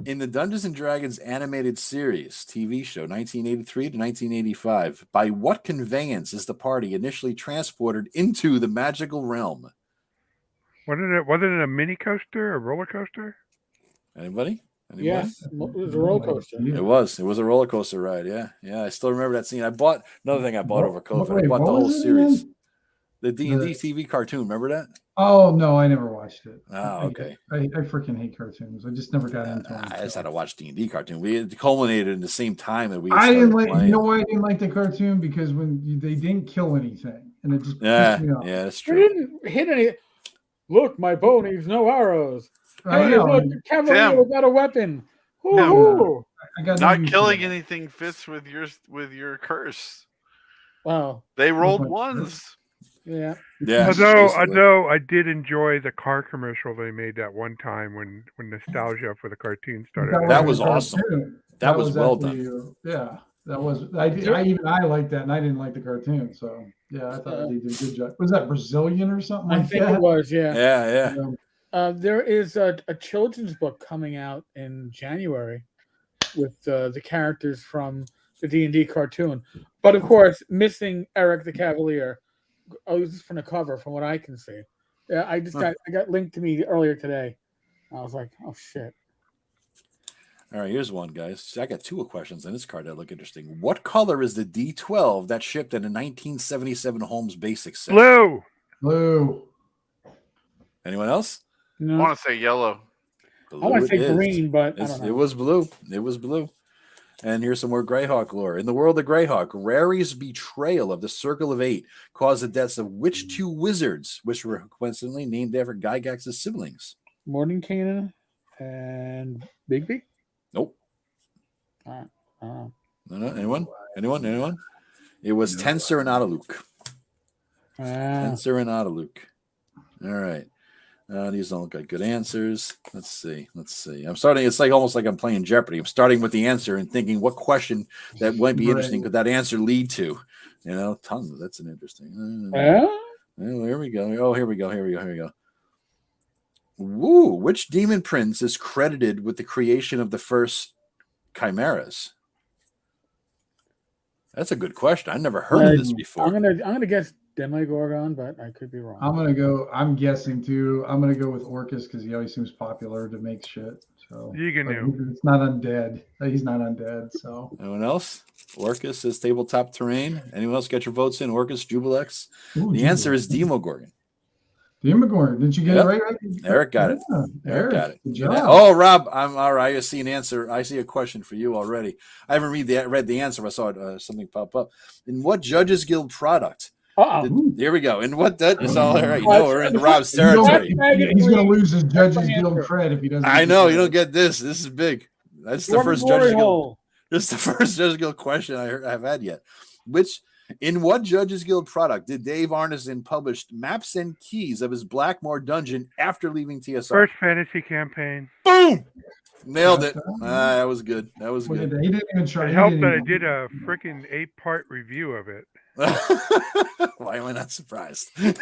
In the Dungeons and Dragons animated series TV show 1983 to 1985, by what conveyance is the party initially transported into the magical realm? Wasn't it a mini coaster, a roller coaster? Anybody? Yes, it was a roller coaster. It was a roller coaster ride. Yeah. I still remember that scene. I bought another thing. I bought over COVID. I bought the whole series. The D&D TV cartoon. Remember that? Oh no, I never watched it. Oh, okay. I freaking hate cartoons. I just never got into them. I just had to watch D&D cartoon. We had culminated in the same time that we. I didn't like. Playing. You know why I didn't like the cartoon? Because they didn't kill anything, and it just pissed me off. Yeah, that's true. They didn't hit any. Look, my bow needs no arrows. I know. Look, the cavalier got a weapon. No. Not killing anything fits with your curse. Wow. They rolled ones. Yeah. Although I did enjoy the car commercial they made that one time when nostalgia for the cartoon started. That was awesome. That was well done. Yeah, that was. I liked that, and I didn't like the cartoon. So yeah, I thought they did a good job. Was that Brazilian or something? I think it was. Yeah. Yeah. There is a children's book coming out in January with the characters from the D&D cartoon, but of course missing Eric the Cavalier. Oh, this is from the cover, from what I can see. Yeah, I got linked to me earlier today. I was like, oh shit. All right, here's one, guys. I got two questions on this card that look interesting. What color is the D12 that shipped in the 1977 Holmes Basic set? Blue. Anyone else? No. I want to say yellow. I want to say green, but I don't know. It was blue. It was blue. And here's some more Greyhawk lore. In the world of Greyhawk, Rary's betrayal of the Circle of Eight caused the deaths of which two wizards, which were coincidentally named after Gygax's siblings? Mordenkainen and Bigby? Nope. No. Anyone? It was Tensor and Ataluk. Tensor and Ataluk. All right. These don't look like good answers. Let's see. I'm starting. It's like almost like I'm playing Jeopardy. I'm starting with the answer and thinking what question that might be interesting could that answer lead to. Tongue. That's an interesting. Here we go. Oh, here we go. Woo! Which demon prince is credited with the creation of the first chimeras? That's a good question. I've never heard of this before. I'm gonna guess Demogorgon, but I could be wrong. I'm guessing too. I'm gonna go with Orcus because he always seems popular to make shit. So it's not undead. He's not undead. So anyone else? Orcus is tabletop terrain. Anyone else get your votes in? Orcus, Jubilex. The answer is Demogorgon. Demogorgon. Did you get it right? Eric got it. Eric got it. Good job. Oh, Rob, I'm all right. I see an answer. I see a question for you already. I haven't read the answer. I saw something pop up. In what Judges Guild product? Here we go. In what it's all right. We're in Rob's territory. He's going to lose his Judges Guild cred if he doesn't. I know. You don't get this. This is big. That's the first Judges Guild. This is the first Judges Guild question I've had yet. In what Judges Guild product did Dave Arneson publish maps and keys of his Blackmoor dungeon after leaving TSR? First fantasy campaign. Boom! Nailed it. That was good. He didn't even try. It helped that I did a freaking 8-part review of it. Why am I not surprised? All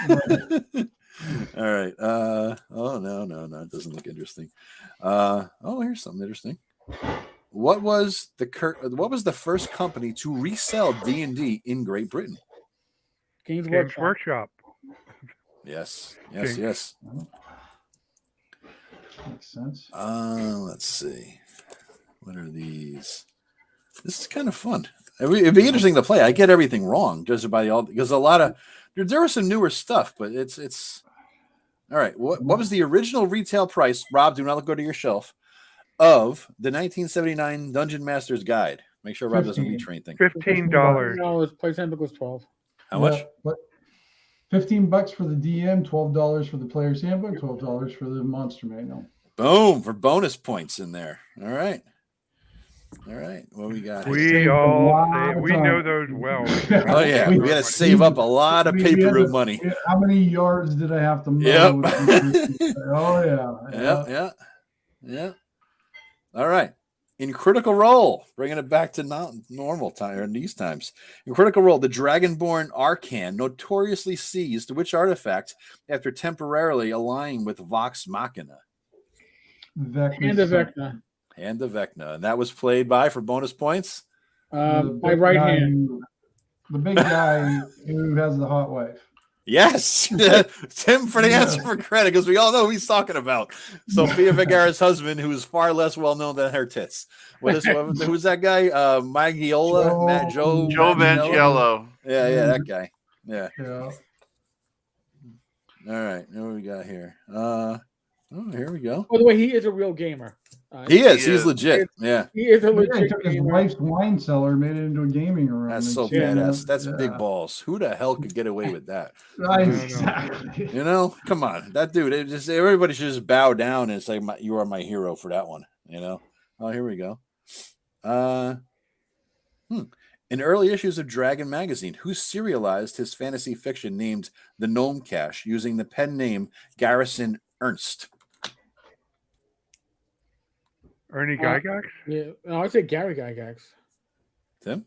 right. Oh no, it doesn't look interesting. Here's something interesting. What was the first company to resell D&D in Great Britain? Games Workshop. Yes. Makes sense. Let's see. What are these? This is kind of fun. It'd be interesting to play. I get everything wrong just about because a lot of there was some newer stuff, but it's all right. What was the original retail price? Rob, do not go to your shelf of the 1979 Dungeon Master's Guide. Make sure Rob doesn't retrain things. $15. No, his price handbook was $12. How much? $15 for the DM, $12 for the player's handbook, $12 for the monster manual. Boom, for bonus points in there. All right. What we got? We know those well. Oh yeah, we got to save up a lot of paper route money. How many yards did I have to mow? Yep. Oh yeah. All right. In Critical Role, bringing it back to normal time or in these times. In Critical Role, the Dragonborn Arcan notoriously seized which artifact after temporarily aligning with Vox Machina? Vecna. Hand of Vecna. And that was played by, for bonus points, The My big right guy hand. the big guy who has the hot wife. yes. Tim for the Yeah. answer for credit, because we all know who he's talking about. Sofia Vergara's husband, who is far less well known than her tits. Who's that guy? Magiola? Joe Joe Manganiello? Manganiello. Yeah, that guy. Yeah. Yeah. All right. What do we got here? Here we go. By the way, he is a real gamer. He is. He He's is. legit. Yeah. He is a Yeah, he legit took his gamer. wife's wine cellar, made it into a gaming room. That's and so she ended badass. up- That's yeah. big balls. Who the hell could get away with that? Exactly. You know, come on, that dude. Everybody should just bow down and say, "You are my hero" for that one. You know. Oh, here we go. In early issues of Dragon magazine, who serialized his fantasy fiction named The Gnome Cache using the pen name Garrison Ernst? Ernie Gygax? Yeah, no, I'd say Gary Gygax. Tim?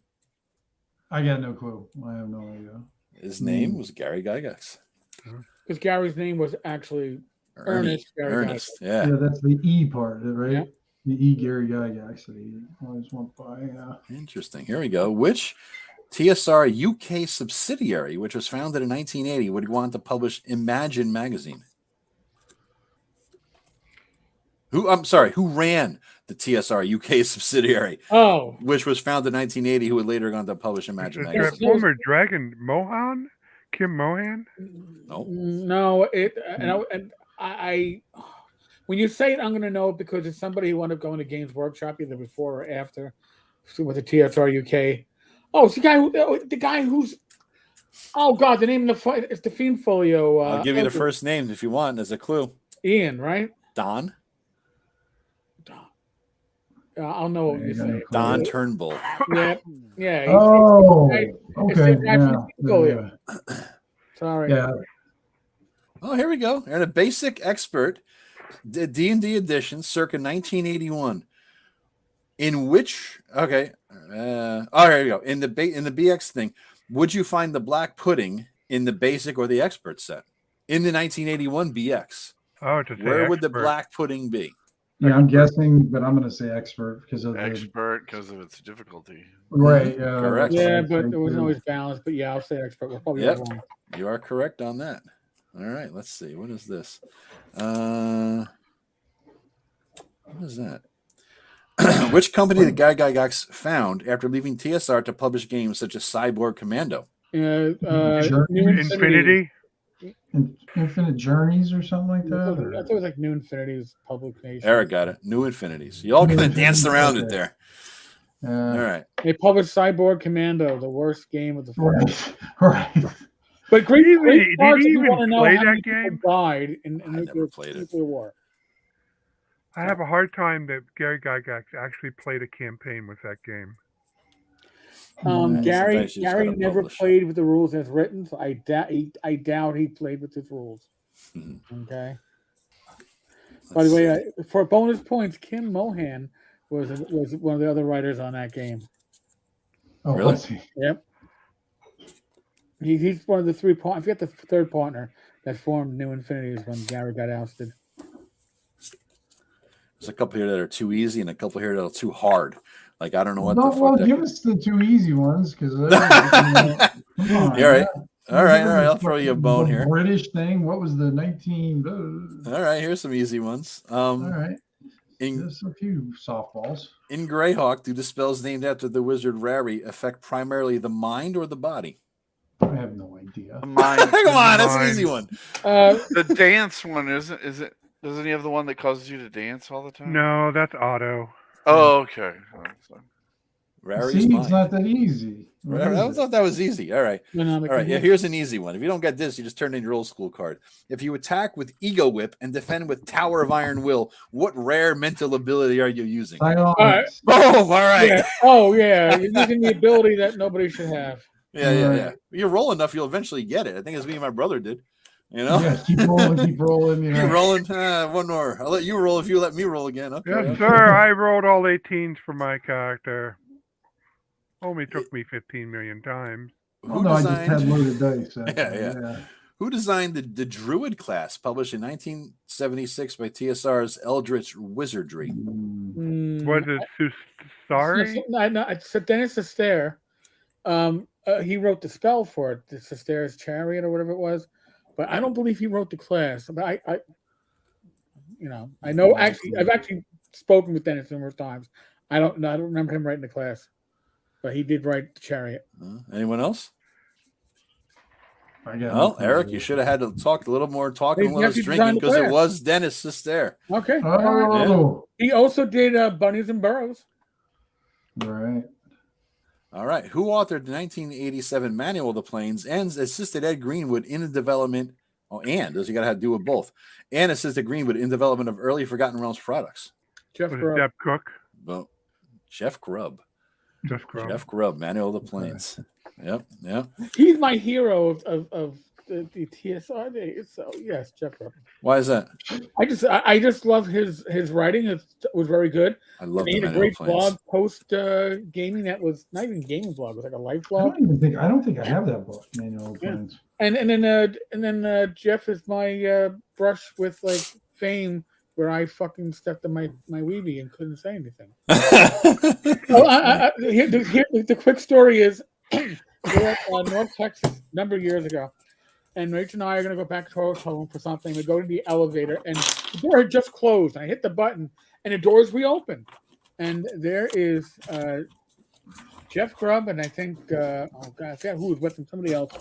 I got no clue. I have no idea. His name was Gary Gygax. Because Gary's name was actually Ernest Gary Ernest. Gygax. Yeah. Yeah, that's the E part, right? Yeah. The E Gary Gygax that he always went by. Yeah. Interesting. Here we go. Which TSR UK subsidiary, which was founded in 1980, would want to publish Imagine magazine? Who ran the TSR UK subsidiary, Oh, which was founded in 1980, who would later go on to publish Imagine Is magazine? former Dragon Mohan? Kim Mohan? no, I when you say it, I'm going to know it because it's somebody who wound up going to Games Workshop either before or after with the TSR UK. Oh, it's the guy who's. Oh God, the name of it's the Fiend Folio. I'll give you the first name if you want as a clue. Ian, right? Don. I'll know what you say. Don Turnbull. Yeah. Oh, it's okay. the guy from Fiend Folio. Sorry. Yeah. Oh, here we go. And a basic expert, D&D edition, circa 1981. In which, here you go. In the BX thing, would you find the black pudding in the basic or the expert set? In the 1981 BX, Oh, to say where would the expert. black pudding be? Yeah, I'm guessing, but I'm going to say expert because of Expert because of its difficulty. right. Correct. Yeah, but it wasn't always balanced. But yeah, I'll say expert. We're probably wrong. You are correct on that. All right, let's see. What is this? What is that? Which company did Guy Gygax found after leaving TSR to publish games such as Cyborg Commando? New Infinity? Infinite Journeys or something like I that. thought it was like New Infinity's publication. Eric got it. New Infinities. You all kind of danced around it there. All right. They published Cyborg Commando, the worst game of the Right. But great Did parts he if you even want to know play how that many people game? died in I never nuclear played it. nuclear war. I have a hard time that Gary Gygax actually played a campaign with that game. Gary Sometimes you just gotta never publish. played with the rules as written, so I doubt he played with his rules. Okay. By the way, for bonus points, Kim Mohan was one of the other writers on that game. Oh, Really? let's see. Yep. He's one of the three partners. I forget the third partner that formed New Infinities when Gary got ousted. There's a couple here that are too easy and a couple here that are too hard. Like, I don't know what No, the fuck. well, that give could- us the two easy ones because. All right. All right. I'll throw you a bone here. British thing. What was the 19? All right. Here's some easy ones. All right. In There's a few softballs. Greyhawk, do the spells named after the wizard Rary affect primarily the mind or the body? I have no idea. Mine. Come on, that's an easy one. The dance one is it? Doesn't he have the one that causes you to dance all the time? No, that's Otto. Oh, okay. Oh, so- Rary's See, mind. it's not that easy. What I is it? thought that was easy. All right. No, All right. Yeah, here's an easy one. If you don't get this, you just turn in your old school card. If you attack with Ego Whip and defend with Tower of Iron Will, what rare mental ability are you using? Silence. right. Boom! All right. Yeah. Oh yeah, you're using the ability that nobody should have. Yeah. You roll enough, you'll eventually get it. I think it's me and my brother did. You know? Yeah, keep rolling. You know. Keep rolling. One more. I'll let you roll if you let me roll again. Okay. Yes, okay. sir. I rolled all 18s for my character. Only took me 15 million times. Oh, no, I just had loaded dice. Yeah. Who designed the Druid class, published in 1976 by TSR's Eldritch Wizardry? Was it Susari? No, it's Dennis Astaire. He wrote the spell for it, the Astaire's Chariot or whatever it was, but I don't believe he wrote the class. But I know. Actually, I've actually spoken with Dennis numerous times. I don't remember him writing the class, but he did write the Chariot. Anyone else? I got Well, Eric, you should have had to talk a little more talking and less drinking, because it was Dennis Astaire. Okay. Oh, He also did Bunnies and Burrows. right. All right. Who authored the 1987 Manual of the Planes and assisted Ed Greenwood in the development? Oh, and does you got to do with both? And assisted Greenwood in development of early Forgotten Realms products. Jeff Was it Grubb. Deb Cook? Well, Jeff Grubb. Jeff Grubb. Jeff Grubb, Manual of the Planes. Yep. He's my hero of the TSR days. So yes, Jeff Grubb. Why is that? I just love his writing. It was very good. I love He the made a Manual great of Planes. blog post gaming that was not even a gaming blog. It was like a life I blog. don't think I have that book, Manual of Plans. And then Jeff is my brush with like fame, where I fucking stepped on my Weebie and couldn't say anything. Here, the quick story is, we're at North Texas a number of years ago, and Rachel and I are going to go back to our home for something. We go to the elevator, and the door had just closed. And I hit the button, and the doors reopened, and there is Jeff Grubb, and I think I forgot who was with him, somebody else.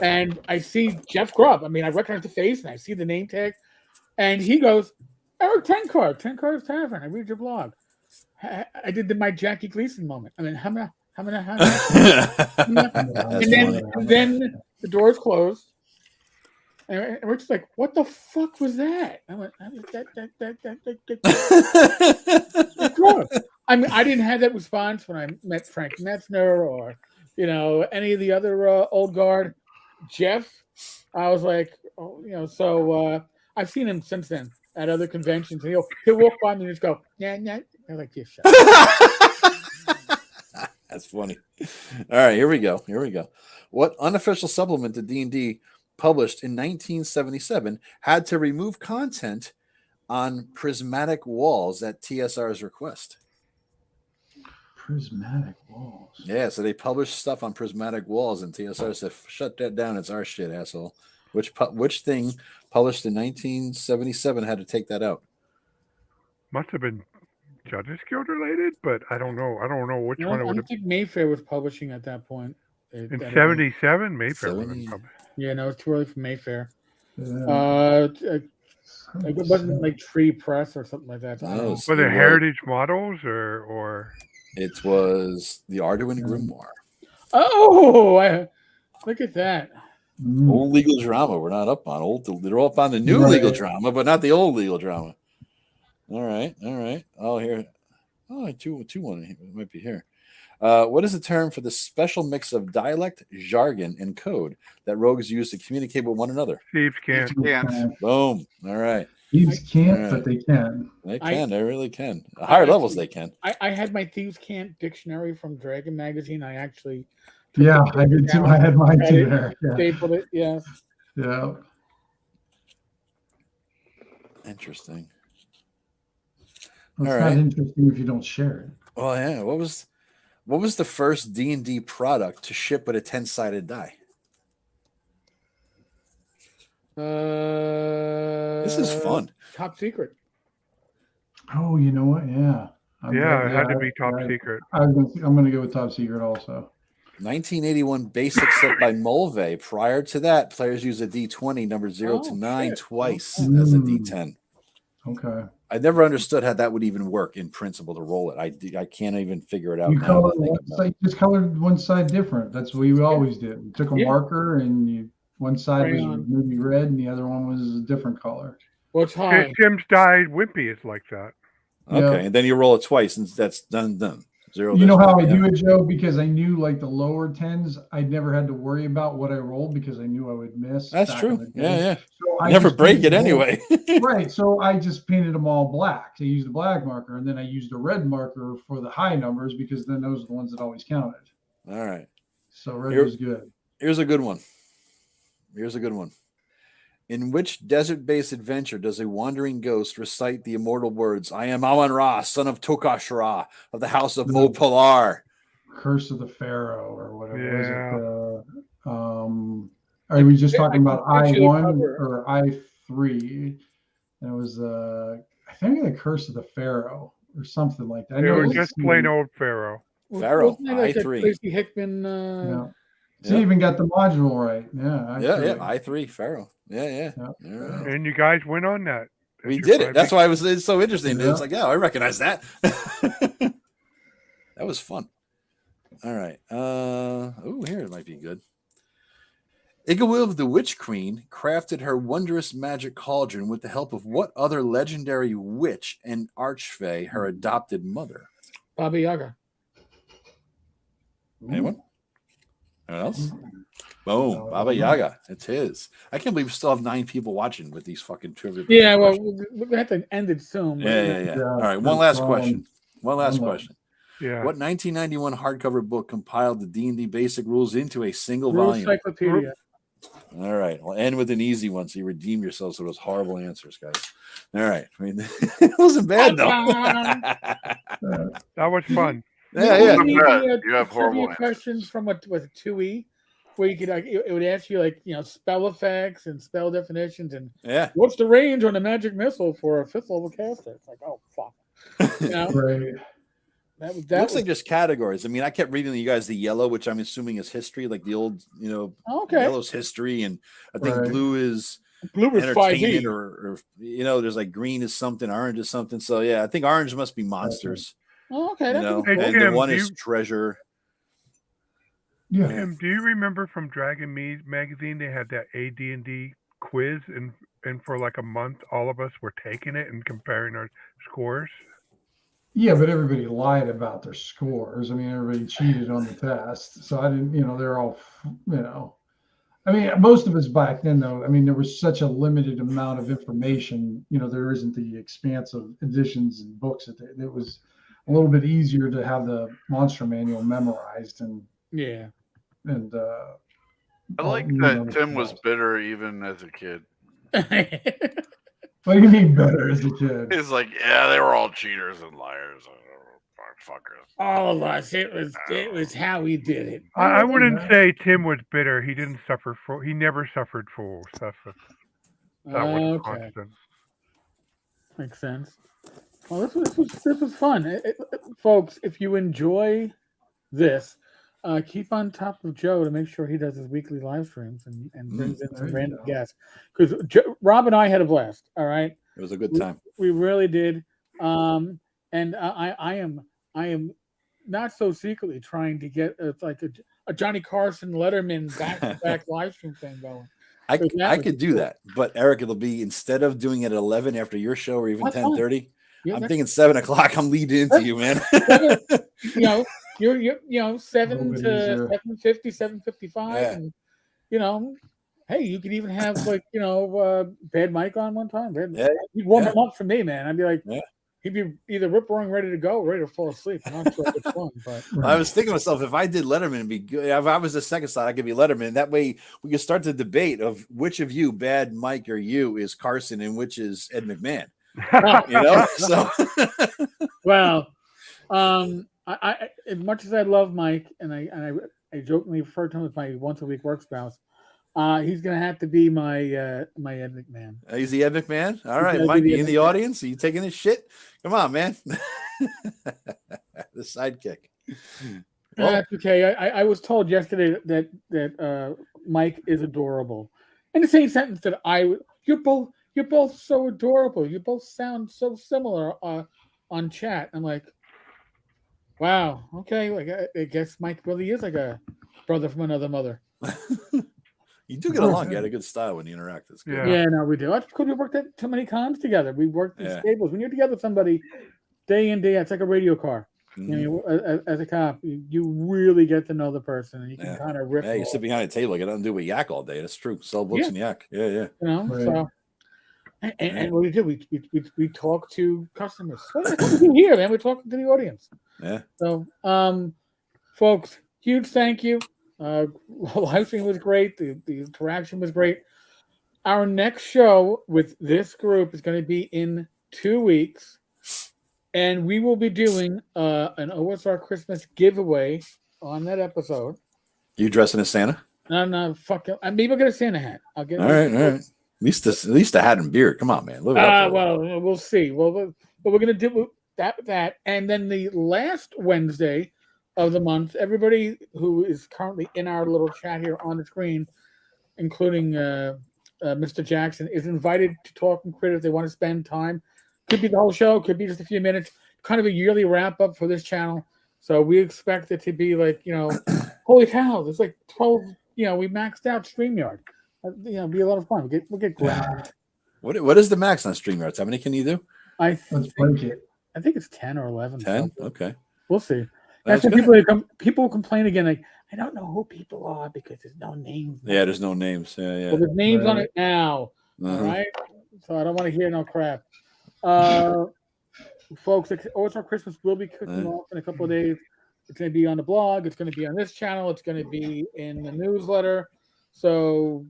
And I see Jeff Grubb. I mean, I recognize the face, and I see the name tag, and he goes, "Eric Tenkar's Tavern. I read your blog." I did my Jackie Gleason moment. I mean, how many? And then the doors closed, and we're just like, "What the fuck was that?" I went, that. I mean, I didn't have that response when I met Frank Metzner or any of the other old guard. Jeff, I was like, So I've seen him since then at other conventions, and he'll walk by me and just go, "Yeah." I'm like, "Yeah, shut up." That's funny. All right, here we go. What unofficial supplement to D&D published in 1977 had to remove content on prismatic walls at TSR's request? Prismatic walls. Yeah, so they published stuff on prismatic walls, and TSR said, "Shut that down. It's our shit, asshole." Which thing published in 1977 had to take that out? Must have been Judges Guild related, but I don't know. I don't know which one it I would don't have. think Mayfair was publishing at that point. In 77, Mayfair would have 70. been. Yeah, no, it's too early for Mayfair. Yeah. It wasn't like Tree Press or something like that. No, Were there Heritage Models or? It was the Arduin Grimoire. Oh, look at that. Old legal drama. We're not up on old. They're up on the new legal drama, but not the old legal drama. All right. Oh, here. Oh, two one. It might be here. What is the term for the special mix of dialect, jargon, and code that rogues use to communicate with one another? Thieves can't. Boom. All right. Thieves can't, but they can. They can. They really can. At higher levels, they can. I had my Thieves Can't dictionary from Dragon Magazine. I actually. Yeah, I did too. I had mine too there. Yeah. Stapled it. Yeah. Yeah. Interesting. It's All not right. interesting if you don't share it. Oh yeah. What was the first D&D product to ship with a 10-sided die? This is fun. Top Secret. Oh, you know what? Yeah. It had to be Top Secret. I'm going to go with Top Secret also. 1981 basic set by Mulvey. Prior to that, players used a D20 numbered 0 to 9 twice as a D10. Okay. I never understood how that would even work in principle to roll it. I can't even figure it out. You now. just colored one side different. That's what we always did. You took a marker and one side was maybe red and the other one was a different color. What's high? Jim's Died Wimpy is like that. Okay, and then you roll it twice and that's done. 0. You know how I do it, Joe? Because I knew like the lower 10s, I never had to worry about what I rolled because I knew I would miss. That's true. Yeah. So I never break it anyway. Right. So I just painted them all black. I used a black marker, and then I used a red marker for the high numbers because then those are the ones that always counted. All right. So red was good. Here's a good one. Here's a good one. In which desert-based adventure does a wandering ghost recite the immortal words, "I am Amun-Ra, son of Tokash-Ra, of the house of Mo-Pilar"? Curse of the Pharaoh, or whatever was Yeah. it? Are we just talking about Actually, I1 cover- or I3? And it was I think the Curse of the Pharaoh or something like that. I It know was it just plain old Pharaoh. Pharaoh, Wasn't it like that I3. Tracy Hickman? Yeah. Yeah. So you even got the module right. Yeah. Yeah, I3. I3, Pharaoh. Yeah. Yeah. All right. And you guys went on that. We That's did your it. That's 5 why it's so interesting. Yeah. It's like, yeah, I recognize that. That was fun. All right. Here it might be good. Igawilv the Witch Queen crafted her wondrous magic cauldron with the help of what other legendary witch and archfey, her adopted mother? Baba Yaga. Anyone? Anyone else? Boom. Baba Yaga. It's his. I can't believe we still have 9 people watching with these fucking trivia. Yeah, well, questions. we're gonna have to end it soon. But Yeah. All right. One last question. One question. Yeah. What 1991 hardcover book compiled the D&D basic rules into a single Rule volume? Encyclopedia. All right. We'll end with an easy one so you redeem yourselves for those horrible answers, guys. All right. I mean, it wasn't bad, though. That was fun. Yeah. You have horrible answers. questions from what was it 2E, where you could like it would ask you like spell effects and spell definitions and Yeah. what's the range on a magic missile for a 5th level caster? It's like, oh fuck. Right. That Looks was like there's categories. I mean, I kept reading you guys the yellow, which I'm assuming is history, like the old, okay. yellow's history, and I think Right. blue is Blue is 5E. entertainment, or there's like green is something, orange is something. So yeah, I think orange must be monsters. Oh, okay. That's Hey, And Tim, the one do is you- treasure. Yeah. Tim, do you remember from Dragon magazine they had that AD&D quiz, and for like a month all of us were taking it and comparing our scores? Yeah, but everybody lied about their scores. I mean, everybody cheated on the test. So I didn't, they're all, I mean, most of us back then, though, I mean, there was such a limited amount of information. There isn't the expanse of editions and books. It was a little bit easier to have the monster manual memorized and yeah. I like that Tim was bitter even as a kid. What do you mean better as a kid? He's like, yeah, they were all cheaters and liars. Fuckers. All of us. It was how we did it. I wouldn't say Tim was bitter. He didn't suffer he never suffered fools. That was constant. Makes sense. Well, this was fun, folks. If you enjoy this, keep on top of Joe to make sure he does his weekly live streams and brings in some random guests. Because Rob and I had a blast. All right, it was a good time. We really did. And I am not so secretly trying to get like a Johnny Carson Letterman back live stream thing going. I could do that, but Eric, it'll be instead of doing it at 11 after your show or even 10:30. Yeah, I'm thinking 7 o'clock. I'm leading into you, man. You're 7 to 7:50, 7:55, and hey, you could even have like Bad Mike on one time. He'd warm him up for me, man. I'd be like, he'd be either rip roaring ready to go, or ready to fall asleep. I'm not sure which one, but I was thinking to myself, if I did Letterman, it'd be good. If I was the second slot, I could be Letterman. That way, we could start the debate of which of you, Bad Mike or you, is Carson, and which is Ed McMahon. So well, I as much as I love Mike, and I jokingly refer to him as my once a week work spouse. He's gonna have to be my Ed McMahon. He's the Ed McMahon. All right, Mike, you in the audience? Are you taking this shit? Come on, man. The sidekick. Well, that's okay. I was told yesterday that Mike is adorable. In the same sentence that you're both so adorable. You both sound so similar on chat. I'm like, wow, okay. Like I guess Mike really is like a brother from another mother. You do get along. You had a good style when you interact. It's good. Yeah, no, we do. That's because we worked at too many cons together. We worked in stables. When you're together with somebody day in, day out, it's like a radio car. Mm-hmm. As a cop, you really get to know the person, and you can kind of rip. Yeah, you sit behind a table, you got nothing to do with yak all day. That's true. Sell books and yak. Yeah. So. And what we do, we talk to customers. What do we do here, man? We're talking to the audience. Yeah. So, folks, huge thank you. Live stream was great. The interaction was great. Our next show with this group is going to be in 2 weeks, and we will be doing an OSR Christmas giveaway on that episode. You dressing as Santa? No, fuck it. Maybe I'll get a Santa hat. I'll get. All right. At least a hat and beard. Come on, man. Live it up. Well, we'll see. Well, but we're gonna do that, and then the last Wednesday of the month, everybody who is currently in our little chat here on the screen, including Mr. Jackson, is invited to talk and crit if they want to spend time. Could be the whole show, could be just a few minutes. Kind of a yearly wrap up for this channel. So we expect it to be like, holy cow, there's like 12. We maxed out StreamYard. It'll be a lot of fun. We'll get ground. What is the max on StreamYards? How many can you do? I think it's 10 or 11. 10? Okay. We'll see. That's when people complain again, like, I don't know who people are because there's no names. Yeah, there's no names. Yeah. Well, there's names on it now. All right. So I don't want to hear no crap. Folks, OSR Christmas will be kicking off in a couple of days. It's going to be on the blog. It's going to be on this channel. It's going to be in the newsletter. So,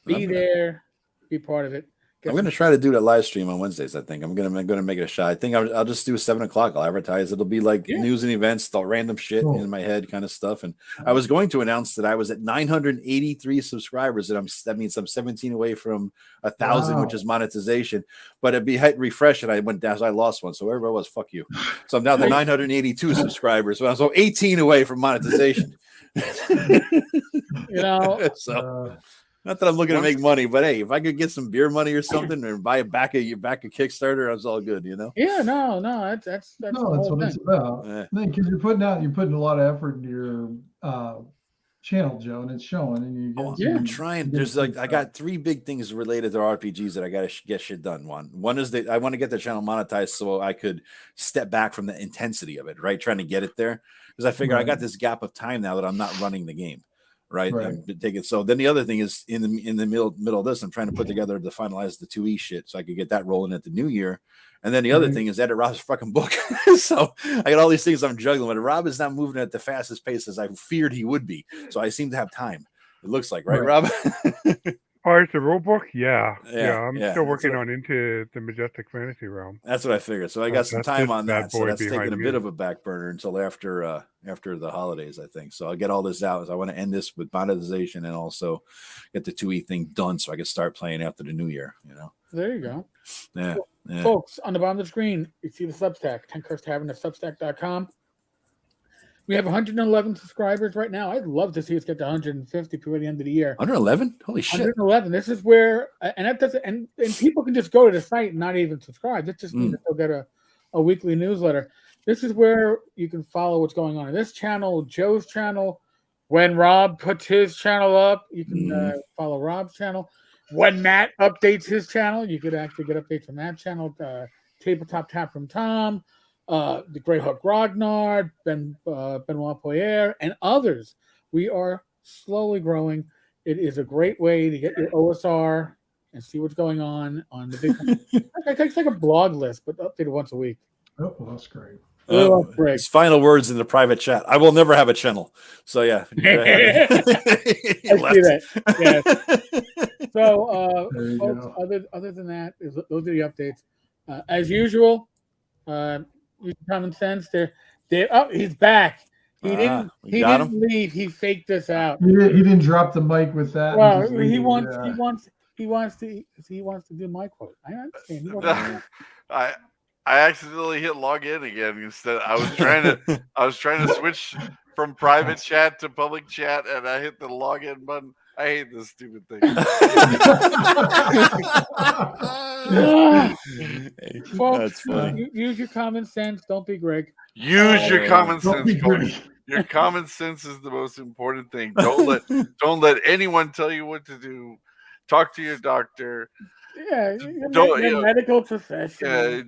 be there, be part of it. I'm going to try to do that live stream on Wednesdays. I think I'm going to make it a shot. I think I'll just do 7:00. I'll advertise. It'll be like news and events, the random shit in my head kind of stuff. And I was going to announce that I was at 983 subscribers. That means I'm 17 away from 1,000, which is monetization. But it'd be hit refresh, and I went down. So I lost one. So wherever I was, fuck you. So I'm down to 982 subscribers. So I'm 18 away from monetization. Not that I'm looking to make money, but hey, if I could get some beer money or something, or buy back a Kickstarter, I was all good, Yeah, no, that's what it's about. Because you're putting a lot of effort into your channel, Joe, and it's showing. And I'm trying. There's I got 3 big things related to RPGs that I got to get shit done. One is that I want to get the channel monetized so I could step back from the intensity of it, right? Trying to get it there, because I figure I got this gap of time now that I'm not running the game. Right. So then the other thing is in the middle of this, I'm trying to put together to finalize the 2E shit so I could get that rolling at the new year. And then the other thing is edit Rob's fucking book. So I got all these things I'm juggling, but Rob is not moving at the fastest pace as I feared he would be. So I seem to have time. It looks like, right, Rob? Oh, it's a rule book? Yeah. I'm still working on Into the Majestic Fantasy Realm. That's what I figured. So I got some time on that. So that's taking a bit of a back burner until after the holidays, I think. So I'll get all this out. I want to end this with monetization and also get the 2E thing done so I can start playing after the new year, There you go. Yeah. Folks, on the bottom of the screen, you see the Substack, Tenkar's Tavern at Substack.com. We have 111 subscribers right now. I'd love to see us get to 150 before the end of the year. 111? Holy shit. 111. This is where, and that doesn't, and people can just go to the site and not even subscribe. That just means that they'll get a weekly newsletter. This is where you can follow what's going on in this channel, Joe's channel. When Rob puts his channel up, you can follow Rob's channel. When Matt updates his channel, you could actually get updates from that channel. Tabletop Tap from Tom. The Grey Hook Grognard, Benoit Poirier, and others. We are slowly growing. It is a great way to get your OSR and see what's going on the big. It's like a blog list, but updated once a week. Oh, well, that's great. His final words in the private chat. I will never have a channel. So yeah. I see that. Yeah. So folks, other than that, those are the updates. As usual, common sense. He's back. He didn't leave. He faked this out. He didn't drop the mic with that. Well, he wants to do my quote. I understand. I accidentally hit log in again instead. I was trying to switch from private chat to public chat, and I hit the login button. I hate this stupid thing. Folks, use your common sense. Don't be Greg. Use your common sense, folks. Your common sense is the most important thing. Don't let anyone tell you what to do. Talk to your doctor. Yeah, your medical professional. Yeah,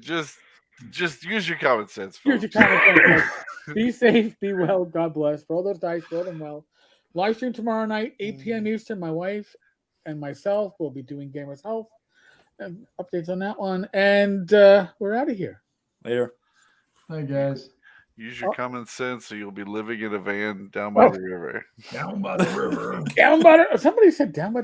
just use your common sense, folks. Use your common sense. Be safe, be well, God bless. Roll those dice, roll them well. Live stream tomorrow night, 8 p.m. Eastern. My wife and myself will be doing Gamers Health and updates on that one. And we're out of here. Later. Hi, guys. Use your Oh. common sense, or you'll be living in a van down by Oh. the river. Down by the river. Down by the, somebody said down by